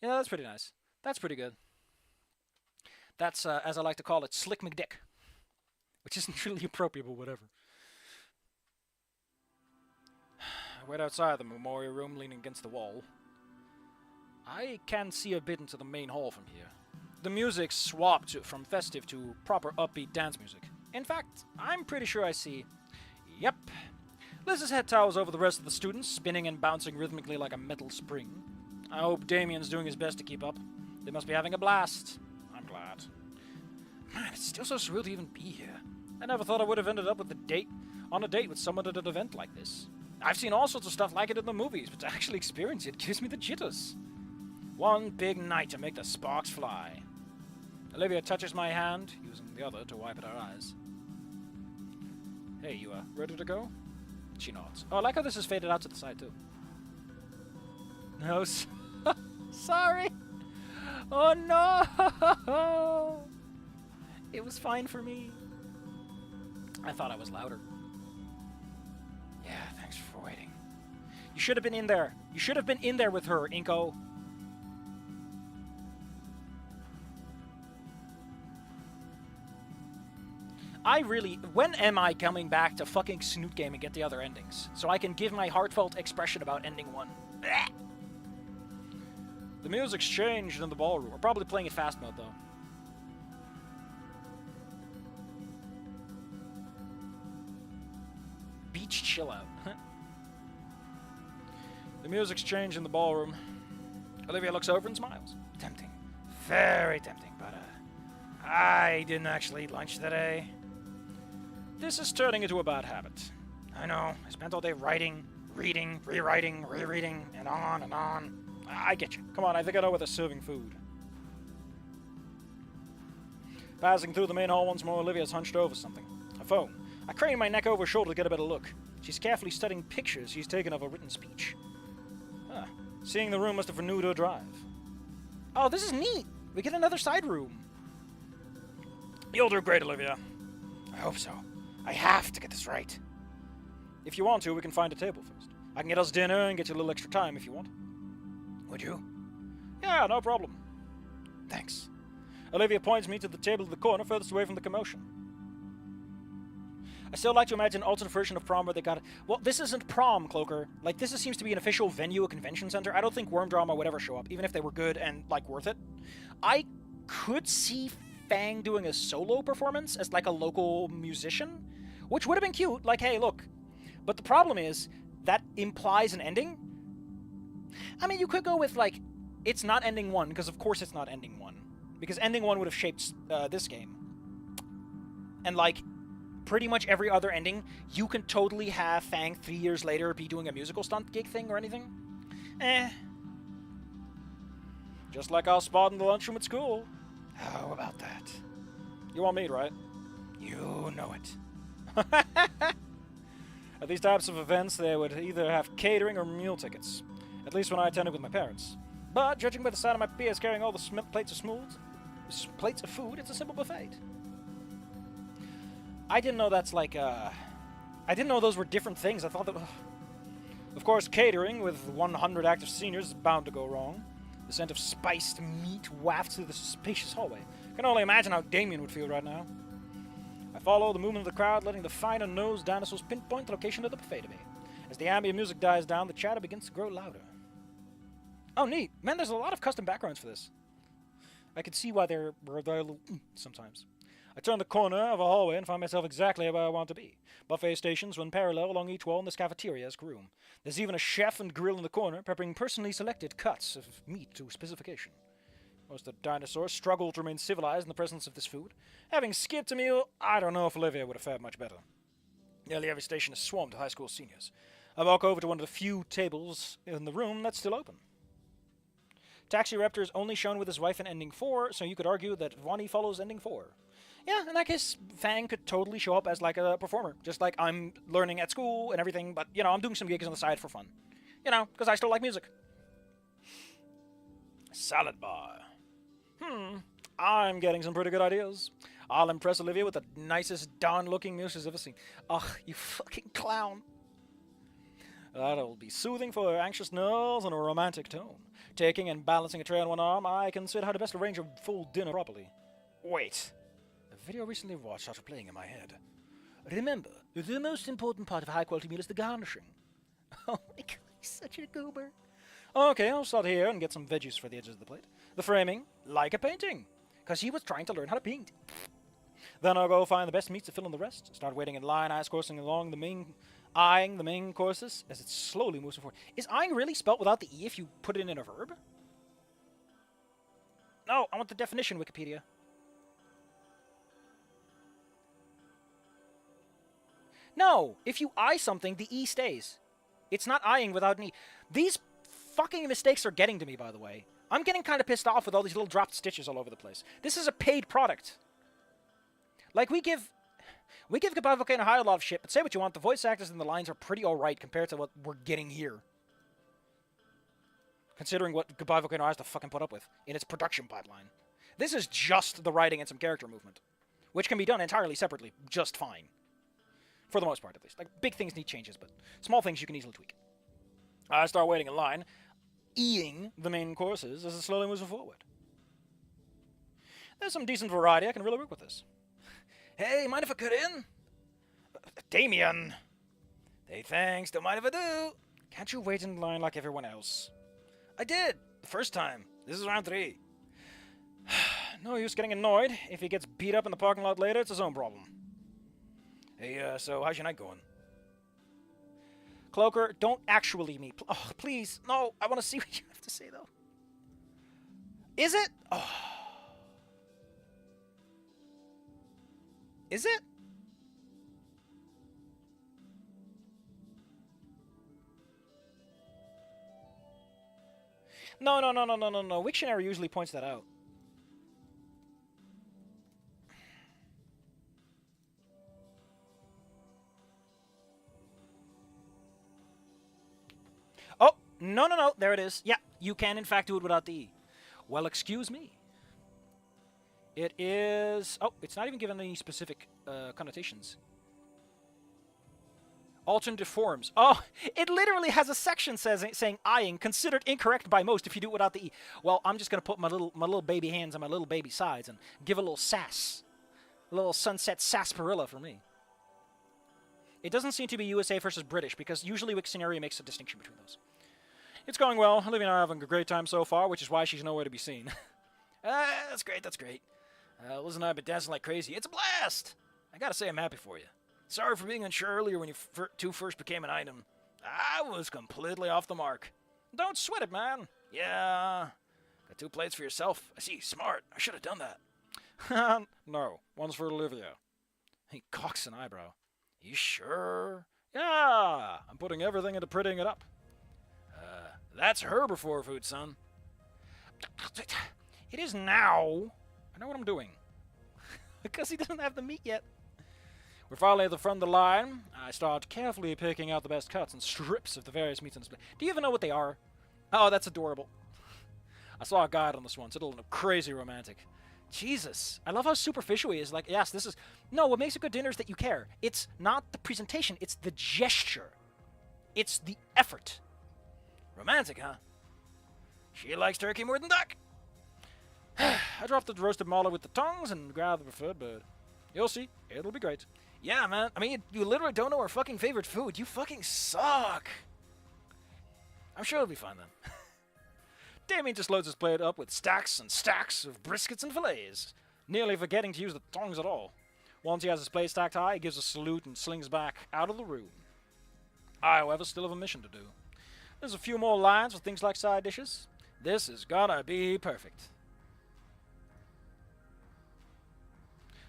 Yeah, that's pretty nice. That's pretty good. That's, as I like to call it, Slick McDick. Which isn't really appropriate, but whatever. I wait outside the memorial room, leaning against the wall. I can see a bit into the main hall from here. The music swapped from festive to proper upbeat dance music. In fact, I'm pretty sure I see... Yep. Liz's head towers over the rest of the students, spinning and bouncing rhythmically like a metal spring. I hope Damien's doing his best to keep up. They must be having a blast. I'm glad. Man, it's still so surreal to even be here. I never thought I would have ended up on a date with someone at an event like this. I've seen all sorts of stuff like it in the movies, but to actually experience it gives me the jitters. One big night to make the sparks fly. Olivia touches my hand, using the other to wipe at her eyes. Hey, you ready to go? She nods. Oh, I like how this is faded out to the side, too. No, sorry! Oh, no! It was fine for me. I thought I was louder. Yeah, thanks for waiting. You should have been in there. You should have been in there with her, Inco. When am I coming back to fucking Snoot Game and get the other endings? So I can give my heartfelt expression about ending 1. Blech. The music's changed in the ballroom. We're probably playing it fast mode, though. Beach chill out. The music's changed in the ballroom. Olivia looks over and smiles. Tempting. Very tempting, but, I didn't actually eat lunch today. This is turning into a bad habit. I know. I spent all day writing, reading, rewriting, rereading, and on and on. I get you. Come on, I think I know where they're serving food. Passing through the main hall once more, Olivia's hunched over something. A phone. I crane my neck over her shoulder to get a better look. She's carefully studying pictures she's taken of a written speech. Ah, seeing the room must have renewed her drive. Oh, this is neat! We get another side room. You'll do great, Olivia. I hope so. I have to get this right. If you want to, we can find a table first. I can get us dinner and get you a little extra time if you want. Would you? Yeah, no problem. Thanks. Olivia points me to the table in the corner furthest away from the commotion. I still like to imagine an alternate version of prom where they got... Well, this isn't prom, Cloaker. Like, this seems to be an official venue, a convention center. I don't think Worm Drama would ever show up, even if they were good and, like, worth it. I could see Fang doing a solo performance as, like, a local musician, which would have been cute. Like, hey, look. But the problem is, that implies an ending. I mean, you could go with, like, it's not ending 1, because of course it's not ending 1. Because ending 1 would have shaped this game. And, like, pretty much every other ending, you can totally have Fang 3 years later be doing a musical stunt gig thing or anything. Just like our spot in the lunchroom at school. How about that? You want meat, right? You know it. At these types of events, they would either have catering or meal tickets. At least when I attended with my parents. But, judging by the side of my peers carrying all the plates of food, it's a simple buffet. I didn't know that's like, I didn't know those were different things. I thought that... Of course, catering with 100 active seniors is bound to go wrong. The scent of spiced meat wafts through the spacious hallway. I can only imagine how Damien would feel right now. I follow the movement of the crowd, letting the finer-nosed dinosaurs pinpoint the location of the buffet to me. As the ambient music dies down, the chatter begins to grow louder. Oh, neat. Man, there's a lot of custom backgrounds for this. I can see why they're sometimes. I turn the corner of a hallway and find myself exactly where I want to be. Buffet stations run parallel along each wall in this cafeteria's room. There's even a chef and grill in the corner, preparing personally selected cuts of meat to specification. Most of the dinosaurs struggle to remain civilized in the presence of this food. Having skipped a meal, I don't know if Olivia would have fared much better. Nearly every station is swarmed with high school seniors. I walk over to one of the few tables in the room that's still open. Taxi Raptor is only shown with his wife in ending 4, so you could argue that Wani follows ending 4. Yeah, in that case, Fang could totally show up as, like, a performer. Just like I'm learning at school and everything, but, you know, I'm doing some gigs on the side for fun. You know, because I still like music. Salad bar. I'm getting some pretty good ideas. I'll impress Olivia with the nicest Don-looking meal she's ever seen. Ugh, you fucking clown. That'll be soothing for her anxious nerves and a romantic tone. Taking and balancing a tray on one arm, I consider how to best arrange a full dinner properly. Wait. A video recently watched started playing in my head. Remember, the most important part of a high-quality meal is the garnishing. Oh my god, he's such a goober. Okay, I'll start here and get some veggies for the edges of the plate. The framing, like a painting, because he was trying to learn how to paint. Then I'll go find the best meats to fill in the rest. Start waiting in line, eyes coursing along eyeing the main courses as it slowly moves forward. Is eyeing really spelt without the E if you put it in a verb? No, I want the definition, Wikipedia. No, if you eye something, the E stays. It's not eyeing without an E. These fucking mistakes are getting to me, by the way. I'm getting kind of pissed off with all these little dropped stitches all over the place. This is a paid product. Like, we give Goodbye Volcano High a lot of shit, but say what you want, the voice actors and the lines are pretty alright compared to what we're getting here. Considering what Goodbye Volcano High has to fucking put up with in its production pipeline. This is just the writing and some character movement, which can be done entirely separately, just fine. For the most part, at least. Like, big things need changes, but small things you can easily tweak. I start waiting in line, eating the main courses as it slowly moves forward. There's some decent variety. I can really work with this. Hey, mind if I cut in? Damien! Hey, thanks. Don't mind if I do. Can't you wait in line like everyone else? I did. The first time. This is round 3. No use getting annoyed. If he gets beat up in the parking lot later, it's his own problem. Hey, so how's your night going? Cloaker, don't actually me. Oh, please. No, I want to see what you have to say, though. Is it? Oh. Is it? No. Wiktionary usually points that out. Oh, no. There it is. Yeah, you can in fact do it without the E. Well, excuse me. It is... Oh, it's not even given any specific connotations. Alternative forms. Oh, it literally has a section saying eyeing, considered incorrect by most if you do it without the E. Well, I'm just going to put my little baby hands on my little baby sides and give a little sass. A little sunset sarsaparilla for me. It doesn't seem to be USA versus British, because usually Wiktionary makes a distinction between those. It's going well. Olivia and I are having a great time so far, which is why she's nowhere to be seen. That's great. Liz and I have been dancing like crazy. It's a blast! I gotta say I'm happy for you. Sorry for being unsure earlier when you two first became an item. I was completely off the mark. Don't sweat it, man. Yeah. Got 2 plates for yourself. I see. Smart. I should have done that. No. One's for Olivia. He cocks an eyebrow. You sure? Yeah. I'm putting everything into prettying it up. That's her before food, son. It is now. I know what I'm doing. Because he doesn't have the meat yet. We're finally at the front of the line. I start carefully picking out the best cuts and strips of the various meats on display. Do you even know what they are? Oh, that's adorable. I saw a guide on this once. It'll look crazy romantic. Jesus. I love how superficial he is. Like, yes, this is... No, what makes a good dinner is that you care. It's not the presentation. It's the gesture. It's the effort. Romantic, huh? She likes turkey more than duck. I dropped the roasted mala with the tongues and grabbed the preferred bird. You'll see. It'll be great. Yeah, man. I mean, you literally don't know our fucking favorite food. You fucking suck. I'm sure it'll be fine then. Damien just loads his plate up with stacks and stacks of briskets and fillets, nearly forgetting to use the tongs at all. Once he has his plate stacked high, he gives a salute and slings back out of the room. I, however, still have a mission to do. There's a few more lines for things like side dishes. This is gonna be perfect.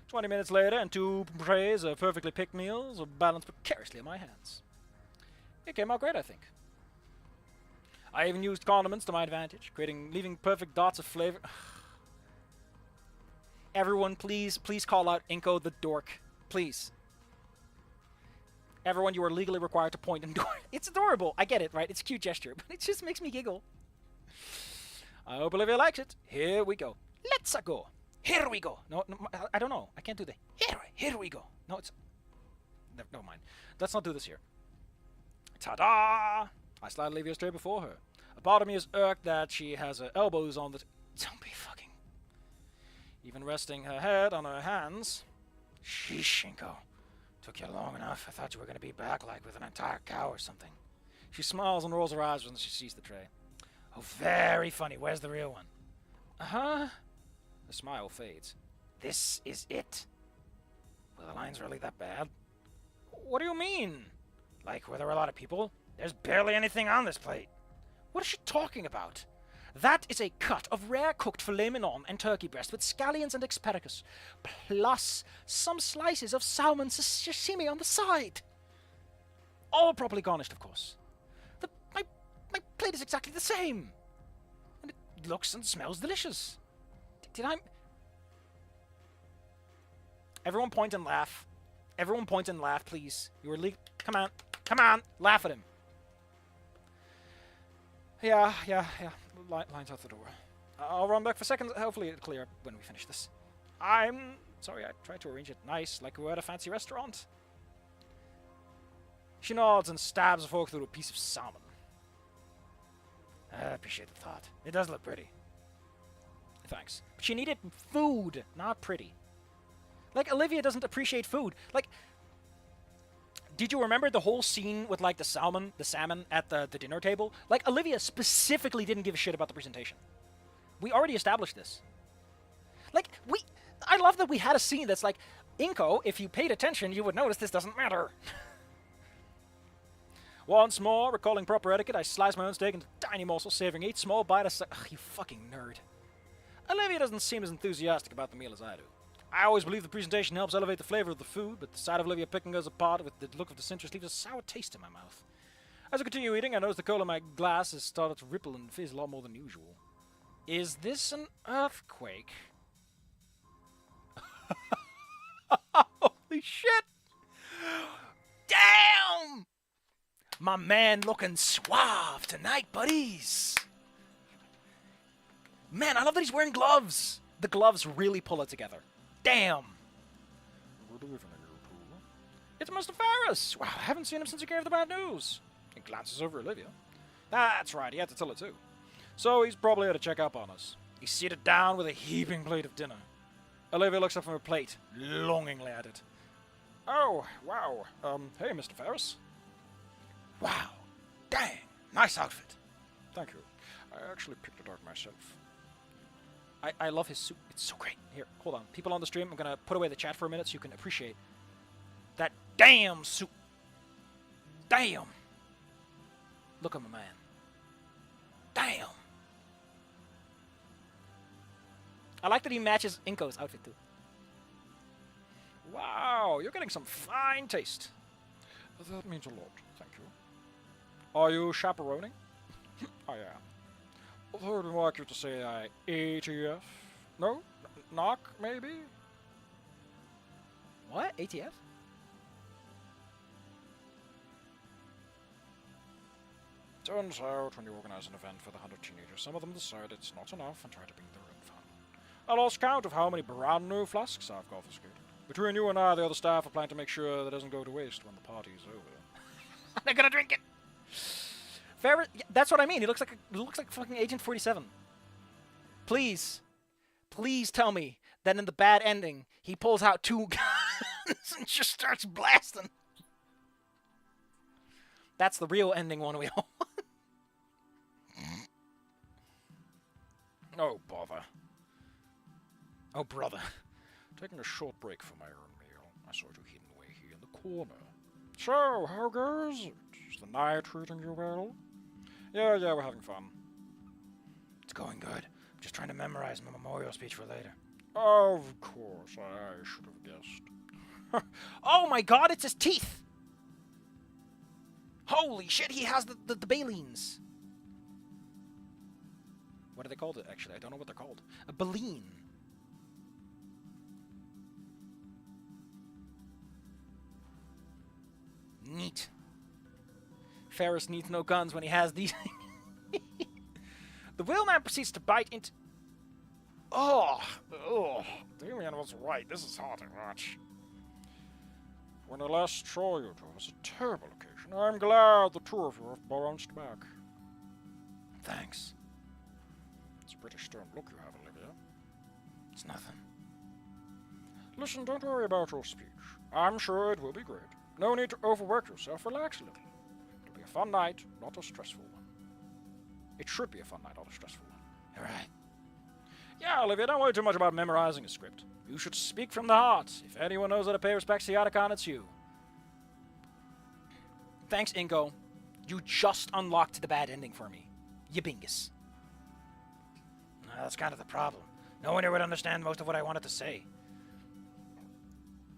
20 minutes later, and 2 trays of perfectly picked meals are balanced precariously in my hands. It came out great, I think. I even used condiments to my advantage, leaving perfect dots of flavor. Everyone, please call out Inco the dork. Please. Everyone, you are legally required to point and dork. It's adorable. I get it, right? It's a cute gesture, but it just makes me giggle. I hope Olivia likes it. Here we go. Let's go. Here we go. No, I don't know. I can't do the here we go. No, it's... Never mind. Let's not do this here. Ta-da! I slide Olivia straight before her. A part of me is irked that she has her elbows on the... Don't be fucking... Even resting her head on her hands. Sheesh, Inco. Took you long enough. I thought you were going to be back like with an entire cow or something. She smiles and rolls her eyes when she sees the tray. Oh, very funny. Where's the real one? Uh-huh. The smile fades. This is it. Were the lines really that bad? What do you mean? Like, were there a lot of people? There's barely anything on this plate. What is she talking about? That is a cut of rare cooked filet mignon and turkey breast with scallions and asparagus, plus some slices of salmon sashimi on the side. All properly garnished, of course. My plate is exactly the same. And it looks and smells delicious. Did I... Everyone point and laugh. Everyone point and laugh, please. You are Come on, laugh at him. Yeah. Lines out the door. I'll run back for seconds. Hopefully it'll clear up when we finish this. I'm sorry, I tried to arrange it nice, like we're at a fancy restaurant. She nods and stabs a fork through a piece of salmon. I appreciate the thought. It does look pretty. Thanks. But she needed food, not pretty. Like, Olivia doesn't appreciate food. Like, did you remember the whole scene with, like, the salmon at the dinner table? Like, Olivia specifically didn't give a shit about the presentation. We already established this. Like, I love that we had a scene that's like, Inco, if you paid attention, you would notice this doesn't matter. Once more, recalling proper etiquette, I slice my own steak into tiny morsels, savoring each small bite as... Ugh, you fucking nerd. Olivia doesn't seem as enthusiastic about the meal as I do. I always believe the presentation helps elevate the flavor of the food, but the sight of Olivia picking us apart with the look of disinterest leaves a sour taste in my mouth. As I continue eating, I notice the coal in my glass has started to ripple and fizz a lot more than usual. Is this an earthquake? Holy shit! Damn! My man looking suave tonight, buddies. Man, I love that he's wearing gloves. The gloves really pull it together. Damn. It's Mr. Ferris. Wow, I haven't seen him since he gave the bad news. He glances over Olivia. That's right, he had to tell her too. So he's probably here to check up on us. He's seated down with a heaping plate of dinner. Olivia looks up from her plate, longingly at it. Oh, wow. Hey, Mr. Ferris. Wow. Dang. Nice outfit. Thank you. I actually picked it out myself. I love his suit. It's so great. Here, hold on. People on the stream, I'm going to put away the chat for a minute so you can appreciate that damn suit. Damn. Look at my man. Damn. I like that he matches Inco's outfit too. Wow, you're getting some fine taste. That means a lot, thank you. Are you chaperoning? I am. Although I'd like you to say ATF. No? Knock, maybe? What? ATF? Turns out, when you organize an event for the 100 teenagers, some of them decide it's not enough and try to bring their own fun. I lost count of how many brand new flasks I've confiscated. Between you and I, the other staff are planning to make sure that doesn't go to waste when the party's over. They're gonna drink it. Ferris, that's what I mean. He looks like fucking Agent 47. Please tell me that in the bad ending, he pulls out 2 guns and just starts blasting. That's the real ending one we all want. Oh, bother. Oh, brother. Taking a short break from my own meal, I saw you hidden away here in the corner. So, how goes it? Is the night treating you well? Yeah, we're having fun. It's going good. I'm just trying to memorize my memorial speech for later. Of course, I should have guessed. Oh my god, it's his teeth! Holy shit, he has the balines. What are they called, actually? I don't know what they're called. A baleen. Neat. Ferris needs no guns when he has these. The wheelman proceeds to bite into... Oh, Damien was right. This is hard to watch. When I last saw you two, it was a terrible occasion. I'm glad the two of you have bounced back. Thanks. It's a pretty stern look you have, Olivia. It's nothing. Listen, don't worry about your speech. I'm sure it will be great. No need to overwork yourself. Relax a little. It'll be a fun night, not a stressful one. It should be a fun night, not a stressful one. All right. Yeah, Olivia, don't worry too much about memorizing a script. You should speak from the heart. If anyone knows how to pay respects to Yatacon, it's you. Thanks, Inco. You just unlocked the bad ending for me. Yabingus. That's kind of the problem. No one here would understand most of what I wanted to say.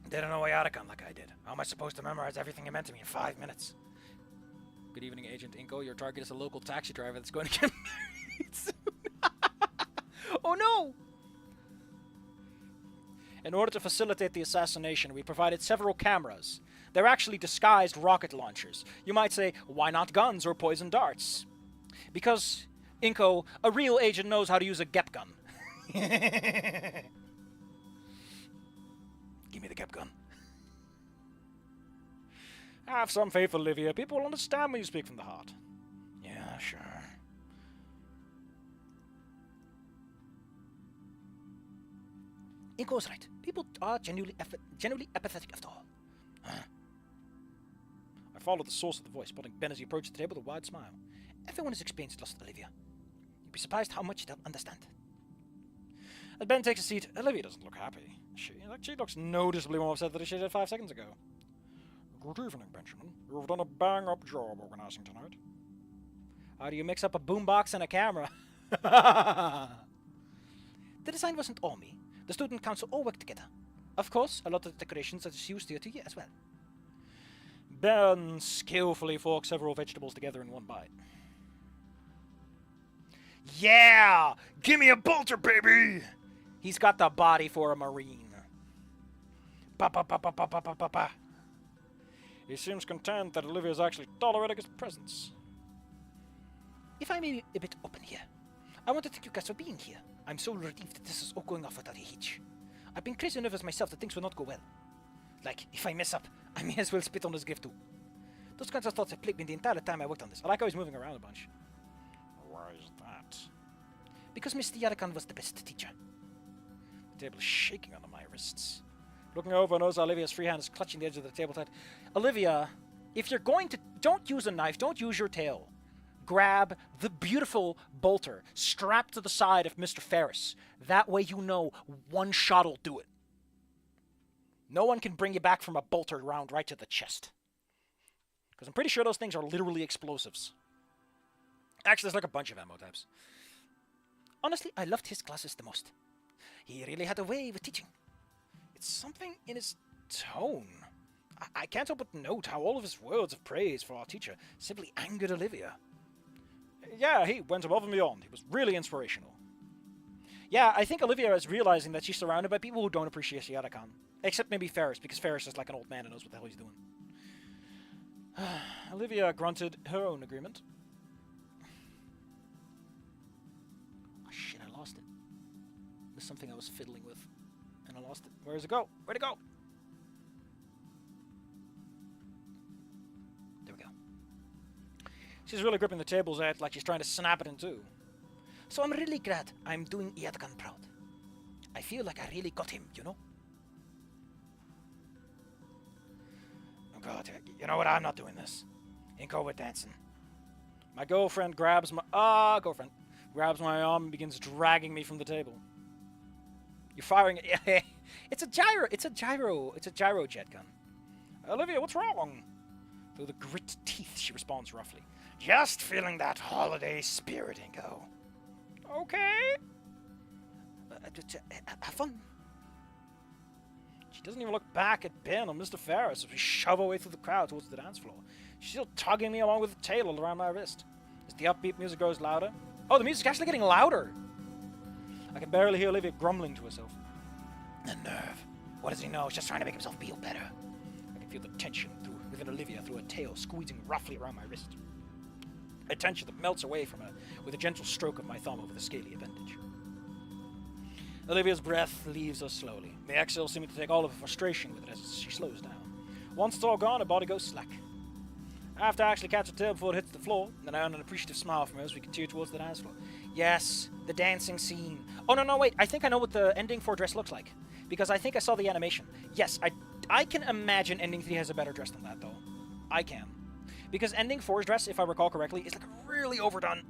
They don't know Yatacon like I did. How am I supposed to memorize everything it meant to me in 5 minutes? Good evening, Agent Inco. Your target is a local taxi driver that's going to get married soon. Oh no! In order to facilitate the assassination, we provided several cameras. They're actually disguised rocket launchers. You might say, why not guns or poison darts? Because, Inco, a real agent knows how to use a GEP gun. Give me the Gep gun. Have some faith, Olivia. People will understand when you speak from the heart. Yeah, sure. Inco's right. People are genuinely apathetic after all. I followed the source of the voice, spotting Ben as he approached the table with a wide smile. Everyone has experienced loss, Olivia. You'd be surprised how much they'll understand. As Ben takes a seat, Olivia doesn't look happy. She looks noticeably more upset than she did 5 seconds ago. Good evening, Benjamin. You've done a bang-up job organizing tonight. How do you mix up a boombox and a camera? The design wasn't all me. The student council all worked together. Of course, a lot of the decorations are just used here to you as well. Ben skillfully forks several vegetables together in one bite. Yeah! Give me a bolter, baby! He's got the body for a Marine. Ba ba ba ba ba ba ba ba ba. He seems content that Olivia's actually tolerating his presence. If I may be a bit open here, I want to thank you guys for being here. I'm so relieved that this is all going off without a hitch. I've been crazy nervous myself that things will not go well. Like, if I mess up, I may as well spit on this gift too. Those kinds of thoughts have plagued me the entire time I worked on this. I like how he's moving around a bunch. Why is that? Because Mr. Yarakan was the best teacher. The table is shaking under my wrists. Looking over, I notice Olivia's free hand is clutching the edge of the table tight. Olivia, if you're going to... Don't use a knife. Don't use your tail. Grab the beautiful bolter strapped to the side of Mr. Ferris. That way you know one shot will do it. No one can bring you back from a bolter round right to the chest. Because I'm pretty sure those things are literally explosives. Actually, there's like a bunch of ammo types. Honestly, I loved his classes the most. He really had a way with teaching. It's something in his tone. I can't help but note how all of his words of praise for our teacher simply angered Olivia. Yeah, he went above and beyond. He was really inspirational. Yeah, I think Olivia is realizing that she's surrounded by people who don't appreciate Yarakan. Except maybe Ferris, because Ferris is like an old man and knows what the hell he's doing. Olivia grunted her own agreement. Oh shit, I lost it. There's something I was fiddling with, and I lost it. Where does it go? Where'd it go? There we go. She's really gripping the table's edge like she's trying to snap it in two. So I'm really glad I'm doing Yarakan proud. I feel like I really got him, you know? Oh god, you know what? I'm not doing this. Inco, we're dancing. My girlfriend grabs my grabs my arm and begins dragging me from the table. You're firing it. It's a gyro jet gun. Olivia, what's wrong? Through the grit teeth, she responds roughly. Just feeling that holiday spirit, Inco. Okay. Have fun. She doesn't even look back at Ben or Mr. Ferris as we shove our way through the crowd towards the dance floor. She's still tugging me along with the tail around my wrist. As the upbeat music grows louder. Oh, the music's actually getting louder. I can barely hear Olivia grumbling to herself. The nerve. What does he know? He's just trying to make himself feel better. I can feel the tension within Olivia through her tail squeezing roughly around my wrist. A tension that melts away from her with a gentle stroke of my thumb over the scaly appendage. Olivia's breath leaves us slowly, the exhale seeming to take all of her frustration with it as she slows down. Once it's all gone, her body goes slack. I have to actually catch her tail before it hits the floor, and then I earn an appreciative smile from her as we continue towards the dance floor. Yes, the dancing scene. Oh, no, wait, I think I know what the ending 4 dress looks like, because I think I saw the animation. Yes, I can imagine ending 3 has a better dress than that, though. I can. Because ending 4's dress, if I recall correctly, is like really overdone.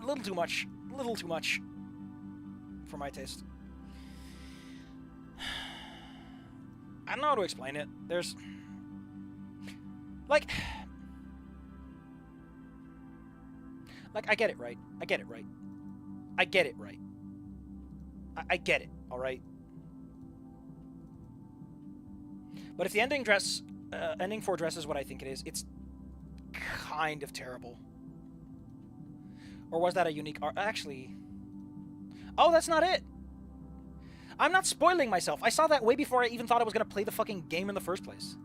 A little too much for my taste. I don't know how to explain it. There's... Like, I get it right. I get it, alright? But if the ending 4 dress is what I think it is, it's kind of terrible. Or was that a unique art? Actually... Oh, that's not it! I'm not spoiling myself. I saw that way before I even thought I was going to play the fucking game in the first place.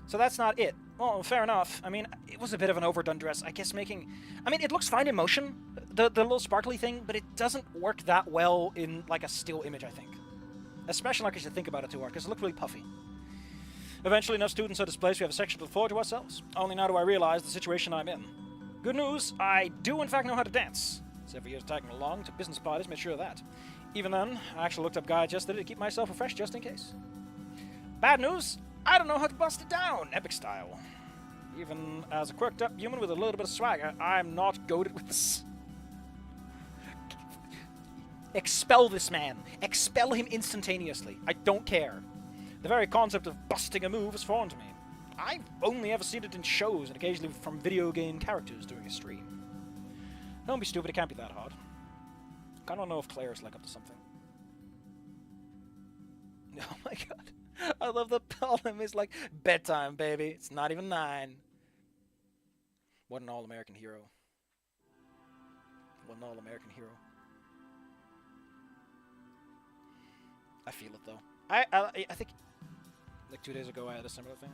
So that's not it. Well, fair enough. I mean, it was a bit of an overdone dress. I guess making... I mean, it looks fine in motion, the little sparkly thing, but it doesn't work that well in, like, a still image, I think. Especially like I should think about it too hard, because it looked really puffy. Eventually, enough students are displaced, we have a section to the floor to ourselves. Only now do I realize the situation I'm in. Good news, I do in fact know how to dance. Several years tagging along to business parties made sure of that. Even then, I actually looked up guides yesterday to keep myself refreshed just in case. Bad news, I don't know how to bust it down, epic style. Even as a quirked up human with a little bit of swagger, I'm not goated with this. Expel this man. Expel him instantaneously. I don't care. The very concept of busting a move is foreign to me. I've only ever seen it in shows and occasionally from video game characters during a stream. Don't be stupid, it can't be that hard. I don't know if Claire's like up to something. Oh my god. I love the poem is like, bedtime, baby. It's not even 9. What an all-American hero. What an all-American hero. I feel it, though. I think, like 2 days ago, I had a similar thing.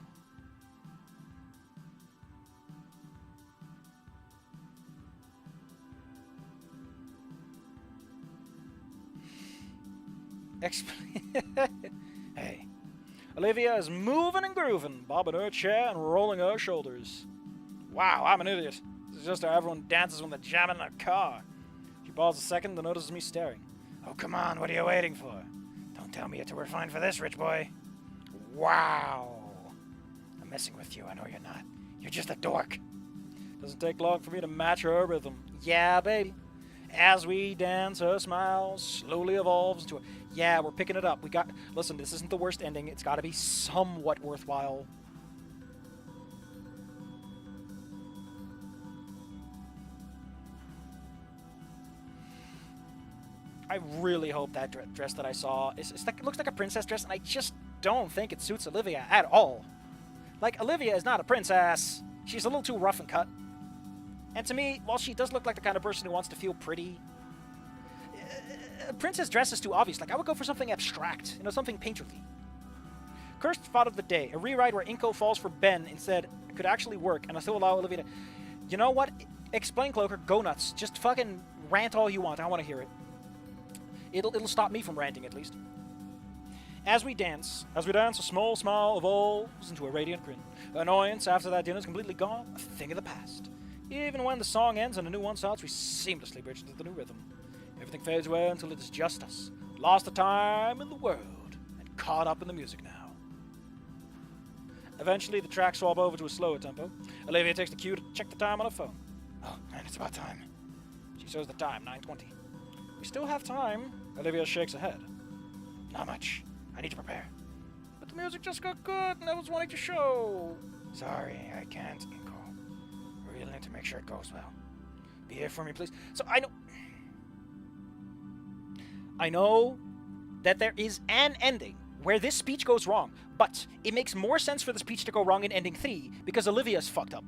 Hey. Olivia is moving and grooving, bobbing her chair and rolling her shoulders. Wow, I'm an idiot. This is just how everyone dances when they're jamming in their car. She paused a second and notices me staring. Oh, come on, what are you waiting for? Don't tell me you're too refined for this, rich boy. Wow. I'm messing with you, I know you're not. You're just a dork. Doesn't take long for me to match her rhythm. Yeah, baby. As we dance, her smile slowly evolves into a... Yeah, we're picking it up. Listen, this isn't the worst ending. It's got to be somewhat worthwhile. I really hope that dress that I saw it looks like a princess dress, and I just don't think it suits Olivia at all. Like, Olivia is not a princess. She's a little too rough and cut. And to me, while she does look like the kind of person who wants to feel pretty, princess dress is too obvious. Like, I would go for something abstract, something painterly. Cursed thought of the day. A rewrite where Inco falls for Ben instead could actually work, and I still allow Olivia to... You know what? Explain, Cloaker. Go nuts. Just fucking rant all you want. I want to hear it. It'll stop me from ranting, at least. As we dance, a small smile evolves into a radiant grin. Annoyance after that dinner is completely gone, a thing of the past. Even when the song ends and a new one starts, we seamlessly bridge into the new rhythm. Everything fades away until it is just us, lost to time in the world, and caught up in the music now. Eventually, the tracks swap over to a slower tempo. Olivia takes the cue to check the time on her phone. Oh, man, it's about time. She shows the time, 9:20. We still have time. Olivia shakes her head. Not much. I need to prepare. But the music just got good and I was wanting to show. Sorry, I can't, Inco. Really need to make sure it goes well. Be here for me, please. So I know that there is an ending where this speech goes wrong, but it makes more sense for the speech to go wrong in ending 3 because Olivia's fucked up.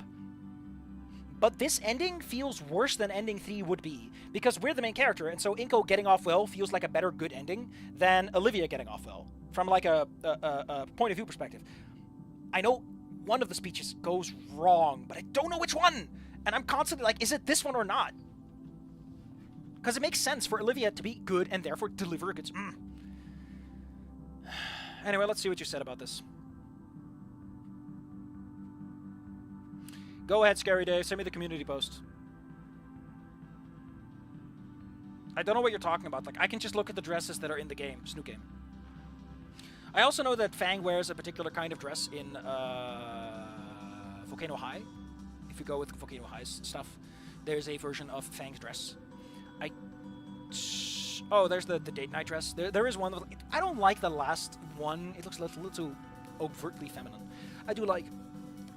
But this ending feels worse than ending 3 would be because we're the main character, and so Inco getting off well feels like a better good ending than Olivia getting off well from like a point of view perspective. I know one of the speeches goes wrong, but I don't know which one, and I'm constantly like, is it this one or not? Because it makes sense for Olivia to be good and therefore deliver a good... Anyway, let's see what you said about this. Go ahead, Scary Dave. Send me the community post. I don't know what you're talking about. Like, I can just look at the dresses that are in the game. It's a new game. I also know that Fang wears a particular kind of dress in Volcano High. If you go with Volcano High's stuff, there's a version of Fang's dress. Oh, there's the date night dress. There is one. I don't like the last one. It looks a little too overtly feminine. I do like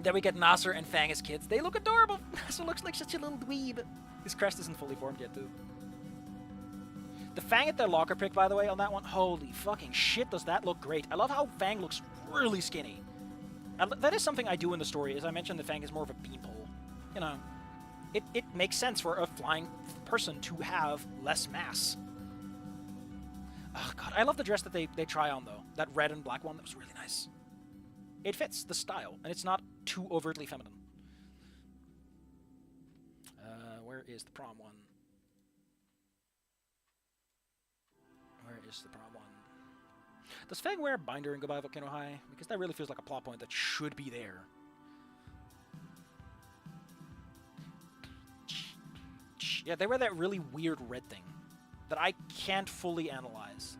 that we get Nasser and Fang as kids. They look adorable. Nasser looks like such a little dweeb. His crest isn't fully formed yet, too. The Fang at the locker pick, by the way, on that one, holy fucking shit, does that look great. I love how Fang looks really skinny. And that is something I do in the story. As I mentioned, the Fang is more of a beanpole. You know, it makes sense for a flying person to have less mass. Oh, God, I love the dress that they try on, though. That red and black one, that was really nice. It fits the style, and it's not too overtly feminine. Where is the prom one? Where is the prom one? Does Fang wear a binder in Goodbye Volcano High? Because that really feels like a plot point that should be there. Yeah, they wear that really weird red thing that I can't fully analyze.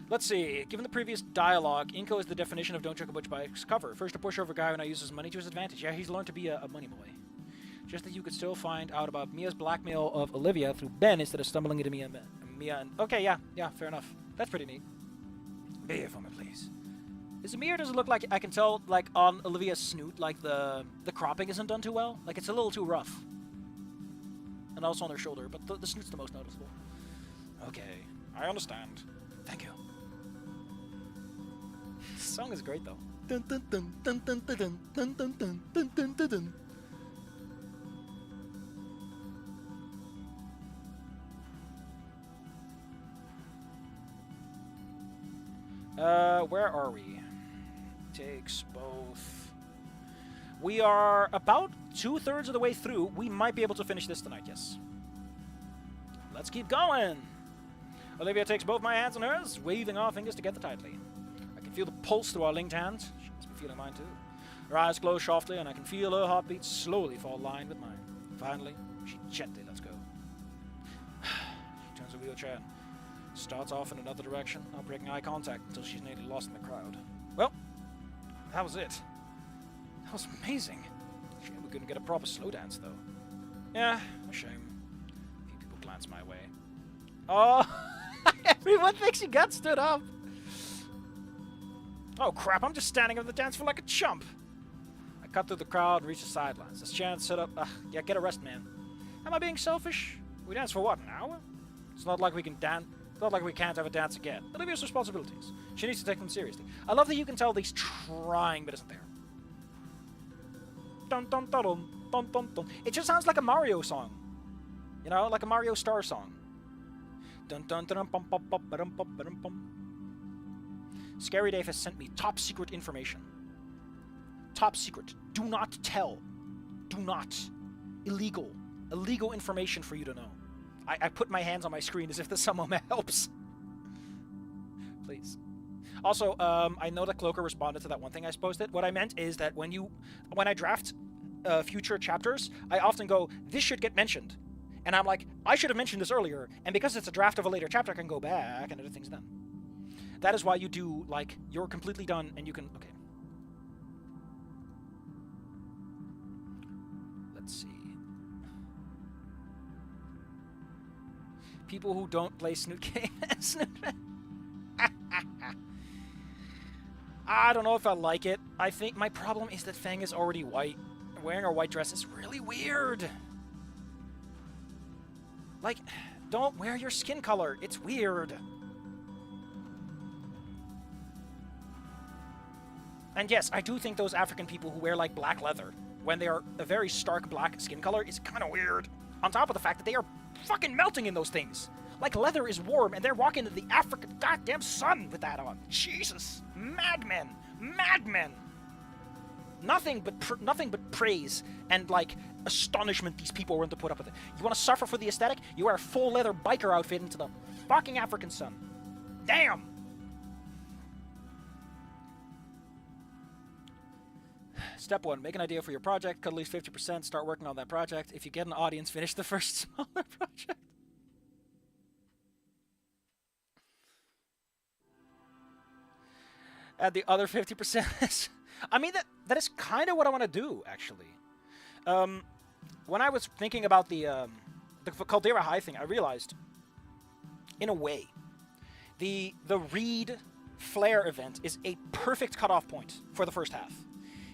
Let's see. Given the previous dialogue, Inco is the definition of don't choke a butch by its cover. First to push over a guy who now uses money to his advantage. Yeah, he's learned to be a money boy. Just that you could still find out about Mia's blackmail of Olivia through Ben instead of stumbling into Mia and... Okay, yeah, fair enough. That's pretty neat. Be here for me, please. Is it me or does it look like I can tell, like, on Olivia's snoot, like, the cropping isn't done too well? Like, it's a little too rough. And also on her shoulder, but the snoot's the most noticeable. Okay, I understand. Thank you. This song is great, though. Dun, dun, dun, dun, dun, dun, dun, dun, dun, dun, dun, dun, dun, dun. Where are we? Takes both. We are about 2/3 of the way through. We might be able to finish this tonight, yes. Let's keep going. Olivia takes both my hands in hers, waving our fingers together tightly. I can feel the pulse through our linked hands. She must be feeling mine too. Her eyes close softly, and I can feel her heartbeat slowly fall in line with mine. Finally, she gently lets go. She turns the wheelchair. Starts off in another direction, not breaking eye contact until she's nearly lost in the crowd. Well, that was it. That was amazing. Shame we couldn't get a proper slow dance, though. Yeah, a shame. A few people glance my way. Oh, everyone thinks you got stood up. Oh crap, I'm just standing on the dance floor like a chump. I cut through the crowd and reach the sidelines. This chance set up. Yeah, get a rest, man. Am I being selfish? We danced for what, an hour? It's not like we can dance. Not like we can't have a dance again. Olivia's responsibilities. She needs to take them seriously. I love that you can tell that he's trying, but isn't there. Dun dun dun dun dun dun dun. It just sounds like a Mario song. You know, like a Mario Star song. Dun dun dun dun bum bum bum bum bum bum bum. Scary Dave has sent me top secret information. Top secret. Do not tell. Do not. Illegal. Illegal information for you to know. I put my hands on my screen as if this somehow helps. Please. Also, I know that Cloaker responded to that one thing I posted. What I meant is that when I draft future chapters, I often go, this should get mentioned. And I'm like, I should have mentioned this earlier, and because it's a draft of a later chapter, I can go back and edit things done. That is why you do, like, you're completely done, and you can, okay. Let's see. People who don't play Snoot Game. I don't know if I like it. I think my problem is that Fang is already white. Wearing a white dress is really weird. Like, don't wear your skin color. It's weird. And yes, I do think those African people who wear, like, black leather when they are a very stark black skin color is kind of weird. On top of the fact that they are fucking melting in those things. Like, leather is warm, and they're walking into the African goddamn sun with that on. Jesus. Madmen. Madmen. Nothing but praise and, like, astonishment these people are willing to put up with it. You want to suffer for the aesthetic? You wear a full leather biker outfit into the fucking African sun. Damn. Step 1, make an idea for your project, cut at least 50%, start working on that project. If you get an audience, finish the first smaller project. Add the other 50%. I mean, that is kind of what I want to do, actually. When I was thinking about the Caldera High thing, I realized, in a way, the Reed Flare event is a perfect cutoff point for the first half.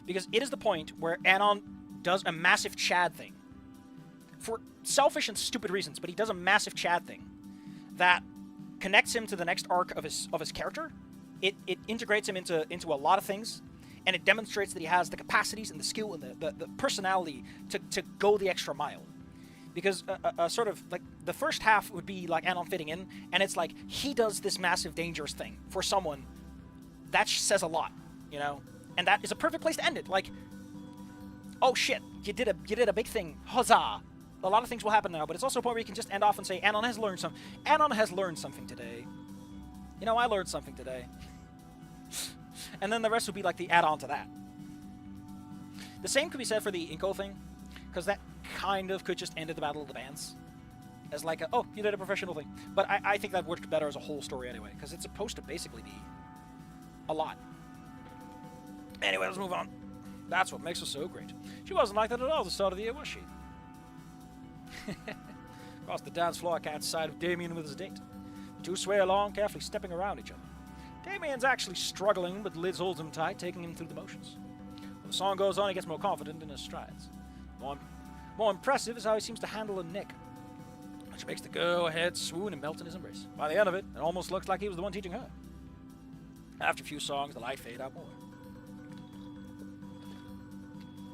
Because it is the point where Anon does a massive Chad thing. For selfish and stupid reasons, but he does a massive Chad thing that connects him to the next arc of his character. It integrates him into a lot of things, and it demonstrates that he has the capacities and the skill and the personality to go the extra mile. Because sort of like the first half would be like Anon fitting in, and it's like he does this massive dangerous thing for someone. That says a lot, you know? And that is a perfect place to end it. Like, oh shit, you did a big thing. Huzzah. a lot of things will happen now, but it's also a point where you can just end off and say, Anon has learned something. Anon has learned something today. You know, I learned something today. And then the rest would be like the add-on to that. The same could be said for the Inco thing, because that kind of could just end at the Battle of the Bands. As like, oh, you did a professional thing. But I think that worked better as a whole story anyway, because it's supposed to basically be a lot. Anyway, let's move on. That's what makes her so great. She wasn't like that at all at the start of the year, was she? Across the dance floor, I catch sight of Damien with his date. The two sway along, carefully stepping around each other. Damien's actually struggling, but Liz holds him tight, taking him through the motions. When the song goes on, he gets more confident in his strides. More impressive is how he seems to handle a neck, which makes the girl head swoon and melt in his embrace. By the end of it, it almost looks like he was the one teaching her. After a few songs, the light faded out more.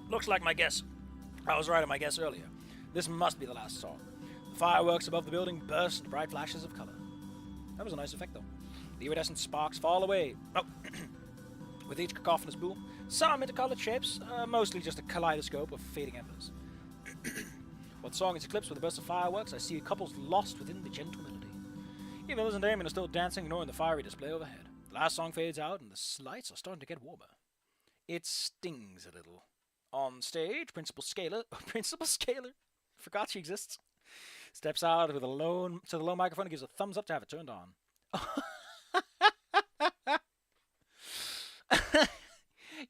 Looks like my guess. I was right on my guess earlier. This must be the last song. The fireworks above the building burst into bright flashes of color. That was a nice effect, though. The iridescent sparks fall away. Oh. With each cacophonous boom, some into colored shapes, mostly just a kaleidoscope of fading embers. While the song is eclipsed with a burst of fireworks, I see a couple's lost within the gentle melody. Even Liz and Damien are still dancing, ignoring the fiery display overhead. The last song fades out, and the lights are starting to get warmer. It stings a little. On stage, Principal Scalar, forgot she exists, steps out with a low microphone and gives a thumbs up to have it turned on.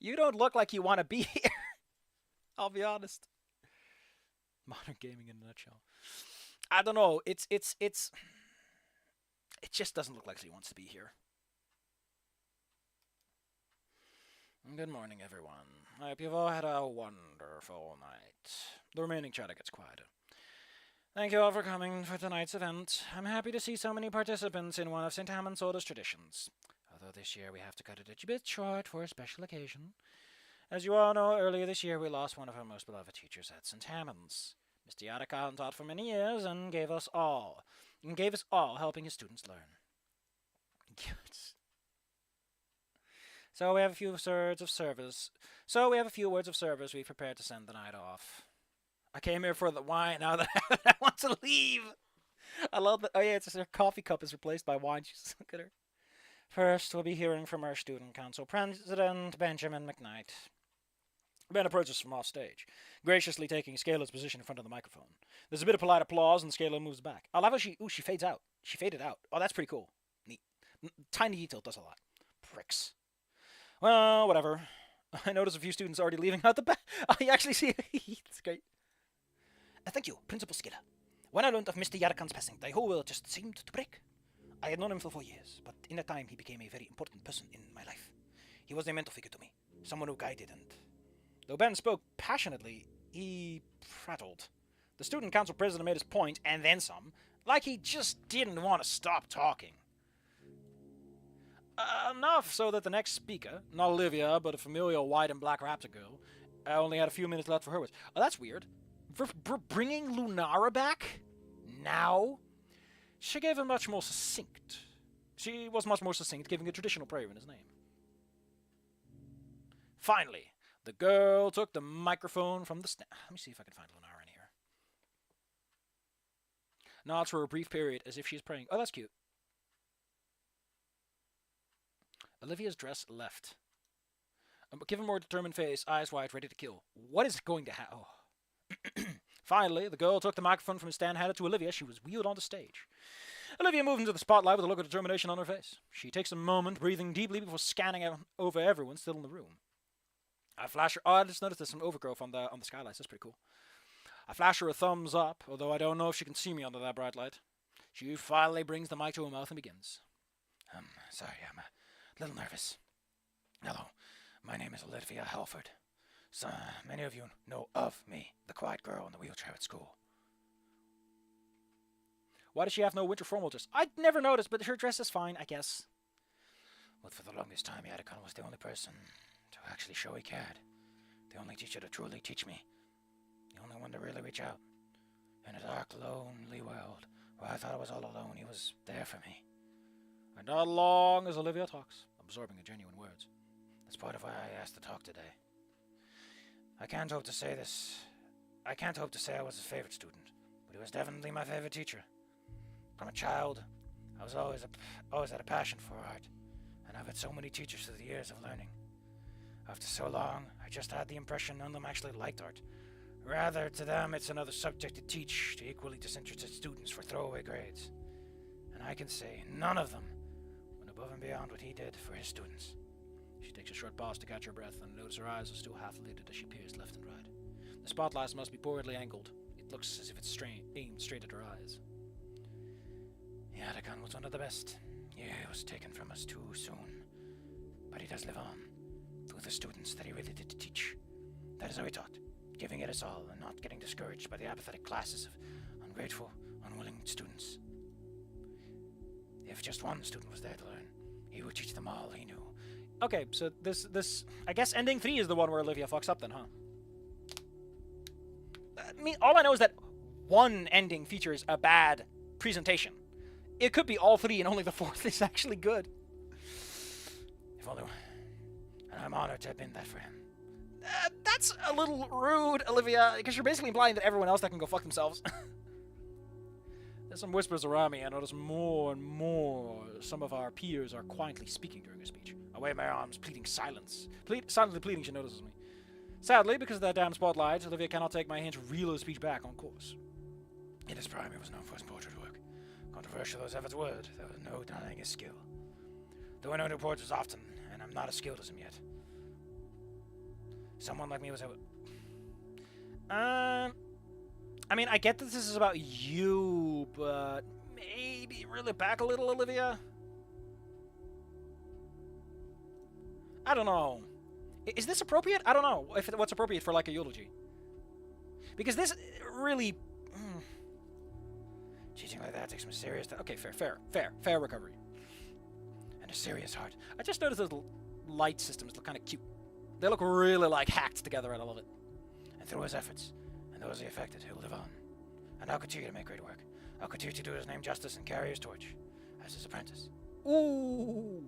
You don't look like you want to be here. I'll be honest. Modern gaming in a nutshell. I don't know. It just doesn't look like she wants to be here. Good morning, everyone. I hope you've all had a wonderful night. The remaining chatter gets quieter. Thank you all for coming for tonight's event. I'm happy to see so many participants in one of St. Hammond's oldest traditions. Although this year we have to cut it a bit short for a special occasion. As you all know, earlier this year we lost one of our most beloved teachers at St. Hammond's. Mr. Yadakan taught for many years and gave us all helping his students learn. So we have a few words of service we've prepared to send the night off. I came here for the wine, now that I want to leave. I love that. Oh yeah, it's her coffee cup is replaced by wine. Just look at her. First, we'll be hearing from our student council president, Benjamin McKnight. Ben approaches from off stage, graciously taking Scalar's position in front of the microphone. There's a bit of polite applause, and Scalar moves back. I love how she fades out. She faded out. Oh, that's pretty cool. Neat. Tiny detail does a lot. Pricks. Well, whatever. I notice a few students already leaving out the back. I actually see. It's great. Thank you, Principal Scalar. When I learned of Mr. Yarakan's passing, the whole world just seemed to break. I had known him for 4 years, but in that time he became a very important person in my life. He was a mentor figure to me, someone who guided and... Though Ben spoke passionately, he prattled. The student council president made his point, and then some, like he just didn't want to stop talking. Enough so that the next speaker, not Olivia, but a familiar white and black raptor girl, only had a few minutes left for her words. Oh, that's weird. For bringing Lunara back? Now? She was much more succinct, giving a traditional prayer in his name. Finally, the girl took the microphone from the stand. Let me see if I can find Lunara in here. Nods for a brief period as if she's praying. Oh, that's cute. Olivia's dress left. Give a more determined face, eyes wide, ready to kill. What is going to happen? Oh. Finally, the girl took the microphone from his stand, handed it to Olivia. She was wheeled onto stage. Olivia moved into the spotlight with a look of determination on her face. She takes a moment, breathing deeply before scanning out over everyone still in the room. I flash her. Oh, I just noticed there's some overgrowth on the skylights. That's pretty cool. I flash her a thumbs up, although I don't know if she can see me under that bright light. She finally brings the mic to her mouth and begins. Sorry, I'm a little nervous. Hello, my name is Olivia Halford. So, many of you know of me, the quiet girl in the wheelchair at school. Why does she have no winter formal dress? I'd never noticed, but her dress is fine, I guess. But for the longest time, Yadakan was the only person to actually show he cared. The only teacher to truly teach me. The only one to really reach out. In a dark, lonely world, where I thought I was all alone, he was there for me. And not long as Olivia talks, absorbing the genuine words. That's part of why I asked to talk today. I can't hope to say this I can't hope to say I was his favorite student, but he was definitely my favorite teacher. From a child, I was always had a passion for art, and I've had so many teachers through the years of learning. After so long, I just had the impression none of them actually liked art. Rather, to them, it's another subject to teach to equally disinterested students for throwaway grades. And I can say none of them went above and beyond what he did for his students. She takes a short pause to catch her breath and notice her eyes are still half-lidded as she peers left and right. The spotlight must be poorly angled. It looks as if it's aimed straight at her eyes. Yadakan was one of the best. Yeah, he was taken from us too soon. But he does live on, through the students that he really did teach. That is how he taught, giving it his all and not getting discouraged by the apathetic classes of ungrateful, unwilling students. If just one student was there to learn, he would teach them all he knew. Okay, so this I guess ending 3 is the one where Olivia fucks up then, huh? I mean, all I know is that one ending features a bad presentation. It could be all 3 and only the 4th is actually good. If only, and I'm honored to have been that for him. That's a little rude, Olivia, because you're basically implying that everyone else that can go fuck themselves. There's some whispers around me. I notice more and more some of our peers are quietly speaking during a speech. I wave my arms, pleading silence. Silently pleading, she notices me. Sadly, because of that damn spotlight, Olivia cannot take my hint to reel the speech back on course. In his prime, he was known for his portrait work. Controversial those efforts were, there was no denying his skill. Though I know reports as often, and I'm not as skilled as him yet. Someone like me was able... I mean, I get that this is about you, but maybe reel it back a little, Olivia? I don't know. Is this appropriate? I don't know what's appropriate for, like, a eulogy. Because this really... Teaching like that takes some serious... Okay, fair recovery. And a serious heart. I just noticed those light systems look kind of cute. They look really, like, hacked together, and I love it. And through his efforts, and those he affected, he'll live on. And I'll continue to make great work. I'll continue to do his name justice and carry his torch, as his apprentice. Ooh.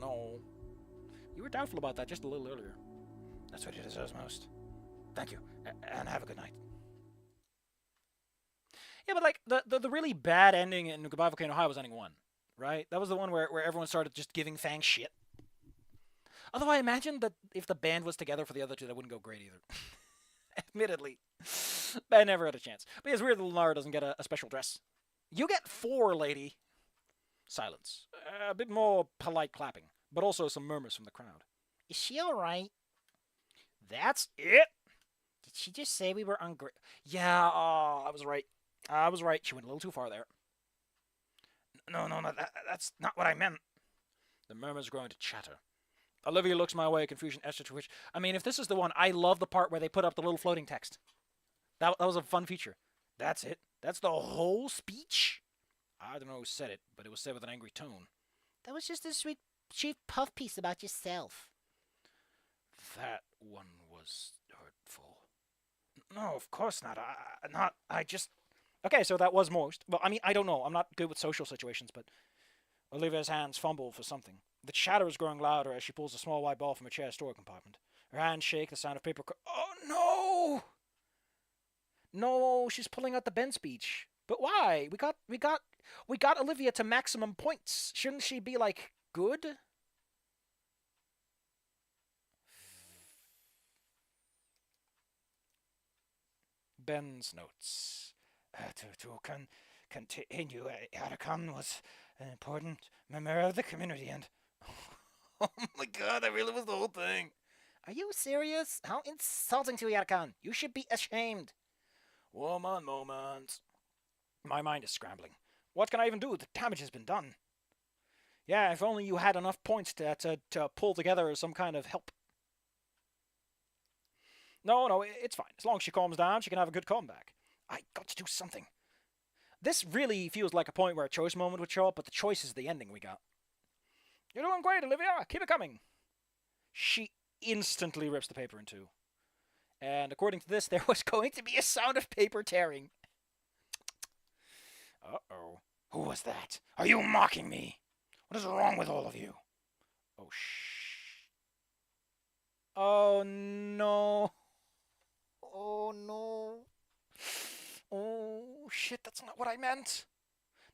No. You were doubtful about that just a little earlier. That's what he deserves most. Thank you, and have a good night. Yeah, but, like, the really bad ending in Goodbye Volcano High was ending 1, right? That was the one where everyone started just giving Fang shit. Although I imagine that if the band was together for the other 2, that wouldn't go great either. Admittedly. But I never had a chance. But yeah, it's weird that Lara doesn't get a special dress. You get 4, lady. Silence. A bit more polite clapping, but also some murmurs from the crowd. Is she alright? That's it? Did she just say we were ungrateful? Yeah, I was right. She went a little too far there. No, that's not what I meant. The murmurs growing to chatter. Olivia looks my way, confusion etched to which... I mean, if this is the one, I love the part where they put up the little floating text. That was a fun feature. That's it. That's the whole speech? I don't know who said it, but it was said with an angry tone. That was just a sweet cheap puff piece about yourself. That one was hurtful. No, of course not. I just... Okay, so that was most. Well, I mean, I don't know. I'm not good with social situations, but... Olivia's hands fumble for something. The chatter is growing louder as she pulls a small white ball from a chair's storage compartment. Her hands shake, the sound of paper... Oh, no! No, she's pulling out the Ben speech. But why? We got Olivia to maximum points. Shouldn't she be, like, good? Ben's notes. To continue, Yadakan was an important member of the community, and... Oh my god, that really was the whole thing. Are you serious? How insulting to Yadakan. You should be ashamed. Woman moment. My mind is scrambling. What can I even do? The damage has been done. Yeah, if only you had enough points to pull together some kind of help. No, it's fine. As long as she calms down, she can have a good comeback. I got to do something. This really feels like a point where a choice moment would show up, but the choice is the ending we got. You're doing great, Olivia. Keep it coming. She instantly rips the paper in two. And according to this, there was going to be a sound of paper tearing. Uh-oh. Who was that? Are you mocking me? What is wrong with all of you? Oh, shh. Oh, no. Oh no. Oh shit, that's not what I meant.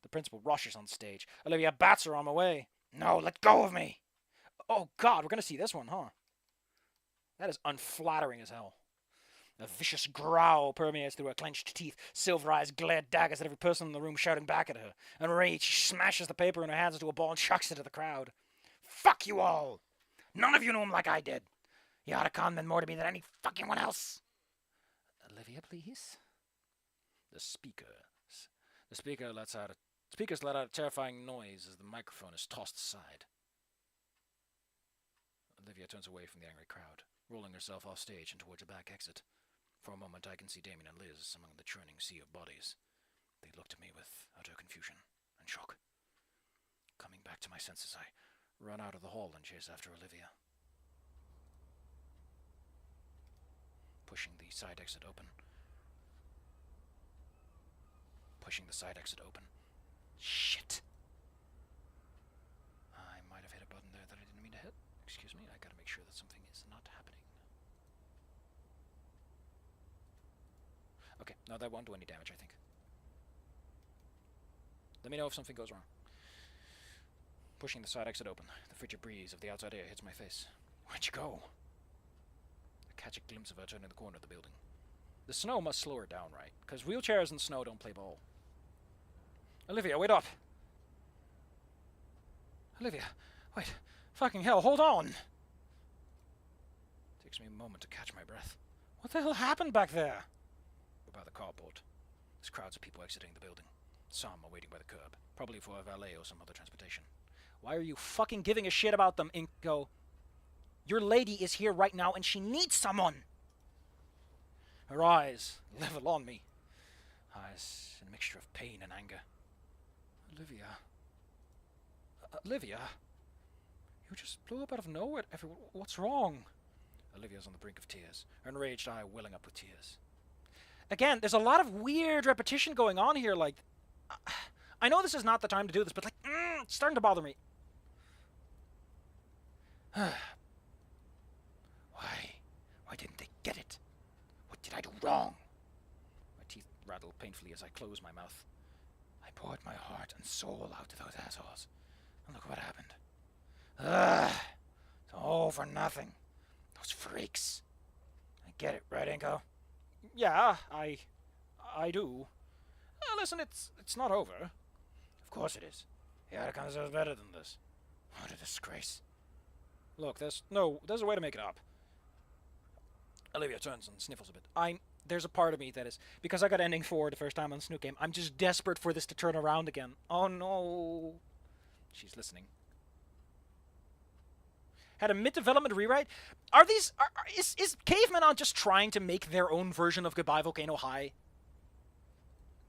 The principal rushes on stage. Olivia bats her arm away. No, let go of me! Oh god, we're gonna see this one, huh? That is unflattering as hell. A vicious growl permeates through her clenched teeth. Silver eyes glare daggers at every person in the room shouting back at her. Enraged, she smashes the paper in her hands into a ball and chucks it at the crowd. Fuck you all! None of you knew him like I did. You ought to con men more to me than any fucking one else. Olivia, please. The speakers let out a terrifying noise as the microphone is tossed aside. Olivia turns away from the angry crowd, rolling herself off stage and towards a back exit. For a moment I can see Damien and Liz among the churning sea of bodies. They looked at me with utter confusion and shock. Coming back to my senses, I run out of the hall and chase after Olivia. Pushing the side exit open. Shit! I might have hit a button there that I didn't mean to hit. Excuse me, I gotta make sure that something is not happening. Okay, no, that won't do any damage, I think. Let me know if something goes wrong. Pushing the side exit open, the frigid breeze of the outside air hits my face. Where'd you go? I catch a glimpse of her turning the corner of the building. The snow must slow her down, right? Because wheelchairs in snow don't play ball. Olivia, wait up! Olivia, wait. Fucking hell, hold on! Takes me a moment to catch my breath. What the hell happened back there? We're by the carport. There's crowds of people exiting the building. Some are waiting by the curb, probably for a valet or some other transportation. Why are you fucking giving a shit about them, Inco? Your lady is here right now and she needs someone! Her eyes level on me. Eyes in a mixture of pain and anger. Olivia? You just blew up out of nowhere. What's wrong? Olivia's on the brink of tears, her enraged eye welling up with tears. Again, there's a lot of weird repetition going on here, like... I know this is not the time to do this, but it's starting to bother me. Why didn't they get it? What did I do wrong? My teeth rattle painfully as I close my mouth. I poured my heart and soul out to those assholes. And look what happened. It's all for nothing. Those freaks. I get it, right, Inco? Yeah, I do. Listen, it's not over. Of course it is. The Atticon deserves better than this. What a disgrace. Look, there's a way to make it up. Olivia turns and sniffles a bit. There's a part of me that is, because I got ending 4 the first time on Snook Game, I'm just desperate for this to turn around again. Oh no. She's listening. Had a mid-development rewrite? Is Caveman on just trying to make their own version of Goodbye Volcano High?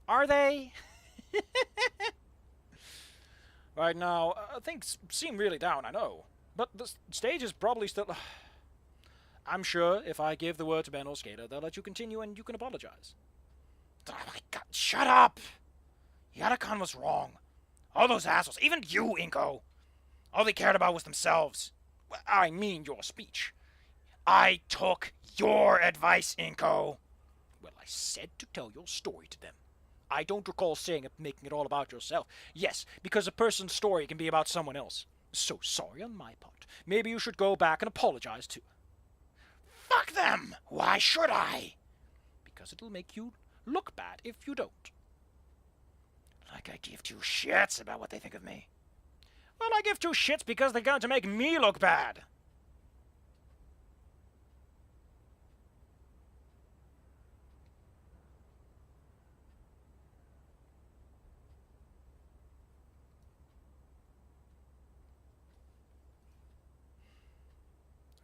Are they? Right now, things seem really down, I know. But the stage is probably still... I'm sure if I give the word to Ben or Skater, they'll let you continue and you can apologize. Oh my god, shut up! Yatacon was wrong. All those assholes, even you, Inco. All they cared about was themselves. Well, I mean your speech. I took your advice, Inco. Well, I said to tell your story to them. I don't recall saying it, making it all about yourself. Yes, because a person's story can be about someone else. So sorry on my part. Maybe you should go back and apologize too. Fuck them! Why should I? Because it'll make you look bad if you don't. Like I give two shits about what they think of me. Well, I give two shits because they're going to make me look bad.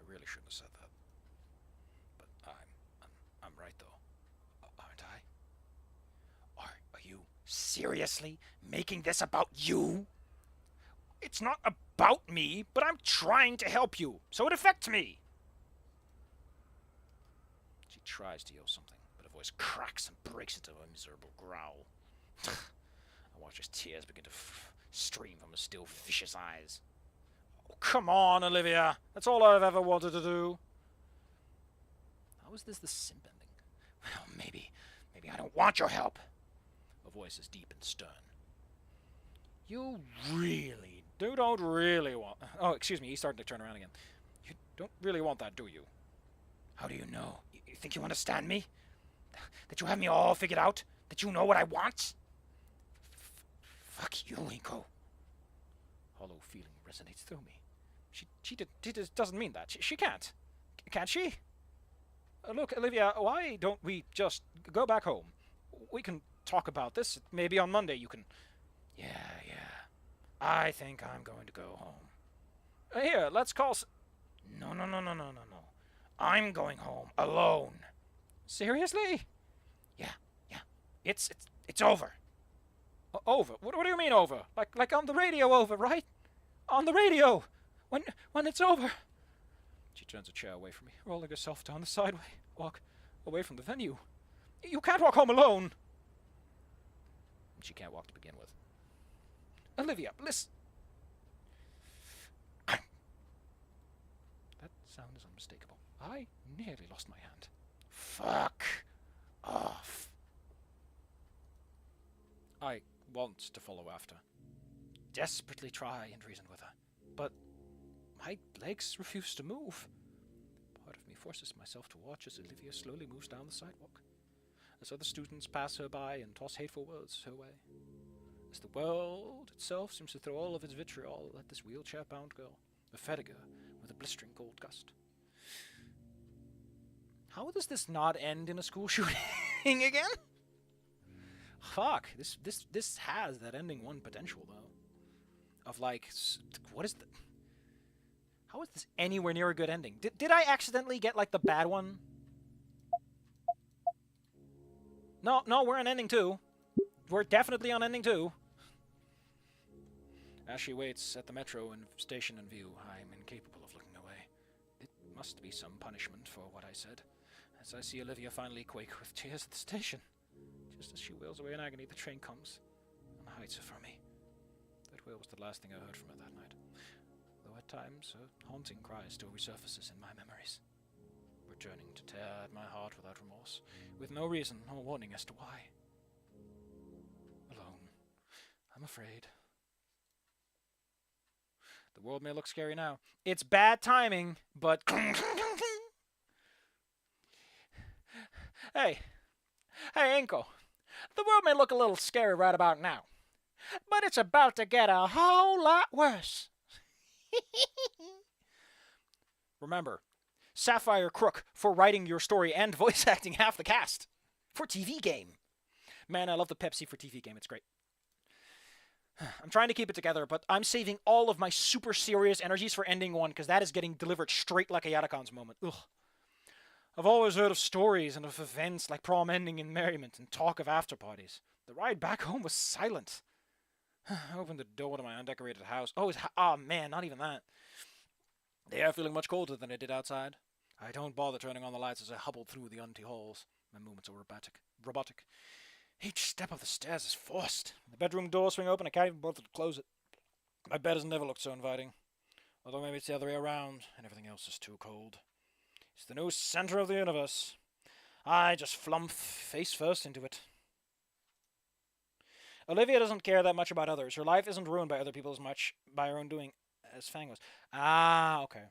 I really shouldn't have said that. But I'm right though, aren't I? Are you seriously making this about you? It's not about me, but I'm trying to help you, so it affects me. She tries to yell something, but her voice cracks and breaks into a miserable growl. I watch as tears begin to stream from her still vicious eyes. Oh, come on, Olivia. That's all I've ever wanted to do. How is this the simp ending? Well, maybe I don't want your help. Her voice is deep and stern. You really don't really want... Oh, excuse me, he's starting to turn around again. You don't really want that, do you? How do you know? You think you understand me? That you have me all figured out? That you know what I want? Fuck you, Inco. Hollow feeling resonates through me. She doesn't mean that. She can't. Can't she? Look, Olivia, why don't we just go back home? We can talk about this. Maybe on Monday you can... Yeah. I think I'm going to go home. Here, let's call... No. I'm going home alone. Seriously? Yeah. It's over. Over? What do you mean over? Like on the radio over, right? On the radio! When it's over! She turns a chair away from me, rolling herself down the sideway. Walk away from the venue. You can't walk home alone! She can't walk to begin with. Olivia, listen. That sound is unmistakable. I nearly lost my hand. Fuck off. I want to follow after. Desperately try and reason with her. But my legs refuse to move. Part of me forces myself to watch as Olivia slowly moves down the sidewalk. As other students pass her by and toss hateful words her way. As the world itself seems to throw all of its vitriol at this wheelchair-bound girl, a Fediger with a blistering cold gust. How does this not end in a school shooting again? Fuck, this has that ending one potential, though. Of like, what is the... How is this anywhere near a good ending? Did I accidentally get, like, the bad one? No, we're on ending 2. We're definitely on ending 2. As she waits at the metro and station in view, I'm incapable of looking away. It must be some punishment for what I said, as I see Olivia finally quake with tears at the station. Just as she wails away in agony, the train comes and hides her from me. That wail was the last thing I heard from her that night, though at times her haunting cry still resurfaces in my memories, returning to tear at my heart without remorse, with no reason or warning as to why. Alone, I'm afraid. The world may look scary now. It's bad timing, but... Hey, Inco. The world may look a little scary right about now, but it's about to get a whole lot worse. Remember, Sapphire Crook for writing your story and voice acting half the cast for TV Game. Man, I love the Pepsi for TV Game. It's great. I'm trying to keep it together, but I'm saving all of my super serious energies for ending 1, because that is getting delivered straight like a Yatakon's moment. Ugh. I've always heard of stories and of events like prom ending in merriment and talk of after parties. The ride back home was silent. I opened the door to my undecorated house. Oh man, not even that. The air feeling much colder than it did outside. I don't bother turning on the lights as I hobble through the empty halls. My movements are robotic. Each step of the stairs is forced. The bedroom door swing open, I can't even bother to close it. My bed has never looked so inviting. Although maybe it's the other way around, and everything else is too cold. It's the new center of the universe. I just flump face first into it. Olivia doesn't care that much about others. Her life isn't ruined by other people as much by her own doing as Fang was. Ah, okay.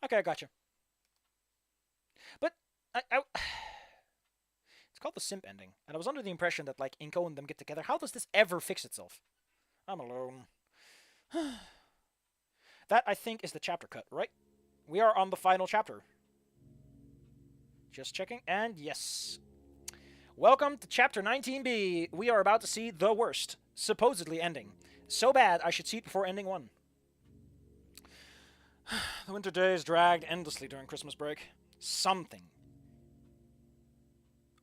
Okay, I gotcha. But, it's called the simp ending, and I was under the impression that, like, Inco and them get together. How does this ever fix itself? I'm alone. That, I think, is the chapter cut, right? We are on the final chapter. Just checking, and yes. Welcome to Chapter 19B. We are about to see the worst, supposedly ending. So bad, I should see it before ending 1. The winter days dragged endlessly during Christmas break. Something.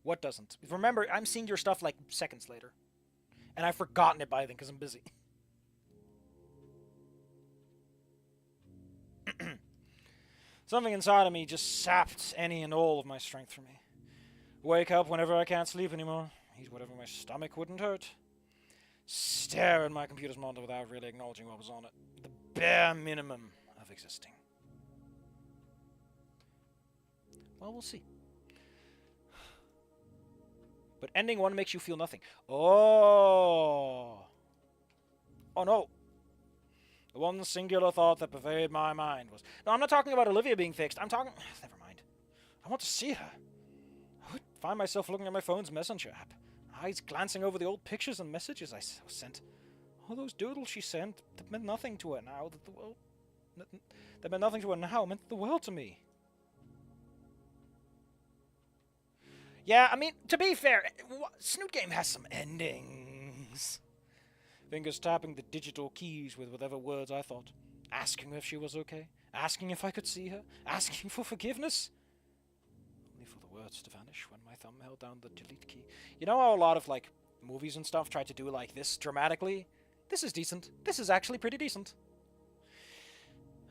What doesn't? Remember, I'm seeing your stuff like seconds later. And I've forgotten it by then because I'm busy. Something inside of me just sapped any and all of my strength from me. Wake up whenever I can't sleep anymore. Eat whatever my stomach wouldn't hurt. Stare at my computer's monitor without really acknowledging what was on it. The bare minimum of existing. Well, we'll see. But ending one makes you feel nothing. Oh. Oh no. The one singular thought that pervaded my mind was... No, I'm not talking about Olivia being fixed. I'm talking... Never mind. I want to see her. I would find myself looking at my phone's messenger app. Eyes glancing over the old pictures and messages I sent. All those doodles she sent that meant nothing to her now. That meant nothing to her now meant the world to me. Yeah, I mean, to be fair, Snoot Game has some endings. Fingers tapping the digital keys with whatever words I thought. Asking if she was okay. Asking if I could see her. Asking for forgiveness. Only for the words to vanish when my thumb held down the delete key. You know how a lot of, like, movies and stuff try to do, like, this dramatically? This is decent. This is actually pretty decent.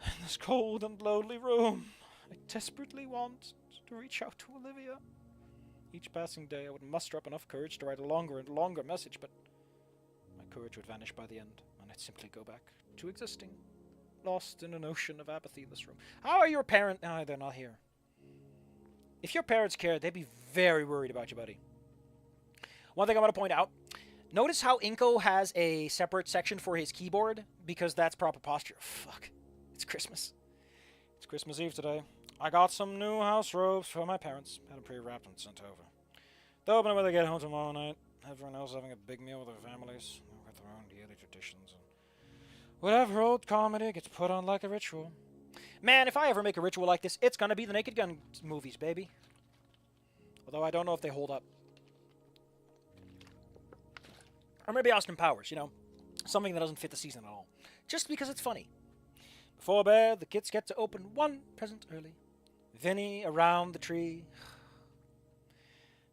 In this cold and lonely room, I desperately want to reach out to Olivia. Each passing day, I would muster up enough courage to write a longer and longer message, but my courage would vanish by the end, and I'd simply go back to existing, lost in an ocean of apathy in this room. How are your parents? No, they're not here. If your parents cared, they'd be very worried about you, buddy. One thing I want to point out, notice how Inco has a separate section for his keyboard, because that's proper posture. Fuck. It's Christmas. It's Christmas Eve today. I got some new house robes for my parents. Had them pre-wrapped and sent over. They'll open it when they get home tomorrow night. Everyone else having a big meal with their families. With their own yearly traditions. And whatever old comedy gets put on like a ritual. Man, if I ever make a ritual like this, it's gonna be the Naked Gun movies, baby. Although I don't know if they hold up. Or maybe Austin Powers, you know. Something that doesn't fit the season at all. Just because it's funny. Before bed, the kids get to open one present early. Vinny around the tree.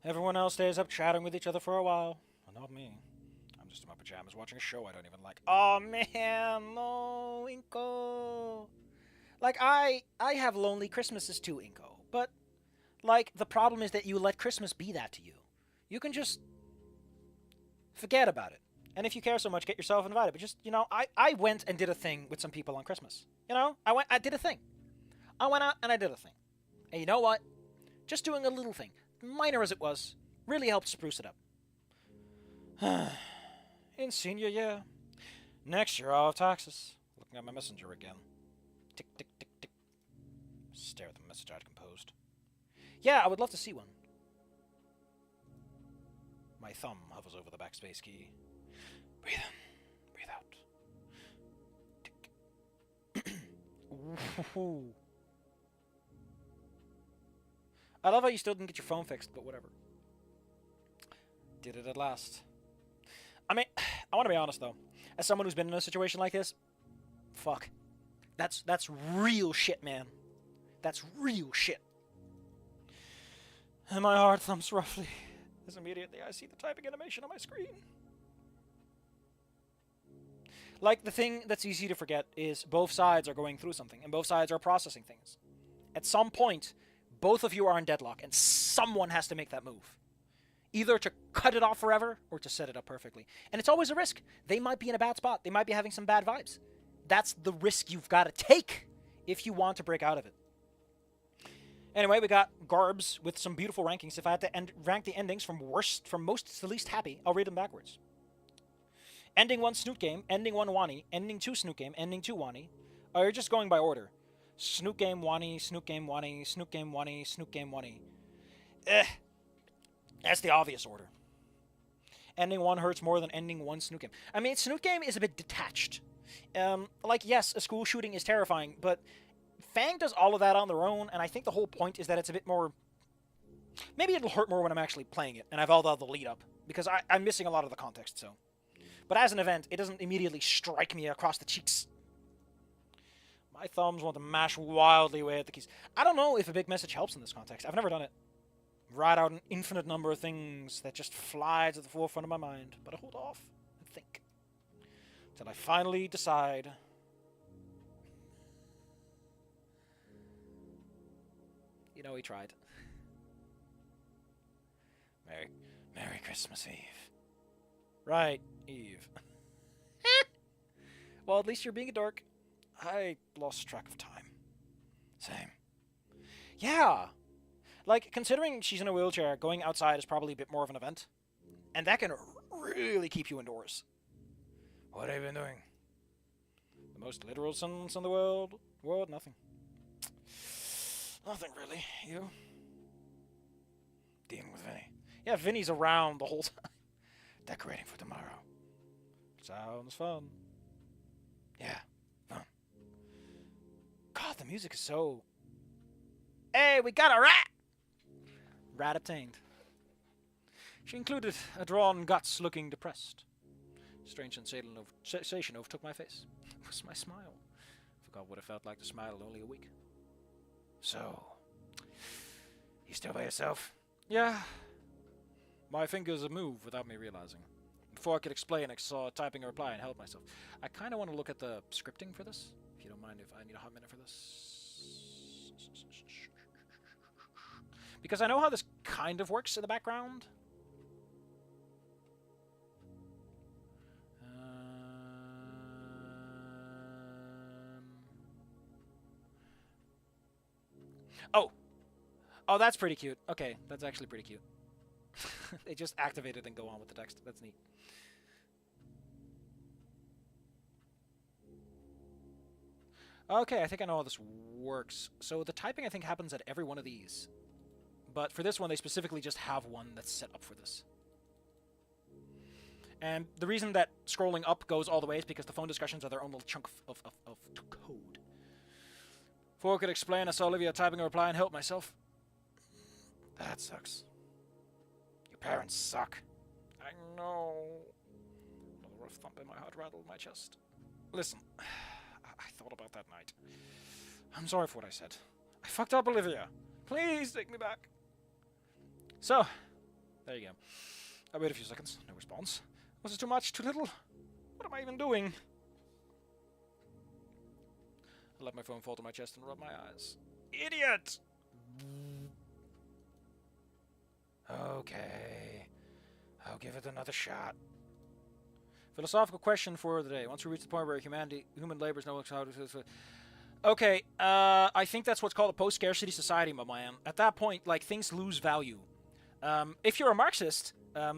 Everyone else stays up chatting with each other for a while. Well, not me. I'm just in my pajamas watching a show I don't even like. Oh man, no, Inco. Like, I have lonely Christmases too, Inco. But, like, the problem is that you let Christmas be that to you. You can just forget about it. And if you care so much, get yourself invited. But just, you know, I went and did a thing with some people on Christmas. You know, I did a thing. I went out and I did a thing. And you know what? Just doing a little thing, minor as it was, really helped spruce it up. In senior year. Next year I'll have taxes. Looking at my messenger again. Tick, tick, tick, tick. Stare at the message I'd composed. Yeah, I would love to see one. My thumb hovers over the backspace key. Breathe in, breathe out. Tick. Ooh. I love how you still didn't get your phone fixed, but whatever. Did it at last. I mean, I want to be honest though. As someone who's been in a situation like this, fuck. That's real shit, man. That's real shit. And my heart thumps roughly as immediately I see the typing animation on my screen. Like, the thing that's easy to forget is both sides are going through something, and both sides are processing things. At some point, both of you are in deadlock, and someone has to make that move. Either to cut it off forever, or to set it up perfectly. And it's always a risk. They might be in a bad spot. They might be having some bad vibes. That's the risk you've got to take if you want to break out of it. Anyway, we got Garbs with some beautiful rankings. If I had to rank the endings from most to least happy, I'll read them backwards. Ending 1, Snoot Game. Ending 1, Wani. Ending 2, Snoot Game. Ending 2, Wani. Or you're just going by order. Snoot Game, Wani. Snoot Game, Wani. Snoot Game, Wani. Snoot Game, Wani. That's the obvious order. Ending 1 hurts more than ending 1, Snoot Game. I mean, Snoot Game is a bit detached. Like, yes, a school shooting is terrifying, but Fang does all of that on their own, and I think the whole point is that it's a bit more... Maybe it'll hurt more when I'm actually playing it, and I've all the lead up, because I'm missing a lot of the context, so... But as an event, it doesn't immediately strike me across the cheeks. My thumbs want to mash wildly away at the keys. I don't know if a big message helps in this context. I've never done it. Write out an infinite number of things that just fly to the forefront of my mind, but I hold off and think. Until I finally decide... You know, he tried. Merry Christmas Eve. Right, Eve. Well, at least you're being a dork. I lost track of time. Same. Yeah. Like, considering she's in a wheelchair, going outside is probably a bit more of an event. And that can really keep you indoors. What have you been doing? The most literal sentence in the world? Nothing. Nothing, really. You? Dealing with Vinny. Yeah, Vinny's around the whole time. Decorating for tomorrow. Sounds fun. Yeah, fun. God, the music is so... Hey, we got a rat! Rat obtained. She included a drawn guts looking depressed. Strange sensation overtook my face. It was my smile. Forgot what it felt like to smile in only a week. So, you still by yourself? Yeah. My fingers move without me realizing. Before I could explain, I saw typing a reply and held myself. I kind of want to look at the scripting for this, if you don't mind if I need a hot minute for this. Because I know how this kind of works in the background. Oh, that's pretty cute. Okay, that's actually pretty cute. They just activate it and go on with the text. That's neat. Okay, I think I know how this works. So the typing, I think, happens at every one of these. But for this one, they specifically just have one that's set up for this. And the reason that scrolling up goes all the way is because the phone discussions are their own little chunk of code. Before I could explain, I saw Olivia typing a reply and helped myself. That sucks. Your parents suck. I know. Another rough thump in my heart rattled my chest. Listen, I thought about that night. I'm sorry for what I said. I fucked up, Olivia. Please take me back. So, there you go. I waited a few seconds. No response. Was it too much? Too little? What am I even doing? I let my phone fall to my chest and rub my eyes. Idiot! Okay. I'll give it another shot. Philosophical question for the day. Once we reach the point where human labor is no longer how to... Okay, I think that's what's called a post-scarcity society, my man. At that point, like, things lose value. If you're a Marxist,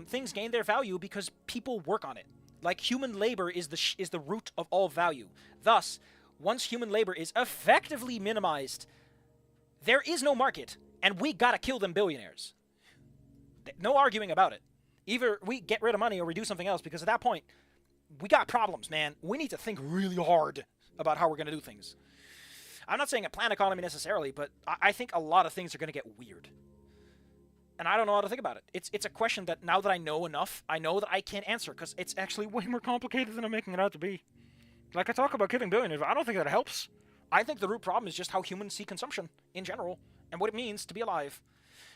things gain their value because people work on it. Like, human labor is the root of all value. Thus, once human labor is effectively minimized, there is no market, and we gotta kill them billionaires. No arguing about it. Either we get rid of money or we do something else, because at that point, we got problems, man. We need to think really hard about how we're gonna do things. I'm not saying a planned economy necessarily, but I think a lot of things are gonna get weird. And I don't know how to think about it. It's a question that, now that I know enough, I know that I can't answer, because it's actually way more complicated than I'm making it out to be. Like, I talk about killing billionaires, but I don't think that helps. I think the root problem is just how humans see consumption, in general, and what it means to be alive.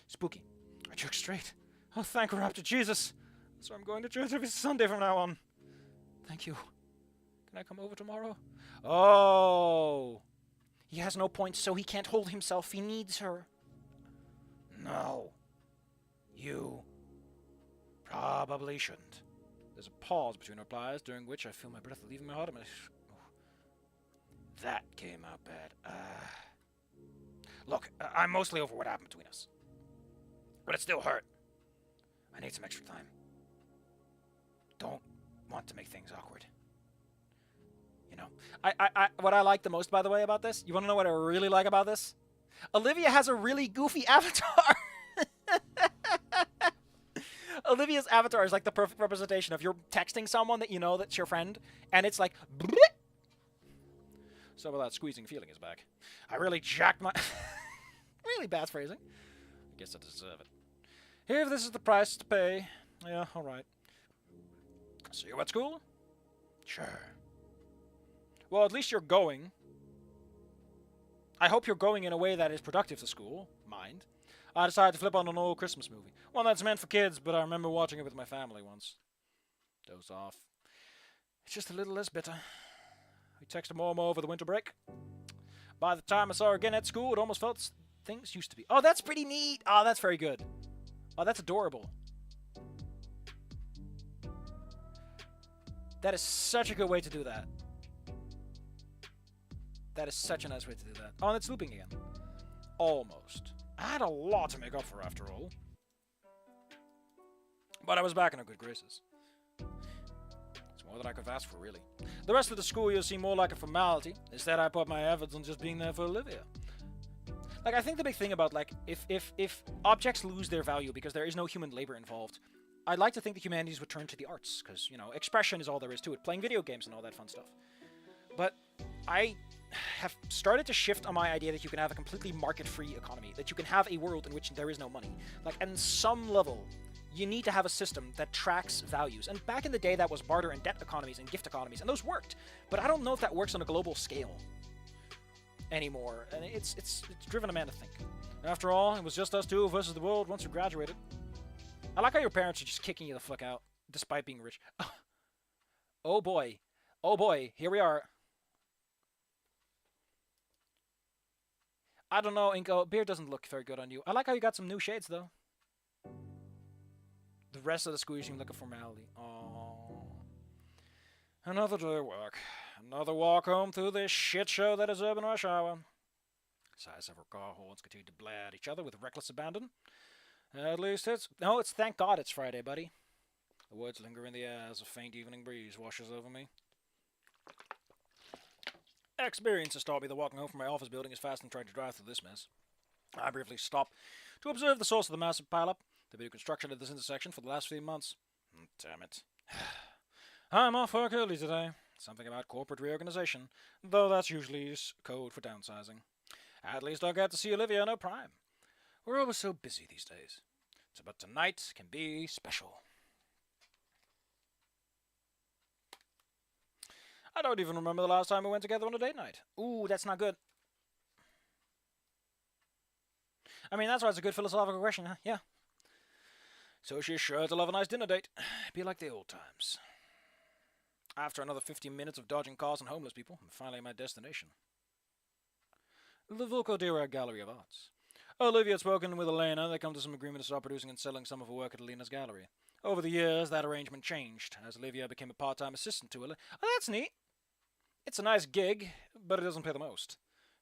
Spooky. I jerk straight. Oh, thank Raptor Jesus. So I'm going to church every Sunday from now on. Thank you. Can I come over tomorrow? Oh. He has no points, so he can't hold himself. He needs her. No. You probably shouldn't. There's a pause between replies, during which I feel my breath leaving my heart. That came out bad. Look, I'm mostly over what happened between us. But it still hurt. I need some extra time. Don't want to make things awkward. You know? What I like the most, by the way, about this, you want to know what I really like about this? Olivia has a really goofy avatar. Olivia's avatar is like the perfect representation of you're texting someone that you know that's your friend, and it's like, bleh. Some of that squeezing feeling is back. I really jacked my... really bad phrasing. I guess I deserve it. If this is the price to pay, yeah, alright. See you at school? Sure. Well, at least you're going. I hope you're going in a way that is productive to school. Mind. I decided to flip on an old Christmas movie. One that's meant for kids, but I remember watching it with my family once. Dozed off. It's just a little less bitter. We texted more and more over the winter break. By the time I saw her again at school, it almost felt things used to be. Oh, that's pretty neat! Oh, that's very good. Oh, that's adorable. That is such a good way to do that. That is such a nice way to do that. Oh, and it's looping again. Almost. I had a lot to make up for after all. But I was back in her good graces. It's more than I could have asked for, really. The rest of the school year seemed more like a formality. Instead, I put my efforts on just being there for Olivia. Like, I think the big thing about, like, if objects lose their value because there is no human labor involved, I'd like to think the humanities would turn to the arts, because, you know, expression is all there is to it. Playing video games and all that fun stuff. But I have started to shift on my idea that you can have a completely market-free economy, that you can have a world in which there is no money. Like, on some level, you need to have a system that tracks values. And back in the day, that was barter and debt economies and gift economies, and those worked. But I don't know if that works on a global scale anymore. And it's driven a man to think. After all, it was just us two versus the world once we graduated. I like how your parents are just kicking you the fuck out, despite being rich. Oh boy. Oh boy, here we are. I don't know, Inco. Beard doesn't look very good on you. I like how you got some new shades, though. The rest of the school seemed like a formality. Oh. Another day of work. Another walk home through this shit show that is urban rush hour. Sighs of our car horns continue to blare at each other with reckless abandon. At least it's... No, it's thank God it's Friday, buddy. The words linger in the air as a faint evening breeze washes over me. Experience has taught me that walking home from my office building is faster than trying to drive through this mess. I briefly stop to observe the source of the massive pileup. They've been construction at this intersection for the last few months. Damn it. I'm off work early today. Something about corporate reorganization, though that's usually code for downsizing. At least I'll get to see Olivia in her prime. We're always so busy these days. But tonight can be special. I don't even remember the last time we went together on a date night. Ooh, that's not good. I mean, that's why it's a good philosophical question, huh? Yeah. So she's sure to love a nice dinner date. Be like the old times. After another 15 minutes of dodging cars and homeless people, I'm finally at my destination. The Volcodera Gallery of Arts. Olivia had spoken with Elena. They come to some agreement to start producing and selling some of her work at Elena's gallery. Over the years, that arrangement changed, as Olivia became a part-time assistant to Elena. Oh, that's neat. It's a nice gig, but it doesn't pay the most.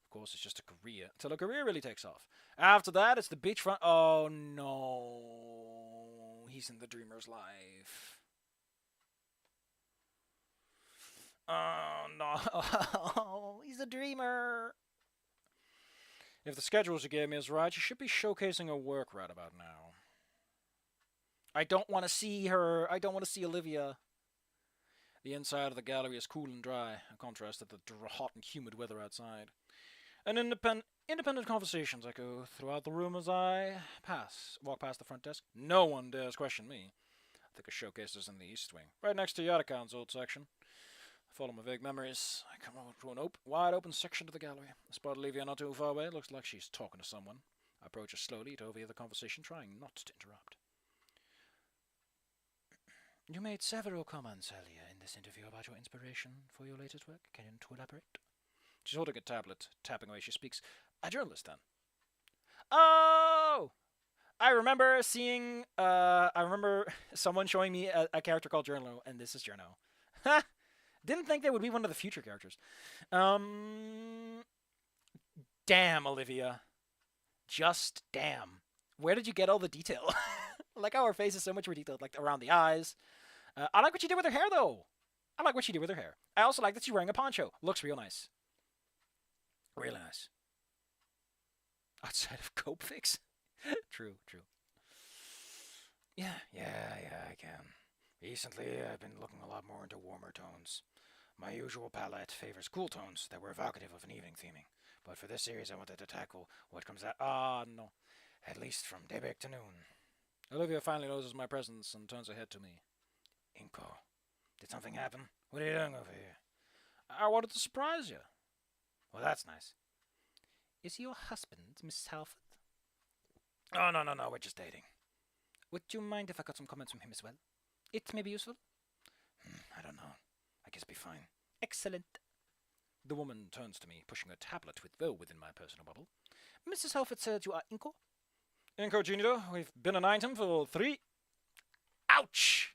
Of course, it's just a career, until a career really takes off. After that, it's the beachfront... Oh, no. He's in the dreamer's life. Oh, no. He's a dreamer. If the schedule she gave me is right, she should be showcasing her work right about now. I don't want to see her. I don't want to see Olivia. The inside of the gallery is cool and dry, a contrast to the hot and humid weather outside. And independent conversations echo throughout the room as I walk past the front desk. No one dares question me. I think a showcase is in the east wing, right next to Yatakan's old section. I follow my vague memories. I come over to an wide open section of the gallery. I spot Olivia not too far away. It looks like she's talking to someone. I approach her slowly to overhear the conversation, trying not to interrupt. You made several comments earlier in this interview about your inspiration for your latest work. Can you elaborate? She's holding a tablet, tapping away. She speaks. A journalist, then. Oh! I remember seeing... I remember someone showing me a character called Journo, and this is Journo. Ha! Didn't think they would be one of the future characters. Damn, Olivia. Just damn. Where did you get all the detail? Like how her face is so much more detailed, like around the eyes. I like what she did with her hair, though. I like what she did with her hair. I also like that she's wearing a poncho. Looks real nice. Really nice. Outside of Cope Fix. True. Yeah, I can. Recently, I've been looking a lot more into warmer tones. My usual palette favors cool tones that were evocative of an evening theming. But for this series, I wanted to tackle what comes out... no. At least from daybreak to noon. Olivia finally notices my presence and turns her head to me. Inco, did something happen? What are you doing over here? I wanted to surprise you. Well, that's nice. Is he your husband, Miss Halford? Oh, no, we're just dating. Would you mind if I got some comments from him as well? It may be useful. I don't know. I guess it'll be fine. Excellent. The woman turns to me, pushing a tablet well within my personal bubble. Mrs. Halford said you are Inco? Incognito, we've been an item for 3... Ouch!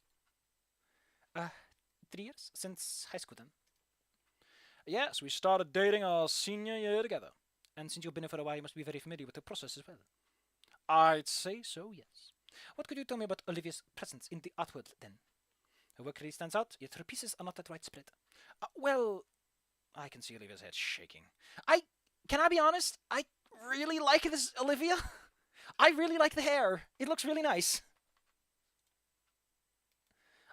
3 years? Since high school, then? Yes, we started dating our senior year together. And since you've been here for a while, you must be very familiar with the process as well. I'd say so, yes. What could you tell me about Olivia's presence in the art world, then? Her work really stands out, yet her pieces are not that widespread. Well, I can see Olivia's head shaking. Can I be honest? I really like this Olivia. I really like the hair. It looks really nice.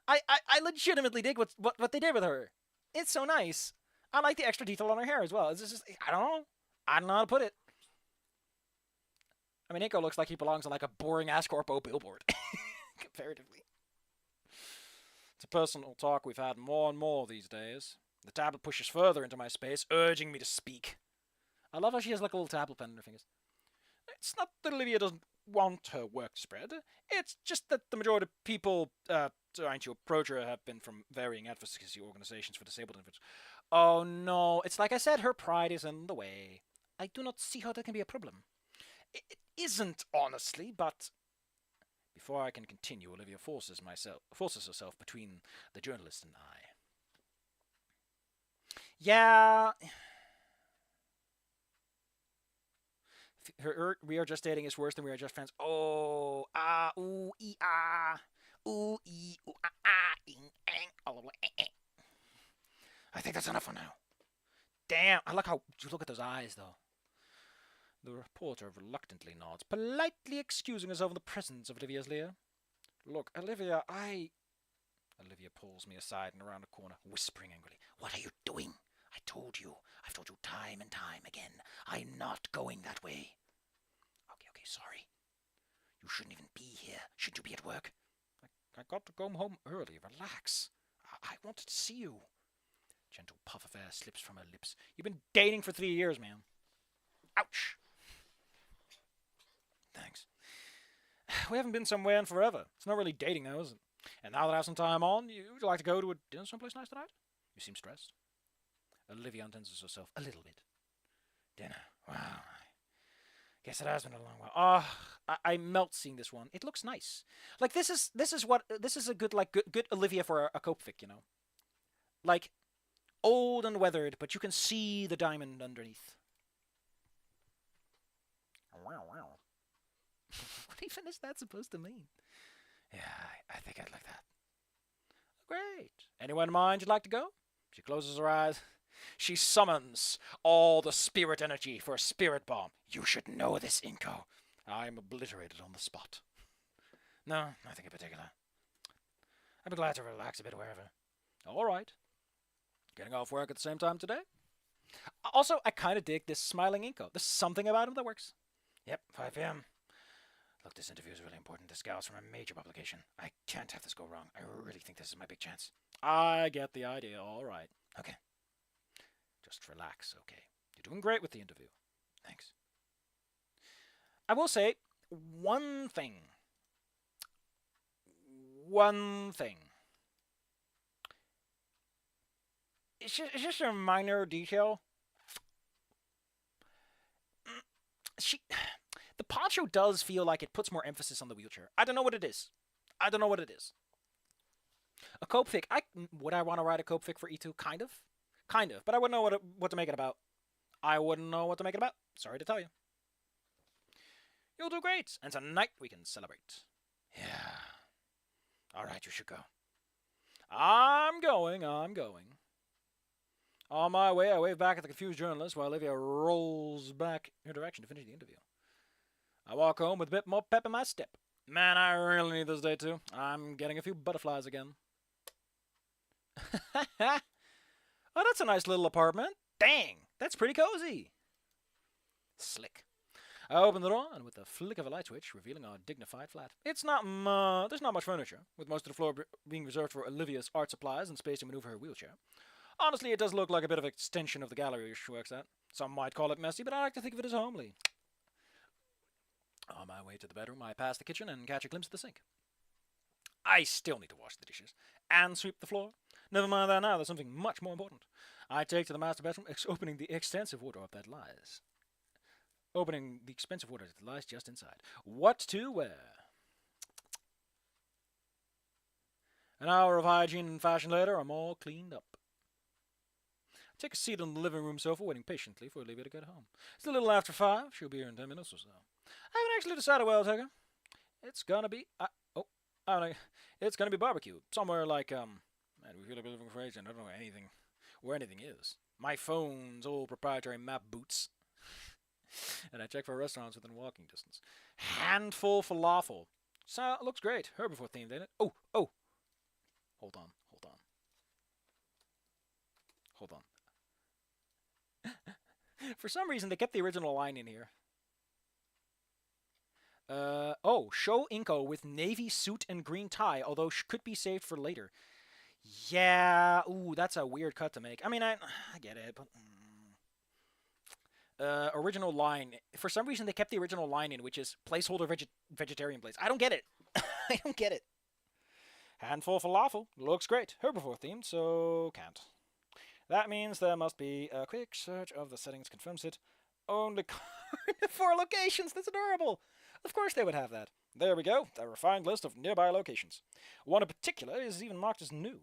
I legitimately dig what they did with her. It's so nice. I like the extra detail on her hair as well. It's just, I don't know. I don't know how to put it. I mean, Inco looks like he belongs on like a boring ass corpo billboard, comparatively. It's a personal talk we've had more and more these days. The tablet pushes further into my space, urging me to speak. I love how she has like a little tablet pen in her fingers. It's not that Olivia doesn't want her work to spread. It's just that the majority of people trying to approach her have been from varying advocacy organizations for disabled individuals. Oh no, it's like I said, her pride is in the way. I do not see how that can be a problem. It isn't, honestly, but before I can continue, Olivia forces herself between the journalist and I. Yeah. We are just dating is worse than we are just friends. Oh, ooh, ee, ooh, ee, ooh, ing, all the way. I think that's enough for now. Damn, I like how you look at those eyes, though. The reporter reluctantly nods, politely excusing herself in the presence of Olivia's Lear. Look, Olivia, Olivia pulls me aside and around a corner, whispering angrily. What are you doing? I told you. I've told you time and time again. I'm not going that way. Okay, sorry. You shouldn't even be here. Shouldn't you be at work? I got to go home early. Relax. I wanted to see you. Gentle puff of air slips from her lips. You've been dating for 3 years, man. Ouch. Thanks. We haven't been somewhere in forever. It's not really dating, though, is it? And now that I have some time on, would you like to go to a dinner someplace nice tonight? You seem stressed. Olivia untenses herself a little bit. Dinner. Wow. Guess it has been a long while. I melt seeing this one. It looks nice. Like this is a good good Olivia for a cope fic, you know. Like old and weathered, but you can see the diamond underneath. Wow. What even is that supposed to mean? Yeah, I think I'd like that. Great. Anyone in mind you'd like to go? She closes her eyes. She summons all the spirit energy for a spirit bomb. You should know this, Inco. I am obliterated on the spot. No, nothing in particular. I'd be glad to relax a bit wherever. All right. Getting off work at the same time today? Also, I kind of dig this smiling Inco. There's something about him that works. Yep, 5 p.m. Look, this interview is really important. This gal's from a major publication. I can't have this go wrong. I really think this is my big chance. I get the idea. All right. Okay. Just relax, okay? You're doing great with the interview. Thanks. I will say one thing. It's just a minor detail. The poncho does feel like it puts more emphasis on the wheelchair. I don't know what it is. A cope fic. Would I want to write a cope fic for E2? Kind of, but I wouldn't know what to make it about. Sorry to tell you. You'll do great, and tonight we can celebrate. Yeah. All right, you should go. I'm going. On my way, I wave back at the confused journalist while Olivia rolls back her direction to finish the interview. I walk home with a bit more pep in my step. Man, I really need this day too. I'm getting a few butterflies again. Oh, that's a nice little apartment. Dang, that's pretty cozy. Slick. I open the door, and with the flick of a light switch, revealing our dignified flat. There's not much furniture, with most of the floor being reserved for Olivia's art supplies and space to maneuver her wheelchair. Honestly, it does look like a bit of an extension of the gallery she works at. Some might call it messy, but I like to think of it as homely. On my way to the bedroom, I pass the kitchen and catch a glimpse of the sink. I still need to wash the dishes and sweep the floor. Never mind that now, there's something much more important. I take to the master bedroom, opening the expensive wardrobe that lies just inside. What to wear? An hour of hygiene and fashion later, I'm all cleaned up. I take a seat on the living room sofa, waiting patiently for Olivia to get home. It's a little after 5. She'll be here in 10 minutes or so. I haven't actually decided where I'll take her. It's gonna be... I don't know. It's gonna be barbecue. Somewhere like, man, we feel like we're living crazy and I don't know anything... where anything is. My phone's old proprietary map boots. And I check for restaurants within walking distance. Handful falafel. So, looks great. Herbivore themed, ain't it? Oh! Hold on. For some reason, they kept the original line in here. Show Inco with navy suit and green tie, although could be saved for later. Yeah, ooh, that's a weird cut to make. I mean, I get it, but... original line. For some reason, they kept the original line in, which is placeholder vegetarian place. I don't get it. I don't get it. Handful falafel. Looks great. Herbivore themed, so can't. That means there must be a quick search of the settings confirms it. Only 4 locations. That's adorable. Of course they would have that. There we go. A refined list of nearby locations. One in particular is even marked as new.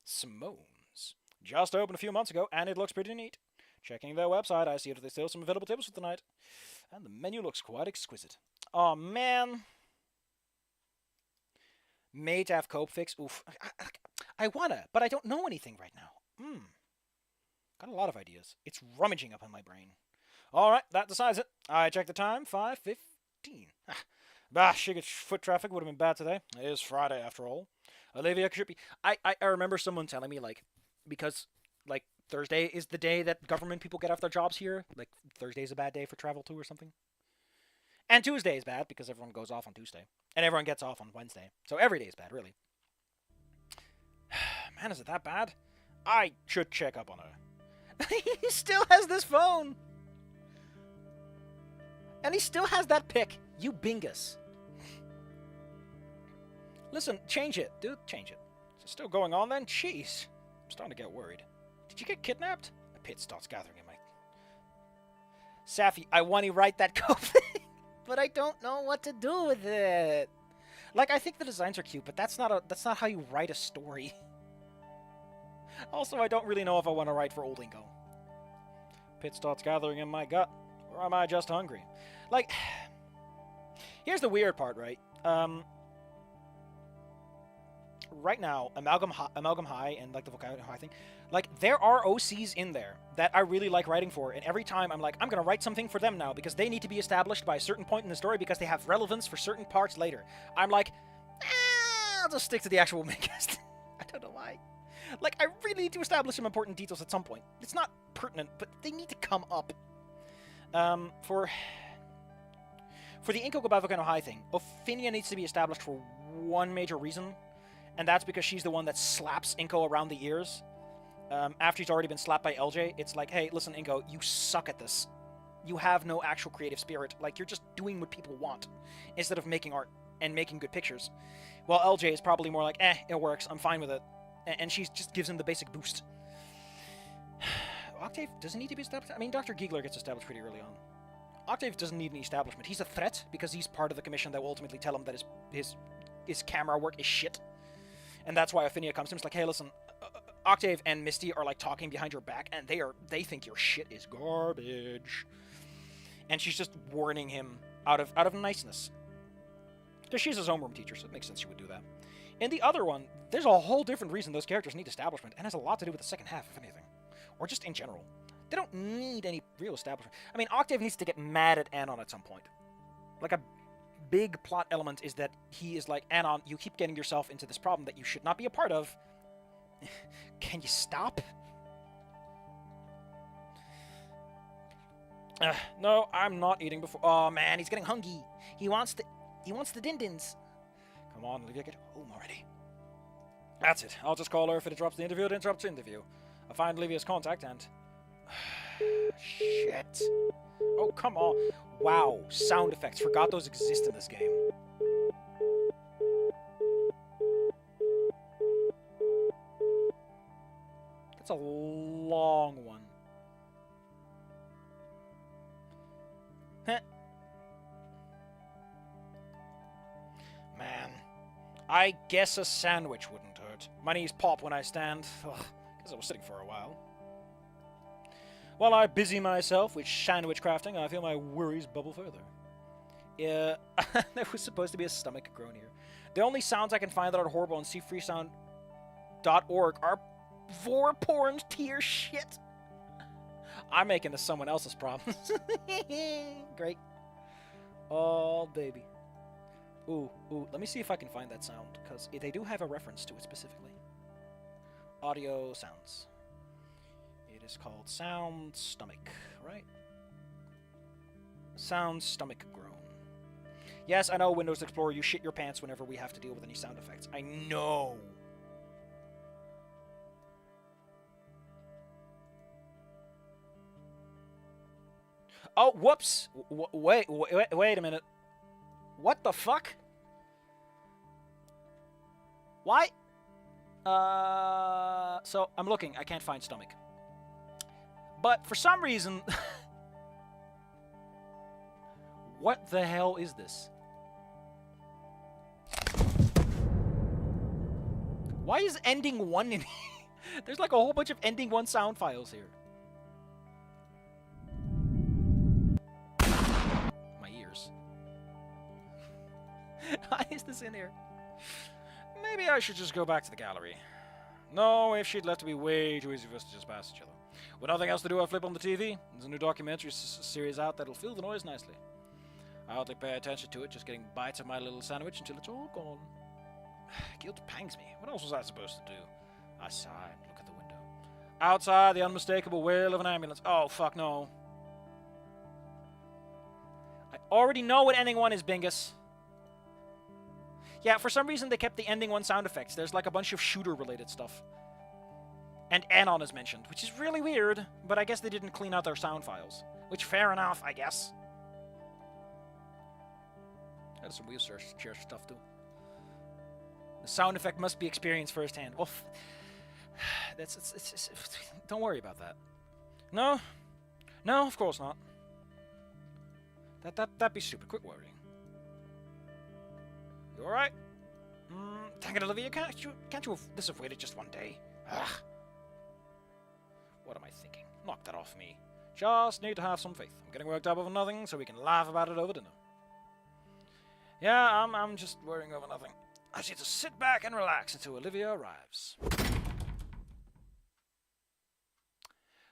Simone's. Just opened a few months ago, and it looks pretty neat. Checking their website, I see that they still have some available tables for tonight. And the menu looks quite exquisite. Oh man. Made to have cope fix. Oof. I wanna, but I don't know anything right now. Got a lot of ideas. It's rummaging up in my brain. Alright, that decides it. I check the time, 5:15. Shit, foot traffic would have been bad today. It is Friday after all. Olivia should be... I remember someone telling me, like, because, like, Thursday is the day that government people get off their jobs here. Like, Thursday's a bad day for travel too or something. And Tuesday is bad because everyone goes off on Tuesday. And everyone gets off on Wednesday. So every day is bad, really. Man, is it that bad? I should check up on her. He still has this phone! And he still has that pic. You bingus. Listen, change it. Dude, change it. Is it still going on then? Jeez. I'm starting to get worried. Did you get kidnapped? A pit starts gathering in my... Safi, I want to write that code thing, but I don't know what to do with it. Like, I think the designs are cute, but that's not how you write a story. Also, I don't really know if I want to write for Old Inco. Pit starts gathering in my gut. Or am I just hungry? Like, here's the weird part, right? Right now, Amalgam High and, like, the Vocabulary High thing, like, there are OCs in there that I really like writing for, and every time I'm like, I'm gonna write something for them now, because they need to be established by a certain point in the story, because they have relevance for certain parts later. I'm like, I'll just stick to the actual main cast. I don't know why. Like, I really need to establish some important details at some point. It's not pertinent, but they need to come up. For the Inco Gobava Volcano High thing, Ophinia needs to be established for one major reason, and that's because she's the one that slaps Inco around the ears. After he's already been slapped by LJ, it's like, hey, listen, Inco, you suck at this. You have no actual creative spirit. Like, you're just doing what people want, instead of making art and making good pictures. Well, LJ is probably more like, it works, I'm fine with it. And she just gives him the basic boost. Octave doesn't need to be established. I mean, Dr. Giegler gets established pretty early on. Octave doesn't need any establishment. He's a threat because he's part of the commission that will ultimately tell him that his camera work is shit. And that's why Ophinia comes to him. It's like, hey, listen, Octave and Misty are, like, talking behind your back, and they think your shit is garbage. And she's just warning him out of niceness. Because she's his homeroom teacher, so it makes sense she would do that. In the other one, there's a whole different reason those characters need establishment, and has a lot to do with the second half, if anything. Or just in general. They don't need any real establishment. I mean, Octave needs to get mad at Anon at some point. Like, a big plot element is that he is like, Anon, you keep getting yourself into this problem that you should not be a part of. Can you stop? No, I'm not eating before. Oh man, he's getting hungry. He wants the din-dins. Come on, Olivia, get home already. That's it. I'll just call her if it interrupts the interview. It interrupts the interview. I'll find Olivia's contact and... Shit. Oh, come on. Wow, sound effects. Forgot those exist in this game. That's a long one. Heh. Man, I guess a sandwich wouldn't hurt. My knees pop when I stand. Because I was sitting for a while. While I busy myself with sandwich crafting, I feel my worries bubble further. Yeah, there was supposed to be a stomach groan here. The only sounds I can find that are horrible on cfreesound.org are vor porn tier shit. I'm making this someone else's problems. Great. Oh, baby. Ooh, let me see if I can find that sound, because they do have a reference to it specifically. Audio sounds. It is called sound stomach, right? Sound stomach groan. Yes, I know, Windows Explorer, you shit your pants whenever we have to deal with any sound effects. I know. Oh, whoops. Wait a minute. What the fuck? Why? So I'm looking. I can't find stomach. But for some reason... What the hell is this? Why is ending 1 in here? There's like a whole bunch of ending 1 sound files here. My ears. Why is this in here? Maybe I should just go back to the gallery. No, if she'd left, it'd be way too easy for us to just pass each other. With nothing else to do, I flip on the TV. There's a new documentary series out that'll fill the noise nicely. I hardly pay attention to it, just getting bites of my little sandwich until it's all gone. Guilt pangs me. What else was I supposed to do? I sigh and look at the window. Outside, the unmistakable wail of an ambulance. Oh, fuck no. I already know what ending 1 is, Bingus. Yeah, for some reason they kept the ending 1 sound effects. There's like a bunch of shooter-related stuff. And Anon is mentioned, which is really weird, but I guess they didn't clean out their sound files. Which, fair enough, I guess. That's some weird share stuff, too. The sound effect must be experienced firsthand. Well, don't worry about that. No, of course not. That'd be stupid. Quit worrying. You all right? Dang it, Olivia, can't you have waited just one day? Ugh. What am I thinking? Knock that off me. Just need to have some faith. I'm getting worked up over nothing, so we can laugh about it over dinner. Yeah, I'm just worrying over nothing. I just need to sit back and relax until Olivia arrives.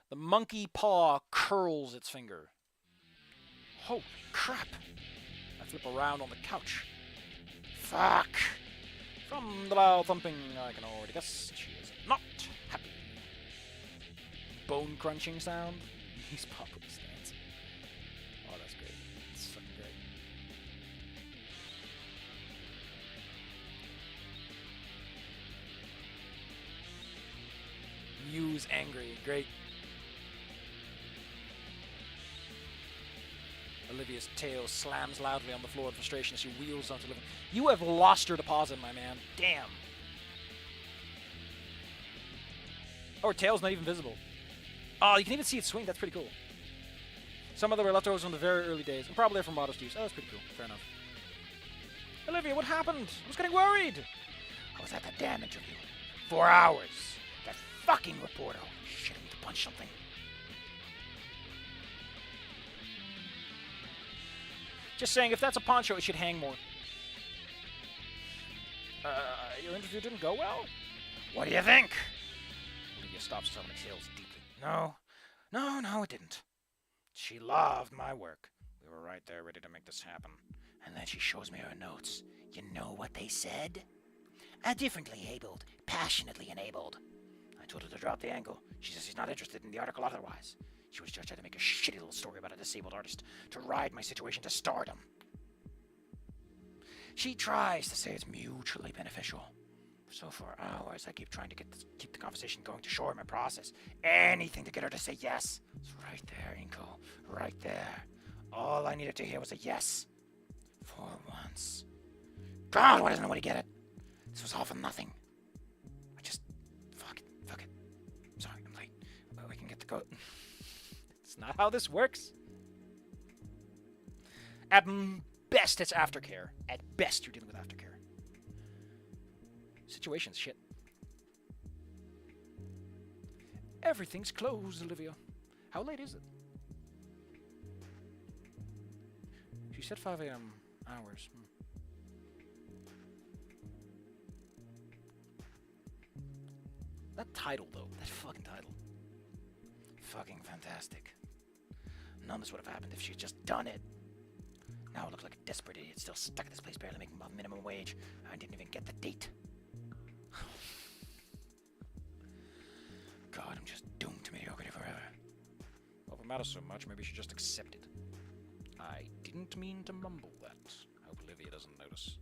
The monkey paw curls its finger. Holy crap! I flip around on the couch. Fuck! From the loud thumping, I can already guess she is not happy. Bone crunching sound. He's properly stands. Oh, that's great. It's fucking great. Muse angry. Great. Olivia's tail slams loudly on the floor in frustration as she wheels onto the living. You have lost your deposit, my man. Damn. Oh, her tail's not even visible. Oh, you can even see it swing. That's pretty cool. Some of them were leftovers from the very early days, and probably from modest use. Oh, that's pretty cool. Fair enough. Olivia, what happened? I was getting worried. I was at that damn interview. 4 hours. That fucking reporter. Shit, I need to punch something. Just saying, if that's a poncho, it should hang more. Your interview didn't go well? What do you think? Olivia stops herself and exhales deeply. No, it didn't. She loved my work. We were right there ready to make this happen. And then she shows me her notes. You know what they said? A differently abled, passionately enabled. I told her to drop the angle. She says she's not interested in the article otherwise. She was just trying to make a shitty little story about a disabled artist to ride my situation to stardom. She tries to say it's mutually beneficial. So for hours, I keep trying to keep the conversation going to show her my process. Anything to get her to say yes. It's right there, Inco. Right there. All I needed to hear was a yes. For once. God, why doesn't nobody get it? This was all for nothing. I just... Fuck it. Sorry, I'm late. But we can get the goat. It's not how this works. At best, it's aftercare. At best, you're dealing with aftercare. Situation's shit. Everything's closed, Olivia. How late is it? She said 5 a.m. hours. That title, though. That fucking title. Fucking fantastic. None of this would have happened if she'd just done it. Now I look like a desperate idiot still stuck at this place barely making above minimum wage. I didn't even get the date. God, I'm just doomed to mediocrity forever. Well, if it matters so much, maybe you should just accept it. I didn't mean to mumble that. I hope Olivia doesn't notice.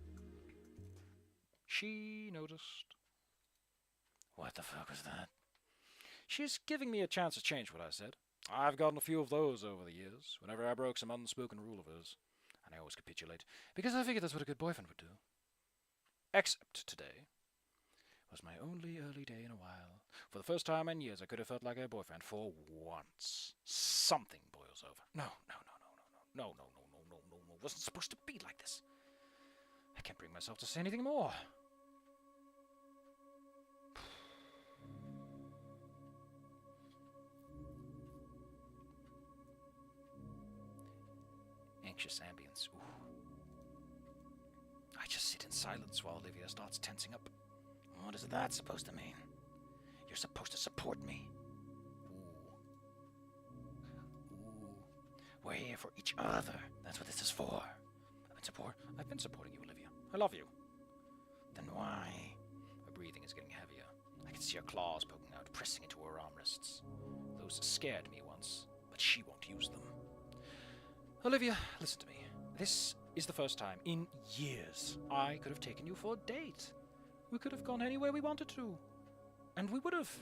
She noticed. What the fuck was that? She's giving me a chance to change what I said. I've gotten a few of those over the years, whenever I broke some unspoken rule of hers. And I always capitulate, because I figured that's what a good boyfriend would do. Except today was my only early day in a while. For the first time in years, I could have felt like a boyfriend for once. Something boils over. No. Wasn't supposed to be like this. I can't bring myself to say anything more. Anxious ambience. Ooh. I just sit in silence while Olivia starts tensing up. What is that supposed to mean? You're supposed to support me. Ooh. We're here for each other. That's what this is for. I've been supporting you, Olivia. I love you. Then why? Her breathing is getting heavier. I can see her claws poking out, pressing into her armrests. Those scared me once, but she won't use them. Olivia, listen to me. This is the first time in years I could have taken you for a date. We could have gone anywhere we wanted to. And we would have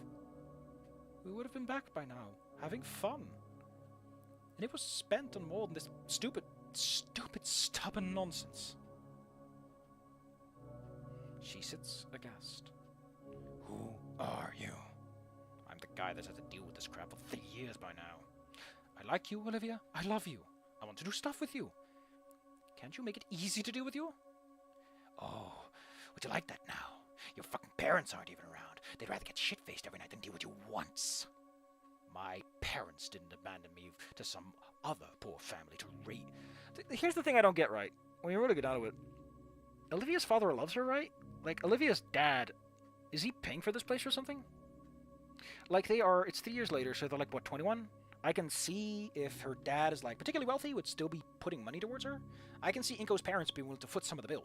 been back by now, having fun. And it was spent on more than this stupid, stubborn nonsense. She sits aghast. Who are you? I'm the guy that's had to deal with this crap for 3 years by now. I like you, Olivia. I love you. I want to do stuff with you. Can't you make it easy to deal with you? Oh, would you like that now? Your fucking parents aren't even around. They'd rather get shit-faced every night than deal with you once. My parents didn't abandon me to some other poor family to raise. Here's the thing I don't get right. When you really get down to it, Olivia's father loves her, right? Like, Olivia's dad, is he paying for this place or something? Like, it's 3 years later, so they're like, what, 21? I can see if her dad is, like, particularly wealthy, would still be putting money towards her. I can see Inco's parents being willing to foot some of the bill.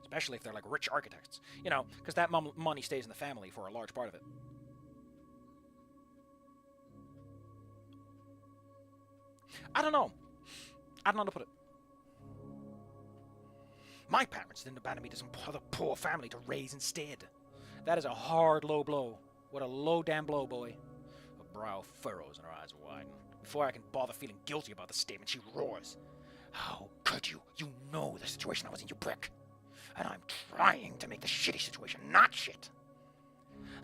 Especially if they're, like, rich architects. You know, because that money stays in the family for a large part of it. I don't know how to put it. My parents didn't abandon me to some other poor family to raise instead. That is a hard, low blow. What a low damn blow, boy. Her brow furrows and her eyes widen. Before I can bother feeling guilty about the statement, she roars. How could you? You know the situation I was in, you prick. And I'm trying to make the shitty situation not shit.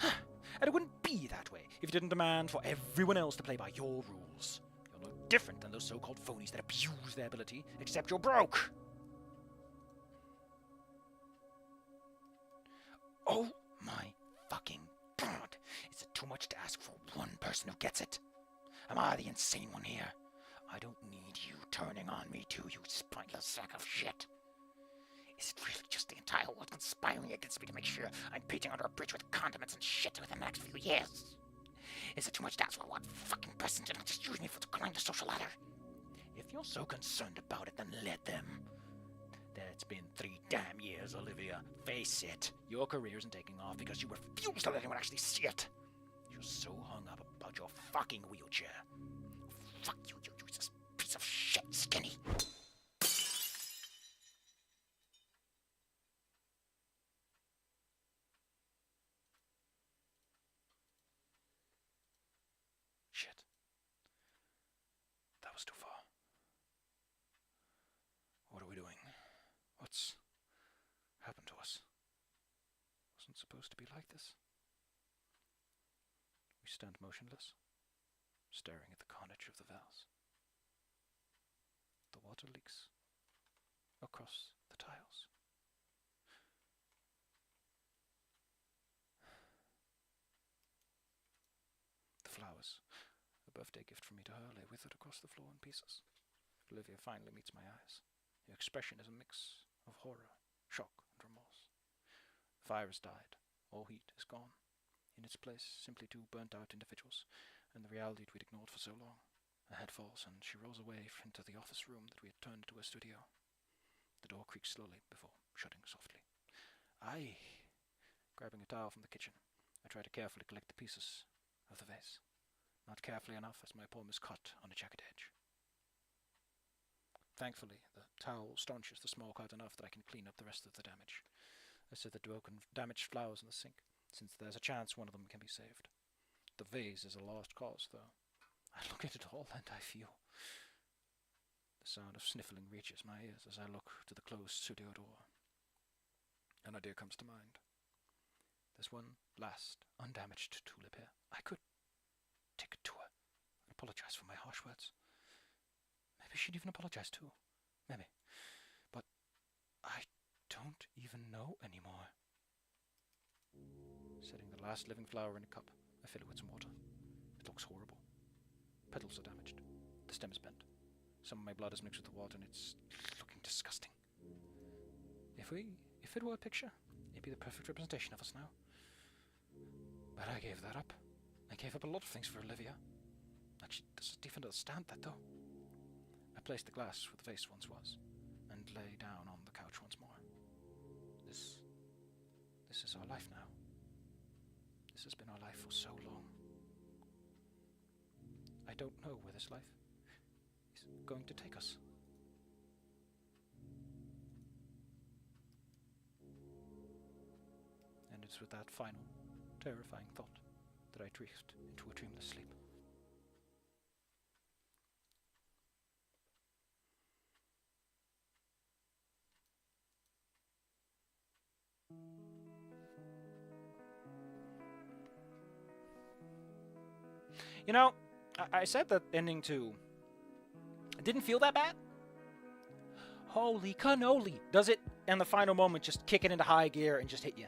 And it wouldn't be that way if you didn't demand for everyone else to play by your rules. You're no different than those so-called phonies that abuse their ability, except you're broke. Oh my fucking God. Is it too much to ask for one person who gets it? Am I the insane one here? I don't need you turning on me too, you spineless sack of shit. Is it really just the entire world conspiring against me to make sure I'm painting under a bridge with condiments and shit within the next few years? Is it too much to ask for one fucking person to not just use me to climb the social ladder? If you're so concerned about it, then let them. It's been 3 damn years, Olivia. Face it. Your career isn't taking off because you refuse to let anyone actually see it. You're so hung up about your fucking wheelchair. Fuck you, you useless piece of shit, Skinny. Shit. That was too far. What are we doing? What's happened to us? Wasn't supposed to be like this. We stand motionless, staring at the carnage of the vase. The water leaks across the tiles. The flowers, a birthday gift from me to her, lay withered across the floor in pieces. Olivia finally meets my eyes. Your expression is a mix of horror, shock, and remorse. The fire has died. All heat is gone. In its place, simply two burnt-out individuals, and the reality we'd ignored for so long. Her head falls, and she rolls away into the office room that we had turned into a studio. The door creaks slowly before shutting softly. Grabbing a towel from the kitchen, I try to carefully collect the pieces of the vase. Not carefully enough, as my palm is cut on a jagged edge. Thankfully, the towel staunches the small cut enough that I can clean up the rest of the damage. I set the broken, damaged flowers in the sink, since there's a chance one of them can be saved. The vase is a lost cause, though. I look at it all and I feel. The sound of sniffling reaches my ears as I look to the closed studio door. An idea comes to mind. There's one last, undamaged tulip here. I could take it to her and apologize for my harsh words. Maybe she'd even apologize too. Maybe. But I don't even know anymore. Setting the last living flower in a cup, I fill it with some water. It looks horrible. Petals are damaged. The stem is bent. Some of my blood is mixed with the water and it's looking disgusting. If it were a picture, it'd be the perfect representation of us now. But I gave that up. I gave up a lot of things for Olivia. She doesn't even understand that, though. I placed the glass where the vase once was, and lay down on the couch once more. This is our life now. This has been our life for so long. I don't know where this life is going to take us. And it's with that final, terrifying thought that I drift into a dreamless sleep. You know, I said that ending 2 didn't feel that bad. Holy cannoli! Does it, in the final moment, just kick it into high gear and just hit you?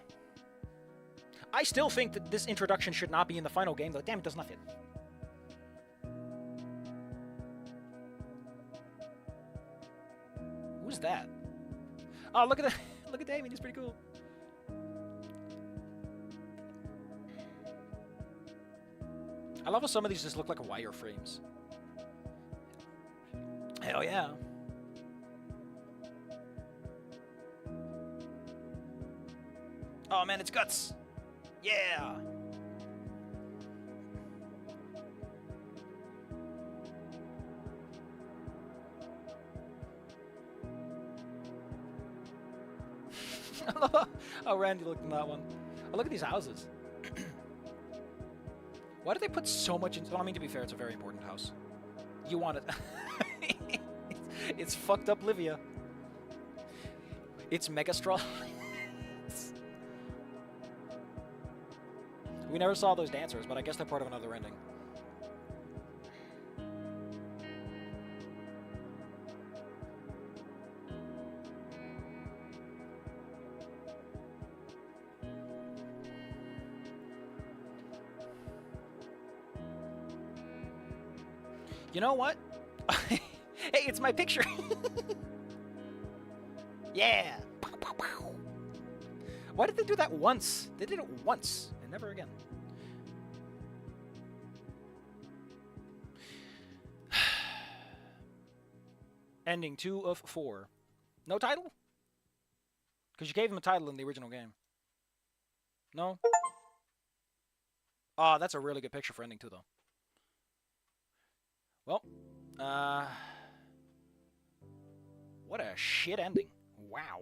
I still think that this introduction should not be in the final game, though. Damn, it does not fit. Who's that? Oh, look at that! Look at Damien. He's pretty cool. I love how some of these just look like wireframes. Hell yeah. Oh man, it's guts. Yeah. I love how Randy looked in that one. Oh, look at these houses. Why do they put so much into... Well, I mean, to be fair, it's a very important house. You want it. It's fucked up Livia. It's mega strong. We never saw those dancers, but I guess they're part of another ending. You know what? Hey, it's my picture. Yeah. Why did they do that once? They did it once and never again. Ending 2 of 4. No title? Because you gave him a title in the original game. No? Oh, that's a really good picture for ending 2, though. Well, what a shit ending. Wow.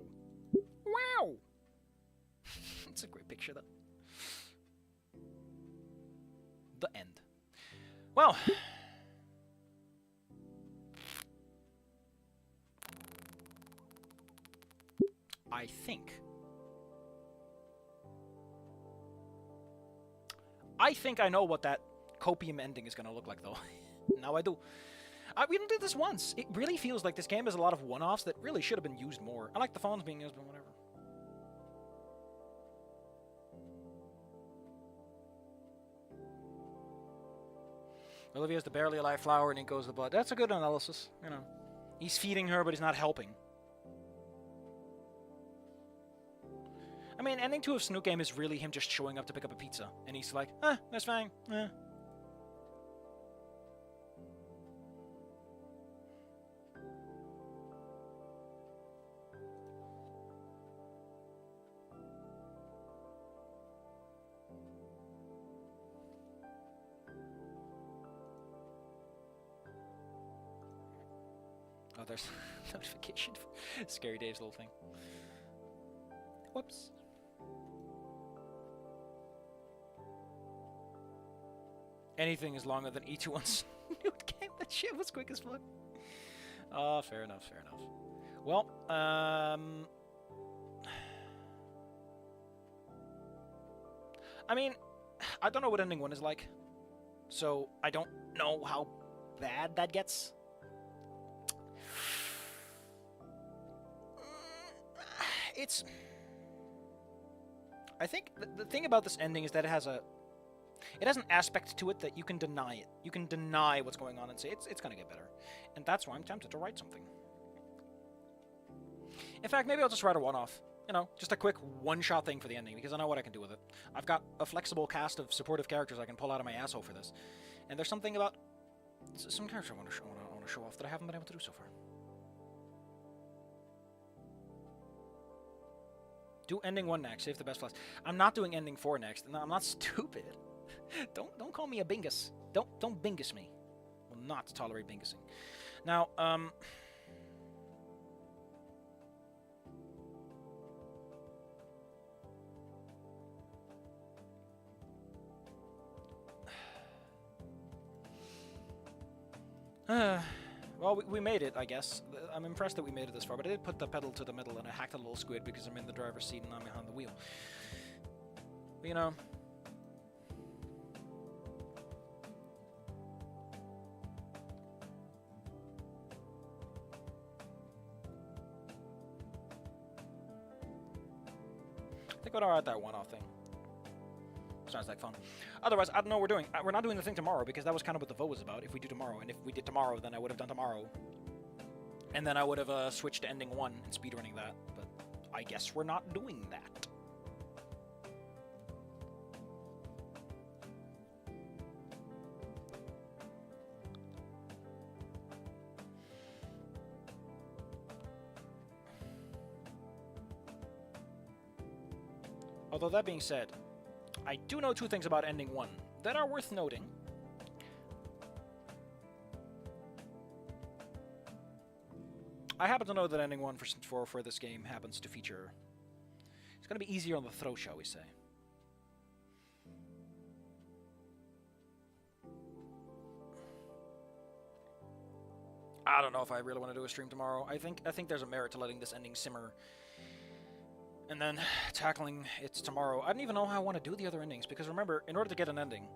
Wow! It's a great picture, though. The end. Well. I think I know what that copium ending is going to look like, though. Now I do. We didn't do this once. It really feels like this game has a lot of one-offs that really should have been used more. I like the phones being used, but whatever. Olivia's the barely alive flower and Inco's the blood. That's a good analysis, you know. He's feeding her, but he's not helping. I mean, ending 2 of Snook Game is really him just showing up to pick up a pizza. And he's like, that's fine. Oh, there's notification for Scary Dave's little thing. Whoops. Anything is longer than E2 on Snoot Game. That shit was quick as fuck. Oh, fair enough, fair enough. Well, I mean, I don't know what ending 1 is like, so I don't know how bad that gets. It's... I think the thing about this ending is that it has an aspect to it that you can deny it. You can deny what's going on and say it's gonna get better. And that's why I'm tempted to write something. In fact, maybe I'll just write a one-off. You know, just a quick one-shot thing for the ending, because I know what I can do with it. I've got a flexible cast of supportive characters I can pull out of my asshole for this. And there's something about some characters I want to show off that I haven't been able to do so far. Do ending 1 next, save the best last. I'm not doing ending 4 next, and I'm not stupid. Don't call me a bingus. Don't bingus me. Will not tolerate bingusing. Now, well, we made it, I guess. I'm impressed that we made it this far, but I did put the pedal to the metal and I hacked a little squid because I'm in the driver's seat and I'm behind the wheel. But, you know... I think I'll write that one-off thing. Sounds like fun. Otherwise, I don't know what we're doing. We're not doing the thing tomorrow because that was kind of what the vote was about. If we do tomorrow, and if we did tomorrow, then I would have done tomorrow. And then I would have switched to ending 1 and speedrunning that. But I guess we're not doing that. Although that being said, I do know 2 things about ending 1 that are worth noting. I happen to know that ending 1 for this game happens to feature... It's going to be easier on the throat, shall we say. I don't know if I really want to do a stream tomorrow. I think there's a merit to letting this ending simmer and then tackling it tomorrow. I don't even know how I want to do the other endings, because remember, in order to get an ending,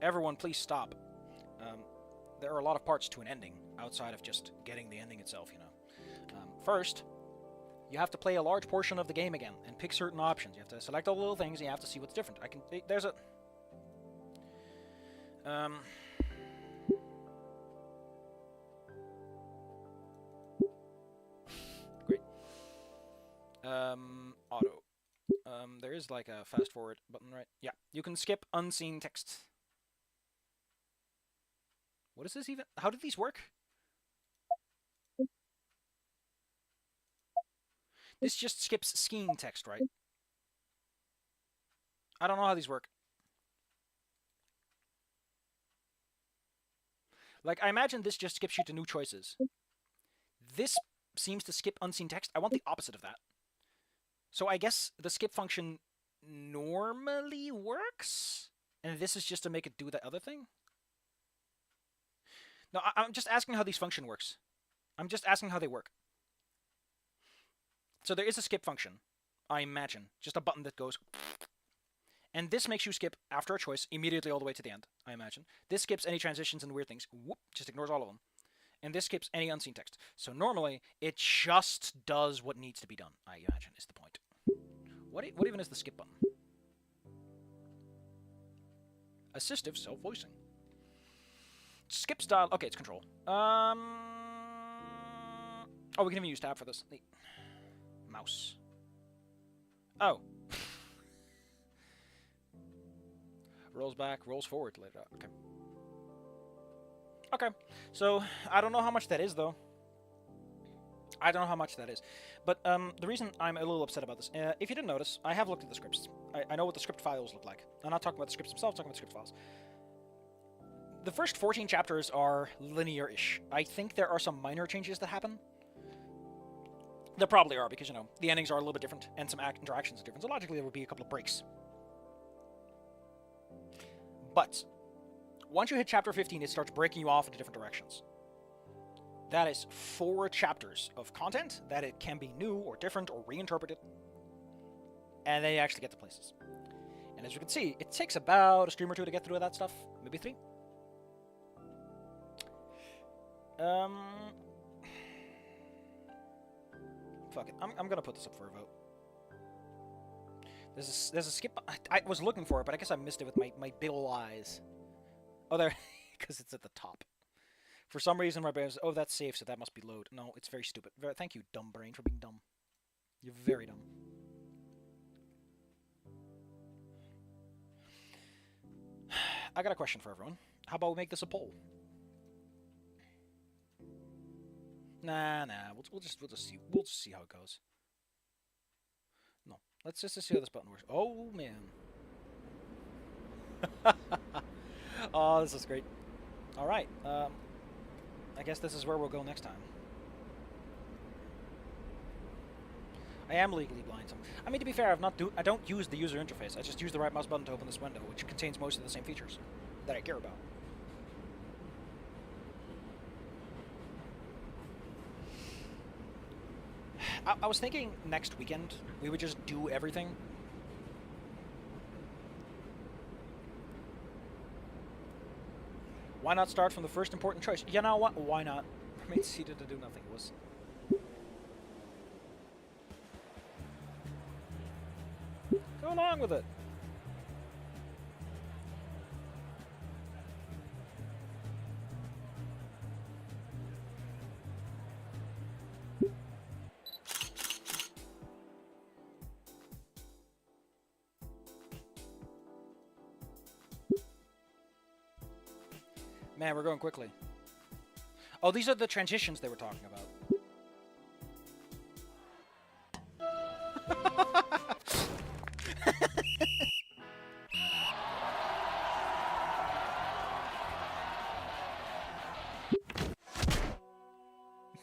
everyone please stop. There are a lot of parts to an ending, outside of just getting the ending itself, you know. First, you have to play a large portion of the game again, and pick certain options. You have to select all the little things, and you have to see what's different. There's a... Great. Auto. There is like a fast forward button, right? Yeah. You can skip unseen text. What is this even? How did these work? This just skips skiing text, right? I don't know how these work. Like, I imagine this just skips you to new choices. This seems to skip unseen text. I want the opposite of that. So I guess the skip function normally works? And this is just to make it do the other thing? No, I'm just asking how these function works. I'm just asking how they work. So there is a skip function, I imagine. Just a button that goes... And this makes you skip, after a choice, immediately all the way to the end, I imagine. This skips any transitions and weird things. Whoop, just ignores all of them. And this skips any unseen text. So normally, it just does what needs to be done, I imagine, is the point. What even is the skip button? Assistive self-voicing. Skip style. Okay, it's control. Oh, we can even use tab for this. Mouse. Oh. Rolls back, rolls forward later. Okay. Okay. So, I don't know how much that is, though. I don't know how much that is. But the reason I'm a little upset about this, if you didn't notice, I have looked at the scripts. I know what the script files look like. I'm not talking about the scripts themselves, I'm talking about the script files. The first 14 chapters are linear-ish. I think there are some minor changes that happen. There probably are, because, you know, the endings are a little bit different, and some interactions are different. So logically, there would be a couple of breaks. But once you hit chapter 15, it starts breaking you off into different directions. That is 4 chapters of content that it can be new or different or reinterpreted. And then you actually get to places. And as you can see, it takes about a stream or 2 to get through that stuff. Maybe 3. Fuck it. I'm gonna put this up for a vote. There's a skip. I was looking for it, but I guess I missed it with my big ol' eyes. Oh, there, because it's at the top. For some reason, my brain was, oh, that's safe, so that must be load. No, it's very stupid. Thank you, dumb brain, for being dumb. You're very dumb. I got a question for everyone. How about we make this a poll? Nah. We'll just see how it goes. No, let's just see how this button works. Oh man. Oh, this is great. All right. I guess this is where we'll go next time. I am legally blind. So, I mean, to be fair, I don't use the user interface. I just use the right mouse button to open this window, which contains most of the same features that I care about. I was thinking next weekend we would just do everything. Why not start from the first important choice? You know what? Why not? Remain seated to do nothing. Was go along with it. Man, we're going quickly. Oh, these are the transitions they were talking about.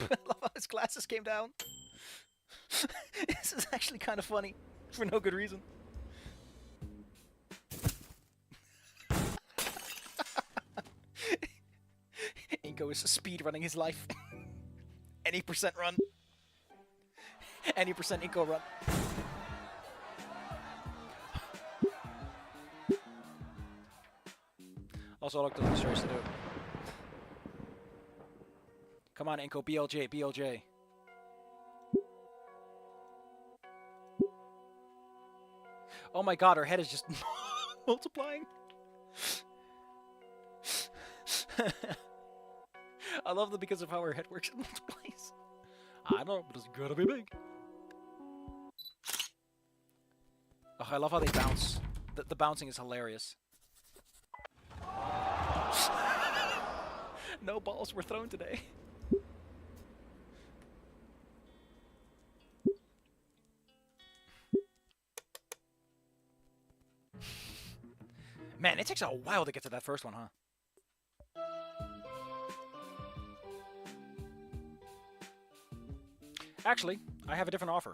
I love how his glasses came down. This is actually kind of funny, for no good reason. Inco is speed running his life. Any percent run. Any percent Inco run. Also, I looked at the choice to do. Come on, Inco, BLJ, BLJ. Oh my god, her head is just multiplying. I love that because of how her head works, it multiplies. I know, but it's gotta be big. Oh, I love how they bounce. The bouncing is hilarious. No balls were thrown today. Man, it takes a while to get to that first one, huh? Actually, I have a different offer.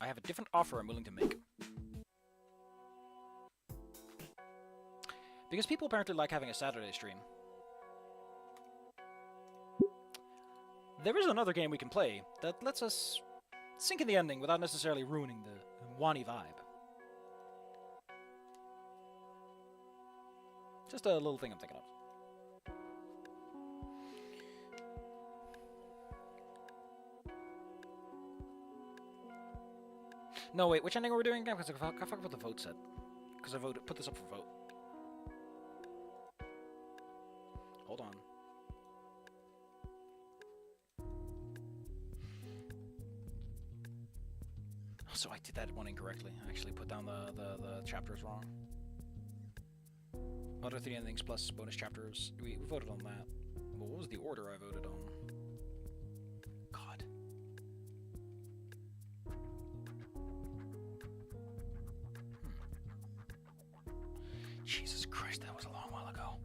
I have a different offer I'm willing to make. Because people apparently like having a Saturday stream. There is another game we can play that lets us sink in the ending without necessarily ruining the Wani vibe. Just a little thing I'm thinking of. No, wait, which ending are we doing again? Because I forgot what the vote said. Because I put this up for vote. Hold on. So I did that one incorrectly. I actually put down the chapters wrong. Other 3 endings plus bonus chapters. We voted on that. Well, what was the order I voted on? God. Jesus Christ, that was a long while ago.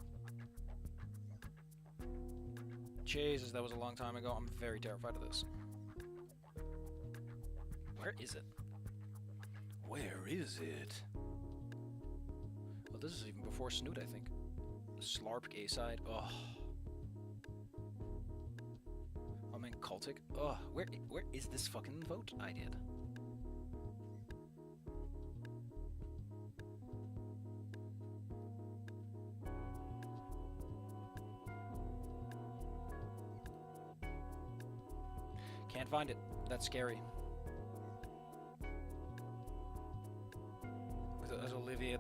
Jesus, that was a long time ago. I'm very terrified of this. Where is it? Where is it? Well, this is even before Snoot, I think. Slarp gay side. Ugh. Oh man, cultic. Ugh. Where is this fucking vote I did? Can't find it. That's scary. As Olivia.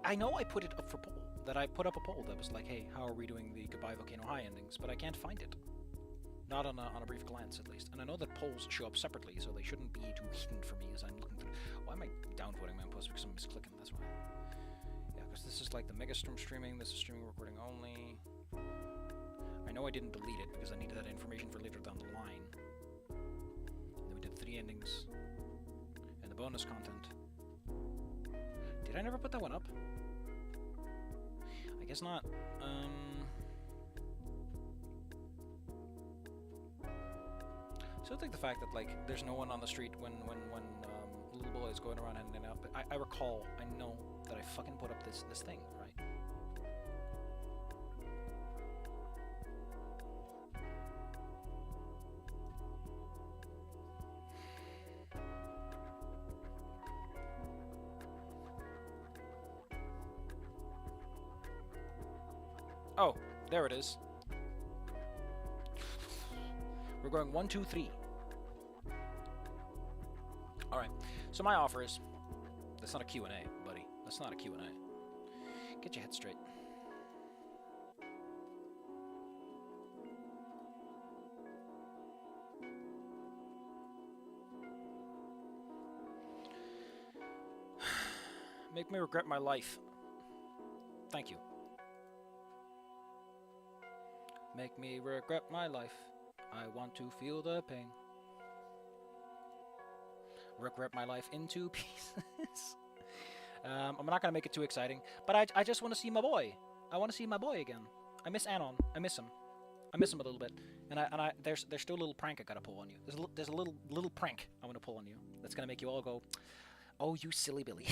I know I put it up for poll. That I put up a poll that was like, hey, how are we doing the Goodbye Volcano High endings? But I can't find it. Not on a brief glance, at least. And I know that polls show up separately, so they shouldn't be too hidden for me as I'm looking through. Why am I downvoting my post? Because I'm misclicking, that's why. Yeah, because this is like the Megastream streaming. This is streaming recording only. I know I didn't delete it because I needed that information for later down the line. And then we did 3 endings. And the bonus content. Did I never put that one up? I guess not. So I think the fact that like there's no one on the street when little boy is going around handing out. But I recall, I know that I fucking put up this thing, right? Oh, there it is. We're going 1, 2, 3. Alright, so my offer is... That's not a Q&A, buddy. That's not a Q&A. Get your head straight. Make me regret my life. Thank you. Make me regret my life. I want to feel the pain. Regret my life into pieces. I'm not gonna make it too exciting, but I just want to see my boy. I want to see my boy again. I miss Anon. I miss him. I miss him a little bit. And there's still a little prank I gotta pull on you. There's a little prank I want to pull on you. That's gonna make you all go, "Oh, you silly Billy."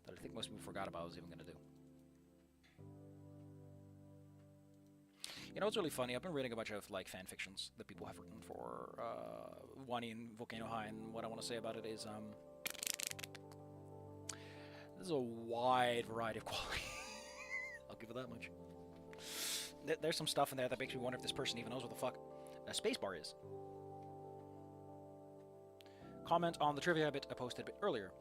That I think most people forgot about I was even gonna do. You know what's really funny? I've been reading a bunch of like fan fictions that people have written for Wani and Volcano High, and what I want to say about it is there's a wide variety of quality. I'll give it that much. There's some stuff in there that makes me wonder if this person even knows what the fuck a spacebar is. Comment on the trivia bit I posted a bit earlier.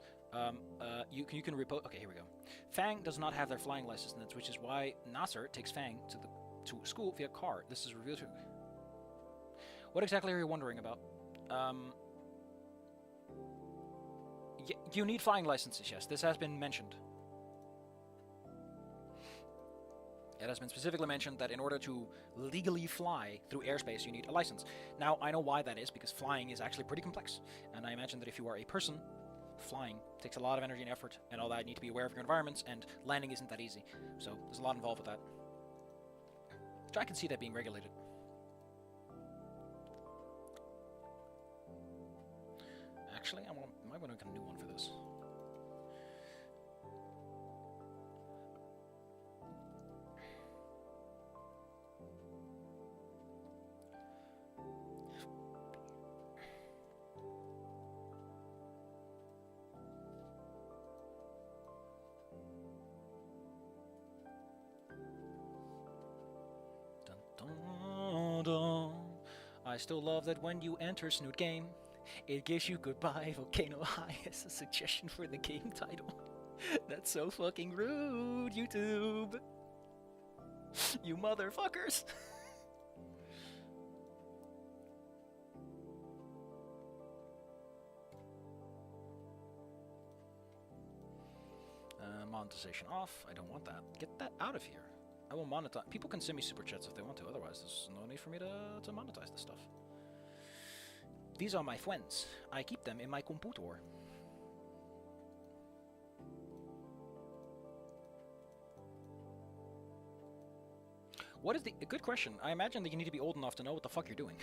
You can repost. Okay, here we go. Fang does not have their flying license, which is why Nasser takes Fang to school via car. This is revealed to. What exactly are you wondering about? You need flying licenses, yes. This has been mentioned. It has been specifically mentioned that in order to legally fly through airspace, you need a license. Now, I know why that is, because flying is actually pretty complex. And I imagine that if you are a person, flying takes a lot of energy and effort and all that. You need to be aware of your environments, and landing isn't that easy. So there's a lot involved with that. So I can see that being regulated. Actually, I might want to make a new one for this. I still love that when you enter Snoot Game, it gives you Goodbye Volcano High as a suggestion for the game title. That's so fucking rude, YouTube. You motherfuckers. monetization off. I don't want that. Get that out of here. I will monetize. People can send me super chats if they want to. Otherwise, there's no need for me to monetize this stuff. These are my friends. I keep them in my computer. What is the... A good question. I imagine that you need to be old enough to know what the fuck you're doing.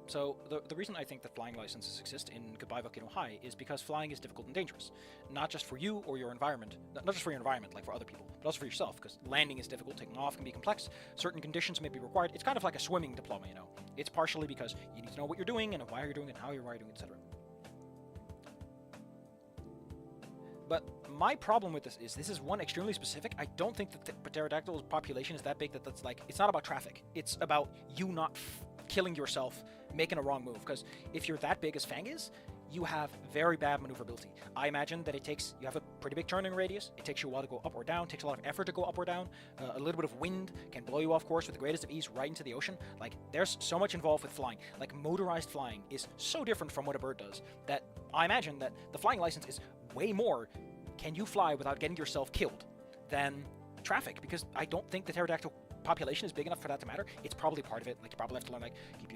So, the reason I think that flying licenses exist in Goodbye Volcano High is because flying is difficult and dangerous. Not just for you or your environment, not just for your environment, like for other people, but also for yourself, because landing is difficult, taking off can be complex, certain conditions may be required. It's kind of like a swimming diploma, you know? It's partially because you need to know what you're doing, and why you're doing it, and how you're doing it, etc. But my problem with this is one extremely specific. I don't think that the pterodactyl's population is that big that that's like... It's not about traffic. It's about you not killing yourself, making a wrong move. Because if you're that big as Fang is, you have very bad maneuverability. I imagine that you have a pretty big turning radius. It takes you a while to go up or down. It takes a lot of effort to go up or down. A little bit of wind can blow you off course with the greatest of ease right into the ocean. Like, there's so much involved with flying. Like, motorized flying is so different from what a bird does that I imagine that the flying license is way more can you fly without getting yourself killed than traffic, because I don't think the pterodactyl population is big enough for that to matter. It's probably part of it. Like, you probably have to learn, like,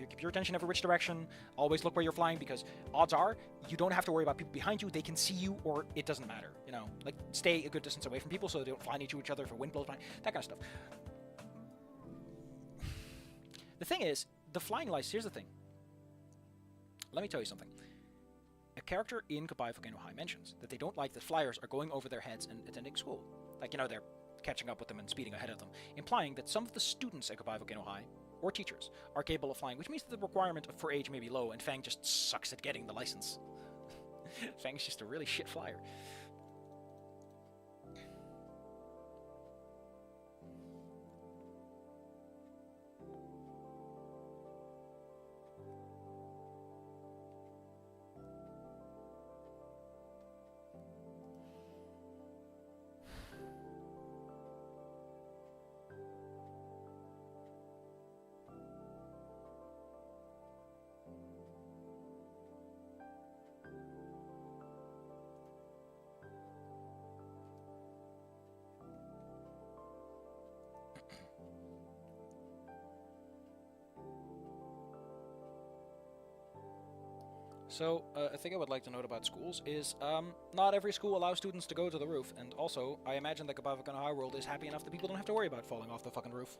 keep your attention every which direction, always look where you're flying, because odds are you don't have to worry about people behind you. They can see you, or it doesn't matter, you know? Like, stay a good distance away from people so they don't fly into each other if a wind blows by, that kind of stuff. The thing is, the flying license, here's the thing. Let me tell you something. A character in Goodbye Volcano High mentions that they don't like that flyers are going over their heads and attending school. Like, you know, they're catching up with them and speeding ahead of them, implying that some of the students at Goodbye Volcano High, or teachers, are capable of flying, which means that the requirement for age may be low, and Fang just sucks at getting the license. Fang's just a really shit flyer. So, a thing I would like to note about schools is, not every school allows students to go to the roof, and also, I imagine that Goodbye Volcano High World is happy enough that people don't have to worry about falling off the fucking roof.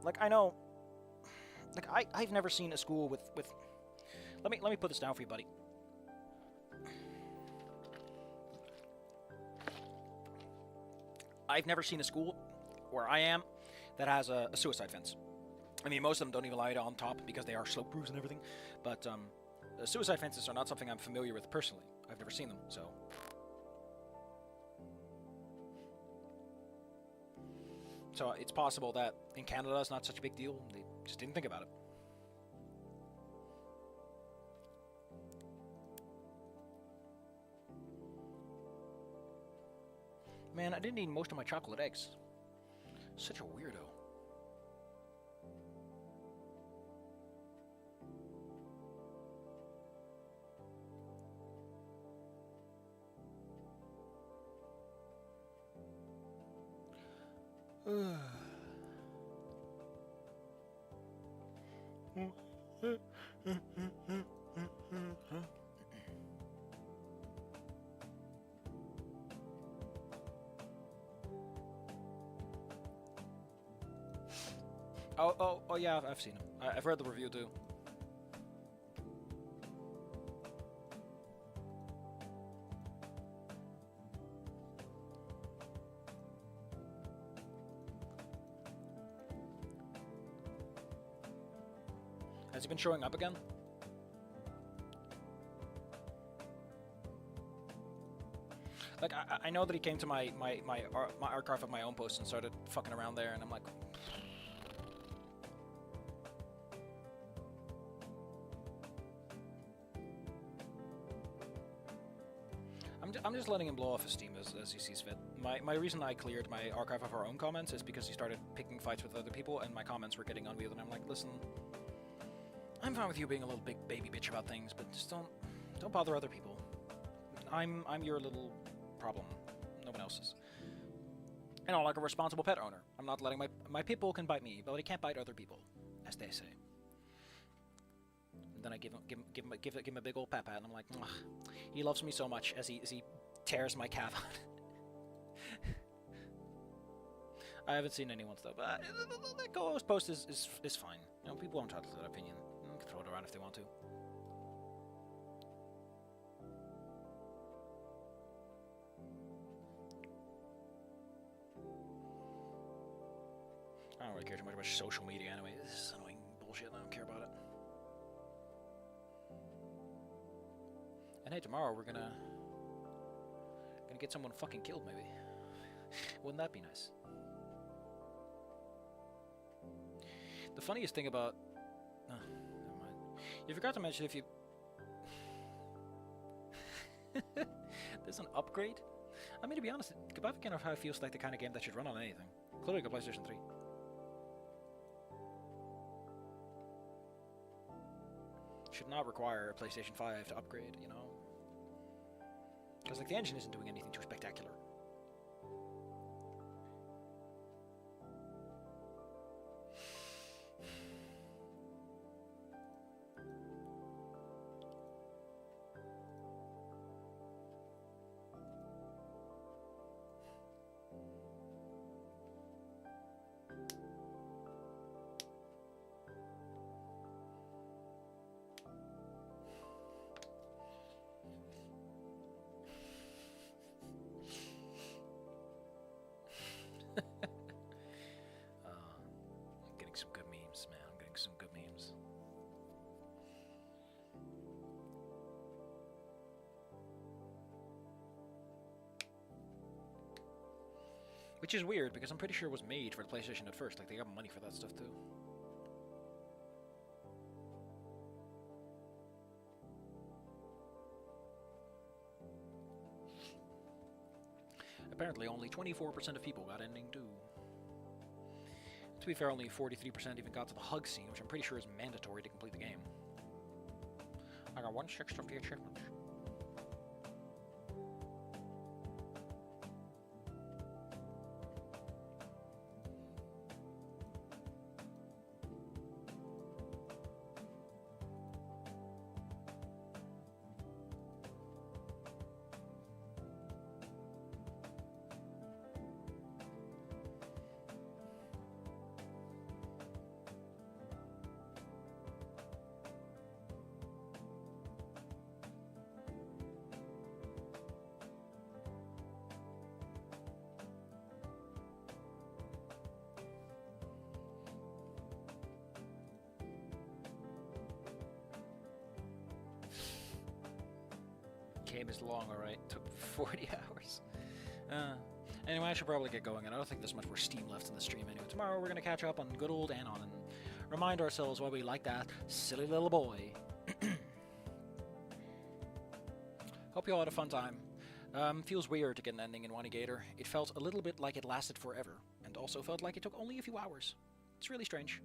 Like, I know... Like, I've never seen a school with... Let me put this down for you, buddy. I've never seen a school, where I am, that has a suicide fence. I mean, most of them don't even allow you on top because they are slope roofs and everything, but, suicide fences are not something I'm familiar with personally. I've never seen them, so... So it's possible that in Canada it's not such a big deal. They just didn't think about it. Man, I didn't eat most of my chocolate eggs. Such a weirdo. Oh yeah, I've seen him. I've read the review too. Has he been showing up again? Like, I know that he came to my archive of my own posts and started fucking around there, and I'm like... I'm just letting him blow off his steam as he sees fit. My reason I cleared my archive of our own comments is because he started picking fights with other people, and my comments were getting unwieldy, and I'm like, listen... I'm fine with you being a little big baby bitch about things, but just don't bother other people. I'm your little problem. No one else's. And I'm like a responsible pet owner. I'm not letting my pit bull can bite me, but he can't bite other people, as they say. And then I give him a big old pat, and I'm like, "Mwah." He loves me so much as he tears my calf out. I haven't seen anyone's though, but the co-host post is fine. You know, people are entitled to their opinion. They can throw it around if they want to. I don't really care too much about social media anyway. This is annoying bullshit. I don't care about it. And hey, tomorrow we're gonna get someone fucking killed, maybe. Wouldn't that be nice? The funniest thing about... never mind. You forgot to mention if you... There's an upgrade? I mean, to be honest, Goodbye Kind of how it feels like the kind of game that should run on anything. Including a PlayStation 3. Should not require a PlayStation 5 to upgrade, you know? Because, like, the engine isn't doing anything too spectacular. I'm getting some good memes, man. I'm getting some good memes. Which is weird, because I'm pretty sure it was made for the PlayStation at first. Like, they got money for that stuff, too. Apparently, only 24% of people got ending 2. To be fair, only 43% even got to the hug scene, which I'm pretty sure is mandatory to complete the game. I got 1/6 of the achievement. Game is long, alright. Took 40 hours. Anyway, I should probably get going, and I don't think there's much more steam left in the stream anyway. Tomorrow we're going to catch up on good old Anon and remind ourselves why we like that silly little boy. Hope you all had a fun time. Feels weird to get an ending in Wani Gator. It felt a little bit like it lasted forever, and also felt like it took only a few hours. It's really strange.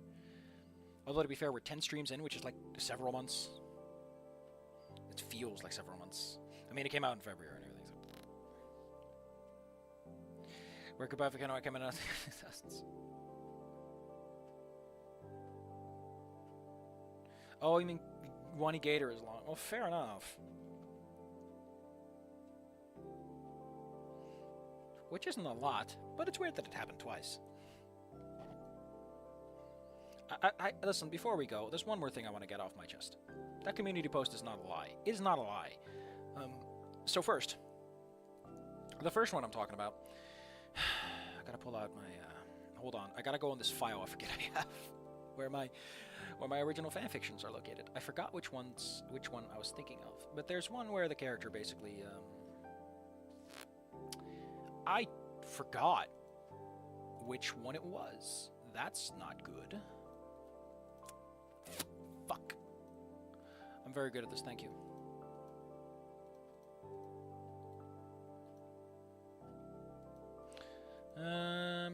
Although, to be fair, we're 10 streams in, which is like several months. It feels like several months. I mean, it came out in February and everything, so... Where Goodbye Volcano I came in tests. Oh, you mean Wani Gator is long? Well, fair enough. Which isn't a lot, but it's weird that it happened twice. Listen, before we go, there's one more thing I want to get off my chest. That community post is not a lie. It is not a lie. So first, the first one I'm talking about, I gotta pull out my, hold on, I gotta go in this file I forget I have, where my original fanfictions are located. I forgot which one I was thinking of, but there's one where the character basically, I forgot which one it was. That's not good. Fuck. I'm very good at this, thank you.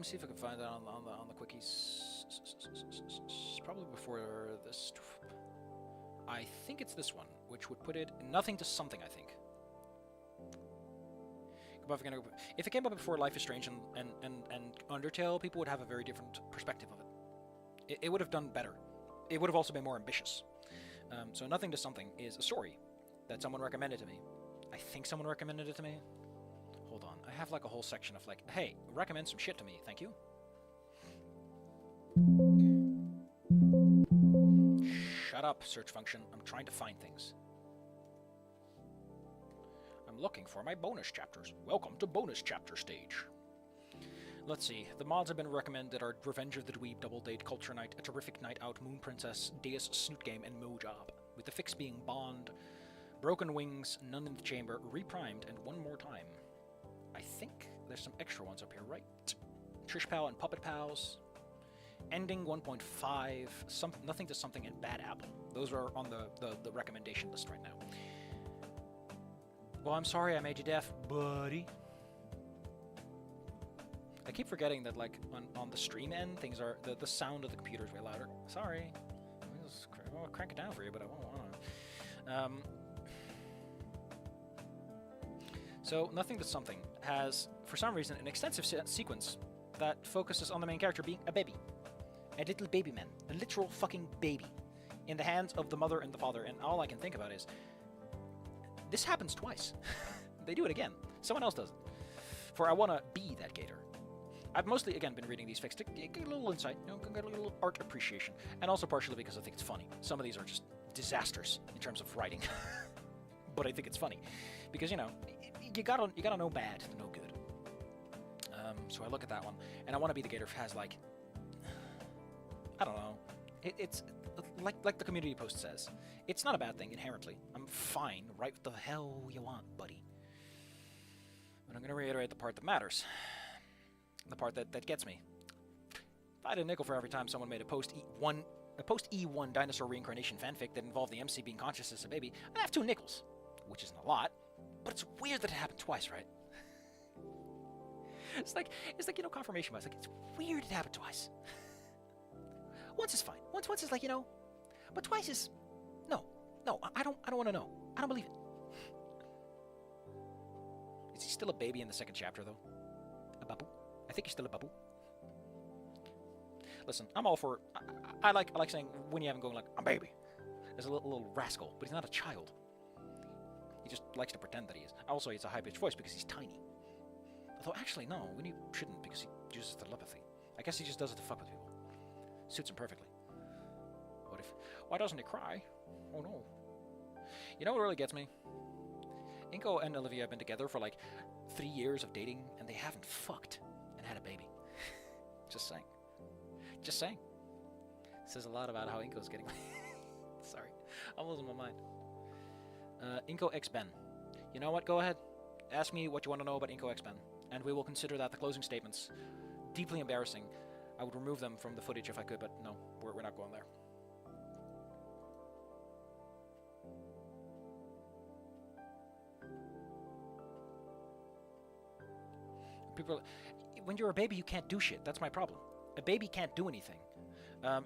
See if I can find that on the quickies. Probably before this. I think it's this one, which would put it nothing to something, I think. If it came up before Life is Strange and Undertale, people would have a very different perspective of it. It would have done better. It would have also been more ambitious. So Nothing to Something is a story that someone recommended to me. I think someone recommended it to me. Hold on. I have like a whole section of like, hey, recommend some shit to me. Thank you. Shut up, search function. I'm trying to find things. I'm looking for my bonus chapters. Welcome to bonus chapter stage. Let's see. The mods have been recommended are Revenge of the Dweeb, Double Date, Culture Night, A Terrific Night Out, Moon Princess, Deus Snoot Game, and Mojob. With the fix being Bond, Broken Wings, None in the Chamber, Reprimed, and One More Time. I think there's some extra ones up here, right? Trish Pal and Puppet Pals. Ending 1.5, Nothing to Something, and Bad Apple. Those are on the recommendation list right now. Well, I'm sorry I made you deaf, buddy. I keep forgetting that, like, on the stream end, things are... The sound of the computer is way louder. Sorry. I'll crank it down for you, but I won't want to. So, Nothing to Something has, for some reason, an extensive sequence that focuses on the main character being a baby. A little baby man. A literal fucking baby. In the hands of the mother and the father, and all I can think about is... This happens twice. They do it again. Someone else does it. For I want to be that Gator. I've mostly, again, been reading these fics to get a little insight, get a little art appreciation, and also partially because I think it's funny. Some of these are just disasters in terms of writing, but I think it's funny because you gotta know bad to know good. So I look at that one, and I want to be the Gator has like, I don't know, it's like the community post says, it's not a bad thing inherently. I'm fine. Write what the hell you want, buddy. But I'm gonna reiterate the part that matters. The part that gets me. If I had a nickel for every time someone made a post E1 dinosaur reincarnation fanfic that involved the MC being conscious as a baby, I'd have 2 nickels, which isn't a lot, but it's weird that it happened twice, right? It's like confirmation bias. Like, it's weird it happened twice. Once is fine. Once is like, but twice is no. I don't want to know. I don't believe it. Is he still a baby in the second chapter though? A babu? I think he's still a babu. Listen, I'm all for... I like saying when you have him going like, I'm baby. There's a little rascal, but he's not a child. He just likes to pretend that he is. Also, he has a high-pitched voice because he's tiny. Although, actually, no, Winnie shouldn't because he uses telepathy. I guess he just does it to fuck with people. Suits him perfectly. What if... Why doesn't he cry? Oh, no. You know what really gets me? Inco and Olivia have been together for like 3 years of dating, and they haven't fucked and had a baby. Just saying. Just saying. Says a lot about how Inco's getting... Sorry. I'm losing my mind. Inco X Ben. You know what? Go ahead. Ask me what you want to know about Inco X Ben, and we will consider that the closing statements. Deeply embarrassing. I would remove them from the footage if I could, but no, we're not going there. People, when you're a baby, you can't do shit. That's my problem. A baby can't do anything.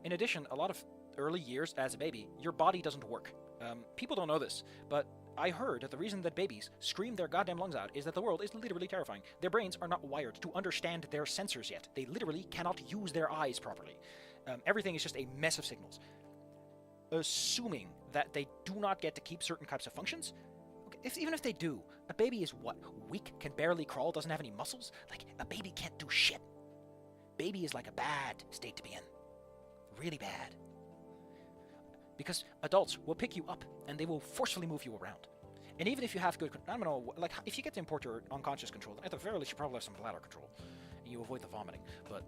In addition, a lot of early years as a baby, your body doesn't work. People don't know this, but I heard that the reason that babies scream their goddamn lungs out is that the world is literally terrifying. Their brains are not wired to understand their sensors yet. They literally cannot use their eyes properly. Everything is just a mess of signals. Assuming that they do not get to keep certain types of functions, even if they do, a baby is what? Weak, can barely crawl, doesn't have any muscles? Like, a baby can't do shit. Baby is like a bad state to be in. Really bad. Because adults will pick you up, and they will forcefully move you around. And even if you have good... I don't know, like, if you get to import your unconscious control, then at the very least you probably have some bladder control. And you avoid the vomiting. But...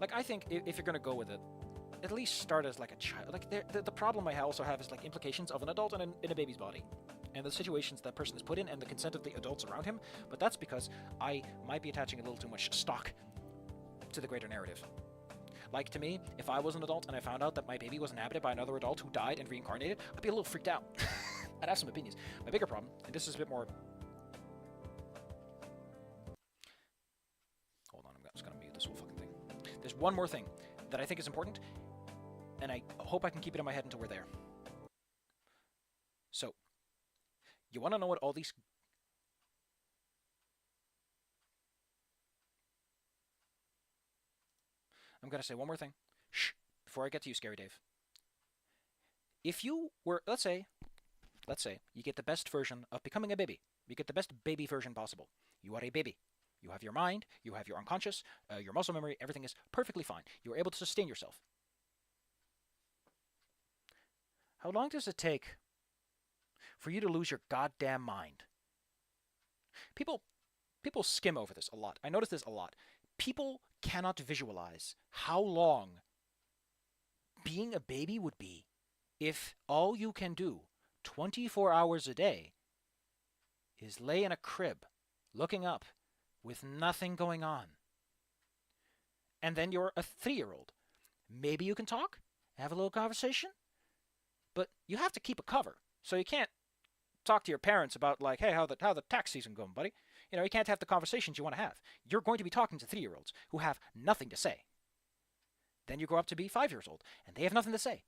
like, I think if you're going to go with it, at least start as like a child. Like the problem I also have is like implications of an adult and in a baby's body, and the situations that person is put in, and the consent of the adults around him. But that's because I might be attaching a little too much stock to the greater narrative. Like, to me, if I was an adult and I found out that my baby was inhabited by another adult who died and reincarnated, I'd be a little freaked out. I'd have some opinions. My bigger problem, and this is a bit more... Hold on, I'm just gonna mute this whole fucking thing. There's one more thing that I think is important, and I hope I can keep it in my head until we're there. So, You want to know what all these... I'm going to say one more thing. Shh. Before I get to you, Scary Dave. If you were, let's say you get the best version of becoming a baby. You get the best baby version possible. You are a baby. You have your mind, you have your unconscious, your muscle memory, everything is perfectly fine. You are able to sustain yourself. How long does it take for you to lose your goddamn mind? People skim over this a lot. I notice this a lot. People cannot visualize how long being a baby would be if all you can do 24 hours a day is lay in a crib, looking up, with nothing going on. And then you're a 3-year-old. Maybe you can talk, have a little conversation, but you have to keep a cover. So you can't talk to your parents about, like, hey, how the tax season going, buddy? You know, you can't have the conversations you want to have. You're going to be talking to 3-year-olds who have nothing to say. Then you grow up to be 5 years old, and they have nothing to say.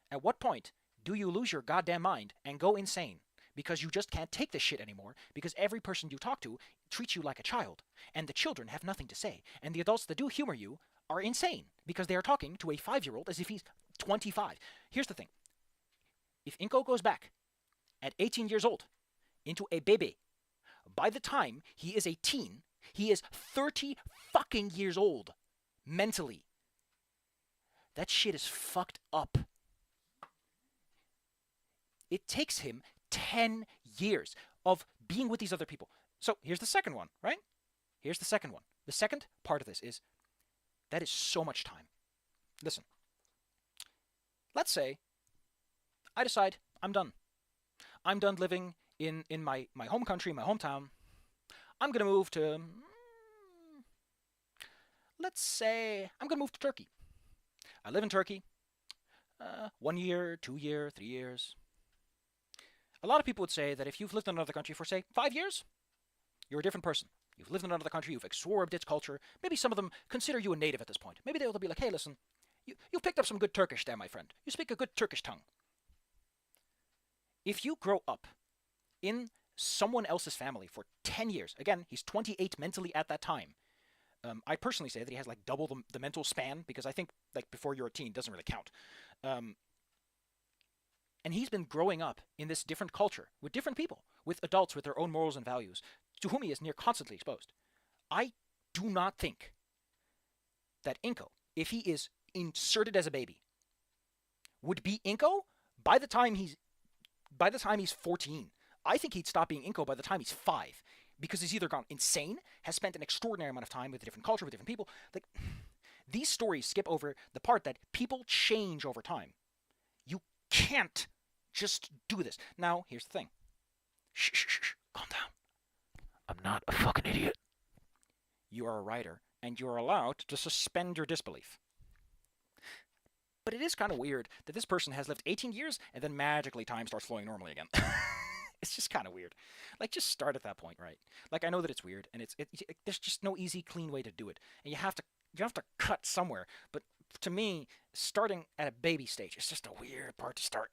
At what point do you lose your goddamn mind and go insane? Because you just can't take this shit anymore, because every person you talk to treats you like a child, and the children have nothing to say, and the adults that do humor you are insane, because they are talking to a 5-year-old as if he's 25. Here's the thing. If Inco goes back at 18 years old into a baby, by the time he is a teen, he is 30 fucking years old, mentally. That shit is fucked up. It takes him 10 years of being with these other people. So here's the second one, right? Here's the second one. The second part of this is, that is so much time. Listen. Let's say I decide I'm done. I'm done living in my home country, my hometown. I'm going to move to, let's say, I'm going to move to Turkey. I live in Turkey. 1 year, 2 year, 3 years. A lot of people would say that if you've lived in another country for, say, 5 years, you're a different person. You've lived in another country, you've absorbed its culture. Maybe some of them consider you a native at this point. Maybe they'll be like, hey, listen, you picked up some good Turkish there, my friend. You speak a good Turkish tongue. If you grow up in someone else's family for 10 years, again, he's 28 mentally at that time. I personally say that he has like double the mental span, because I think like before you're a teen doesn't really count. And he's been growing up in this different culture with different people, with adults with their own morals and values, to whom he is near constantly exposed. I do not think that Inco, if he is inserted as a baby, would be Inco by the time he's 14. I think he'd stop being Inco by the time he's 5, because he's either gone insane, has spent an extraordinary amount of time with a different culture, with different people. Like, these stories skip over the part that people change over time. You can't just do this. Now, here's the thing. Shh. Calm down. I'm not a fucking idiot. You are a writer, and you are allowed to suspend your disbelief. But it is kind of weird that this person has lived 18 years, and then magically time starts flowing normally again. It's just kind of weird. Like, just start at that point, right? Like, I know that it's weird, and there's just no easy, clean way to do it. And you have to cut somewhere. But to me, starting at a baby stage is just a weird part to start.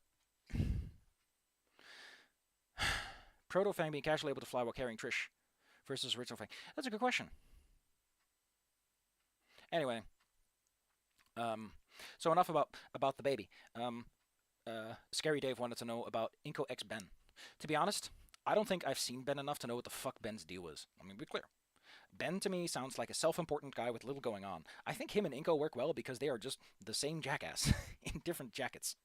Proto-Fang being casually able to fly while carrying Trish versus original Fang. That's a good question. Anyway, so enough about the baby. Scary Dave wanted to know about Inco X Ben. To be honest, I don't think I've seen Ben enough to know what the fuck Ben's deal is. Let me be clear. Ben to me sounds like a self-important guy with little going on. I think him and Inco work well because they are just the same jackass in different jackets.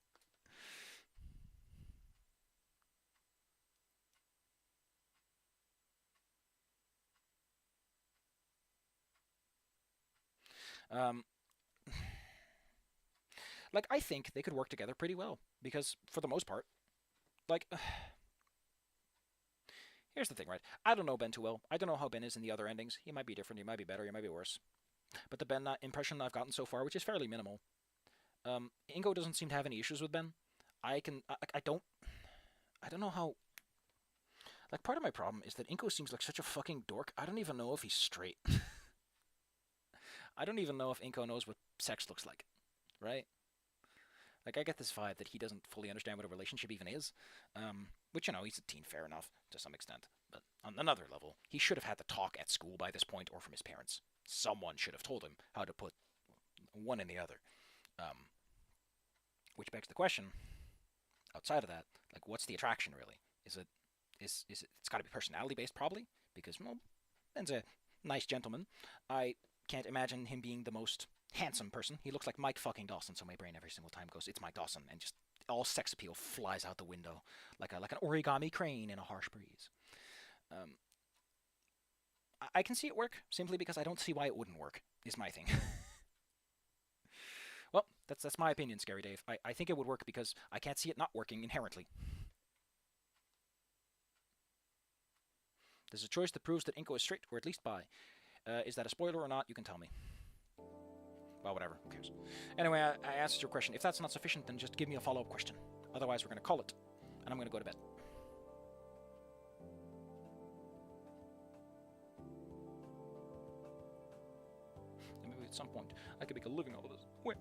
Like, I think they could work together pretty well, because for the most part, like, here's the thing, right? I don't know Ben too well. I don't know how Ben is in the other endings. He might be different, he might be better, he might be worse. But the Ben impression I've gotten so far, which is fairly minimal, Ingo doesn't seem to have any issues with Ben. I don't know how... Like, part of my problem is that Inco seems like such a fucking dork. I don't even know if he's straight. I don't even know if Inco knows what sex looks like, right? Like, I get this vibe that he doesn't fully understand what a relationship even is. Which, you know, he's a teen, fair enough, to some extent. But on another level, he should have had the talk at school by this point, or from his parents. Someone should have told him how to put one in the other. Which begs the question, outside of that, like, what's the attraction, really? Is it, it's got to be personality-based, probably? Because, well, Ben's a nice gentleman. I can't imagine him being the most handsome person. He looks like Mike fucking Dawson, so my brain every single time goes, it's Mike Dawson, and just all sex appeal flies out the window like an origami crane in a harsh breeze. I can see it work simply because I don't see why it wouldn't work, is my thing. Well, that's my opinion, Scary Dave. I think it would work because I can't see it not working inherently. There's a choice that proves that Inco is straight, or at least bi. Is that a spoiler or not? You can tell me. Well, whatever. Who cares? Anyway, I answered your question. If that's not sufficient, then just give me a follow-up question. Otherwise, we're going to call it, and I'm going to go to bed. And maybe at some point, I could make a living out of this. Wait.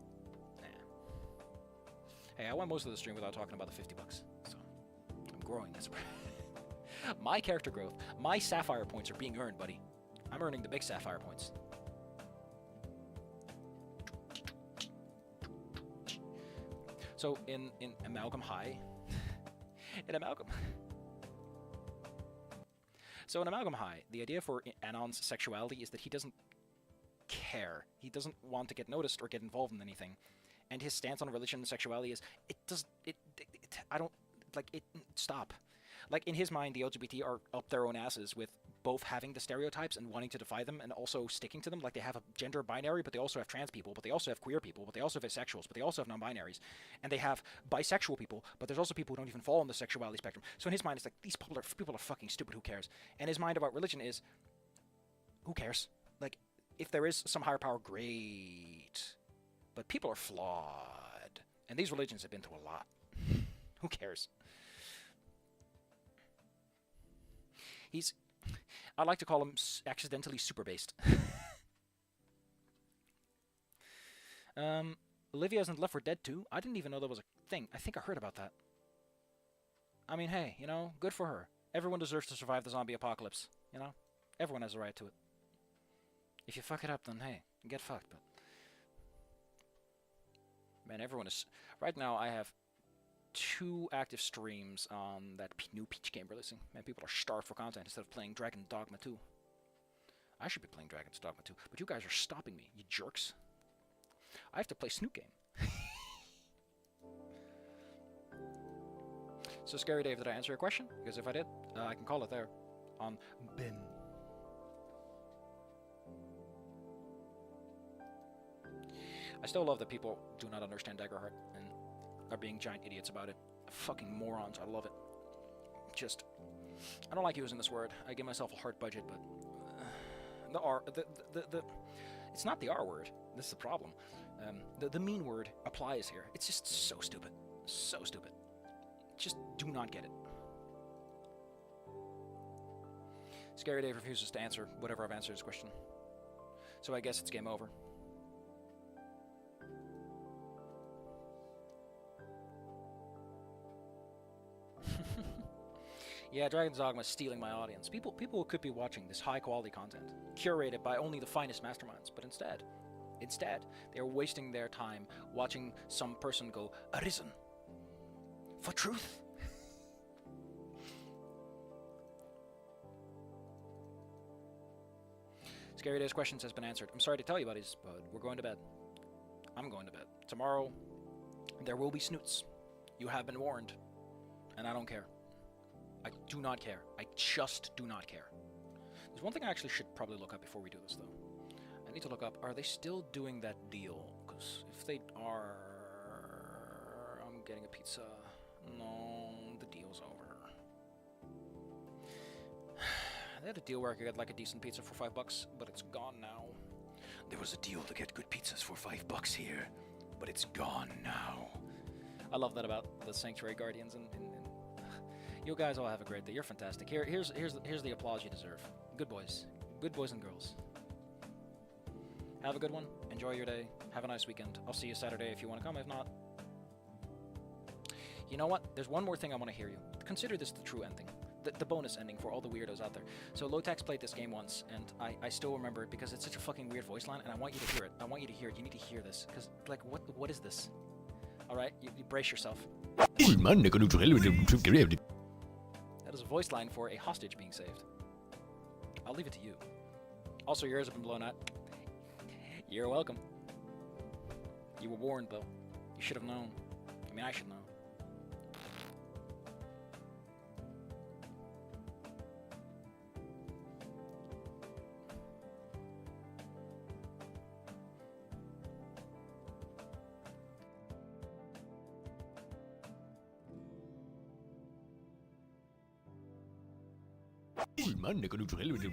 Nah. Hey, I went most of the stream without talking about the $50, so I'm growing this. My character growth, my sapphire points are being earned, buddy. I'm earning the big sapphire points. So in Amalgam High, in Amalgam High, the idea for Anon's sexuality is that he doesn't care. He doesn't want to get noticed or get involved in anything. And his stance on religion and sexuality is, stop. Like, in his mind, the LGBT are up their own asses with both having the stereotypes and wanting to defy them and also sticking to them. Like, they have a gender binary, but they also have trans people, but they also have queer people, but they also have asexuals, but they also have non-binaries. And they have bisexual people, but there's also people who don't even fall on the sexuality spectrum. So in his mind, it's like, these people are fucking stupid, who cares? And his mind about religion is, who cares? Like, if there is some higher power, great. But people are flawed. And these religions have been through a lot. Who cares? I like to call him accidentally super-based. Olivia isn't Left 4 Dead 2. I didn't even know that was a thing. I think I heard about that. I mean, hey, you know, good for her. Everyone deserves to survive the zombie apocalypse, you know? Everyone has a right to it. If you fuck it up, then hey, get fucked, but... Man, everyone is... Right now, I have 2 active streams on that new Peach game releasing. Man, people are starved for content instead of playing Dragon's Dogma 2. I should be playing Dragon's Dogma 2, but you guys are stopping me, you jerks. I have to play Snoop Game. So, Scary Dave, did I answer your question? Because if I did, I can call it there on Ben. I still love that people do not understand Daggerheart and are being giant idiots about it. Fucking morons, I love it. Just, I don't like using this word. I give myself a heart budget, but it's not the R word. This is the problem. The mean word applies here. It's just so stupid. So stupid. Just do not get it. Scary Dave refuses to answer whatever I've answered his question. So I guess it's game over. Yeah, Dragon's Dogma is stealing my audience. People could be watching this high-quality content, curated by only the finest masterminds, but instead, they're wasting their time watching some person go arisen for truth. Scary Days questions has been answered. I'm sorry to tell you, buddies, but we're going to bed. I'm going to bed. Tomorrow, there will be snoots. You have been warned, and I don't care. I do not care. I just do not care. There's one thing I actually should probably look up before we do this, though. I need to look up, are they still doing that deal? Because if they are, I'm getting a pizza. No, the deal's over. They had a deal where I could get like a decent pizza for $5, but it's gone now. There was a deal to get good pizzas for $5 here, but it's gone now. I love that about the Sanctuary Guardians and you guys all have a great day. You're fantastic. Here's the applause you deserve. Good boys and girls. Have a good one. Enjoy your day. Have a nice weekend. I'll see you Saturday if you want to come. If not, You know what? There's one more thing I want to hear you. Consider this the true ending. The bonus ending for all the weirdos out there. So Lotax played this game once, and I still remember it because it's such a fucking weird voice line, and I want you to hear it. I want you to hear it. You need to hear this. Because, like, what is this? Alright? You brace yourself. That is a voice line for a hostage being saved. I'll leave it to you. Also, your ears have been blown out. You're welcome. You were warned, though. You should have known. I mean, I should know. Man, det kan du tro helvete,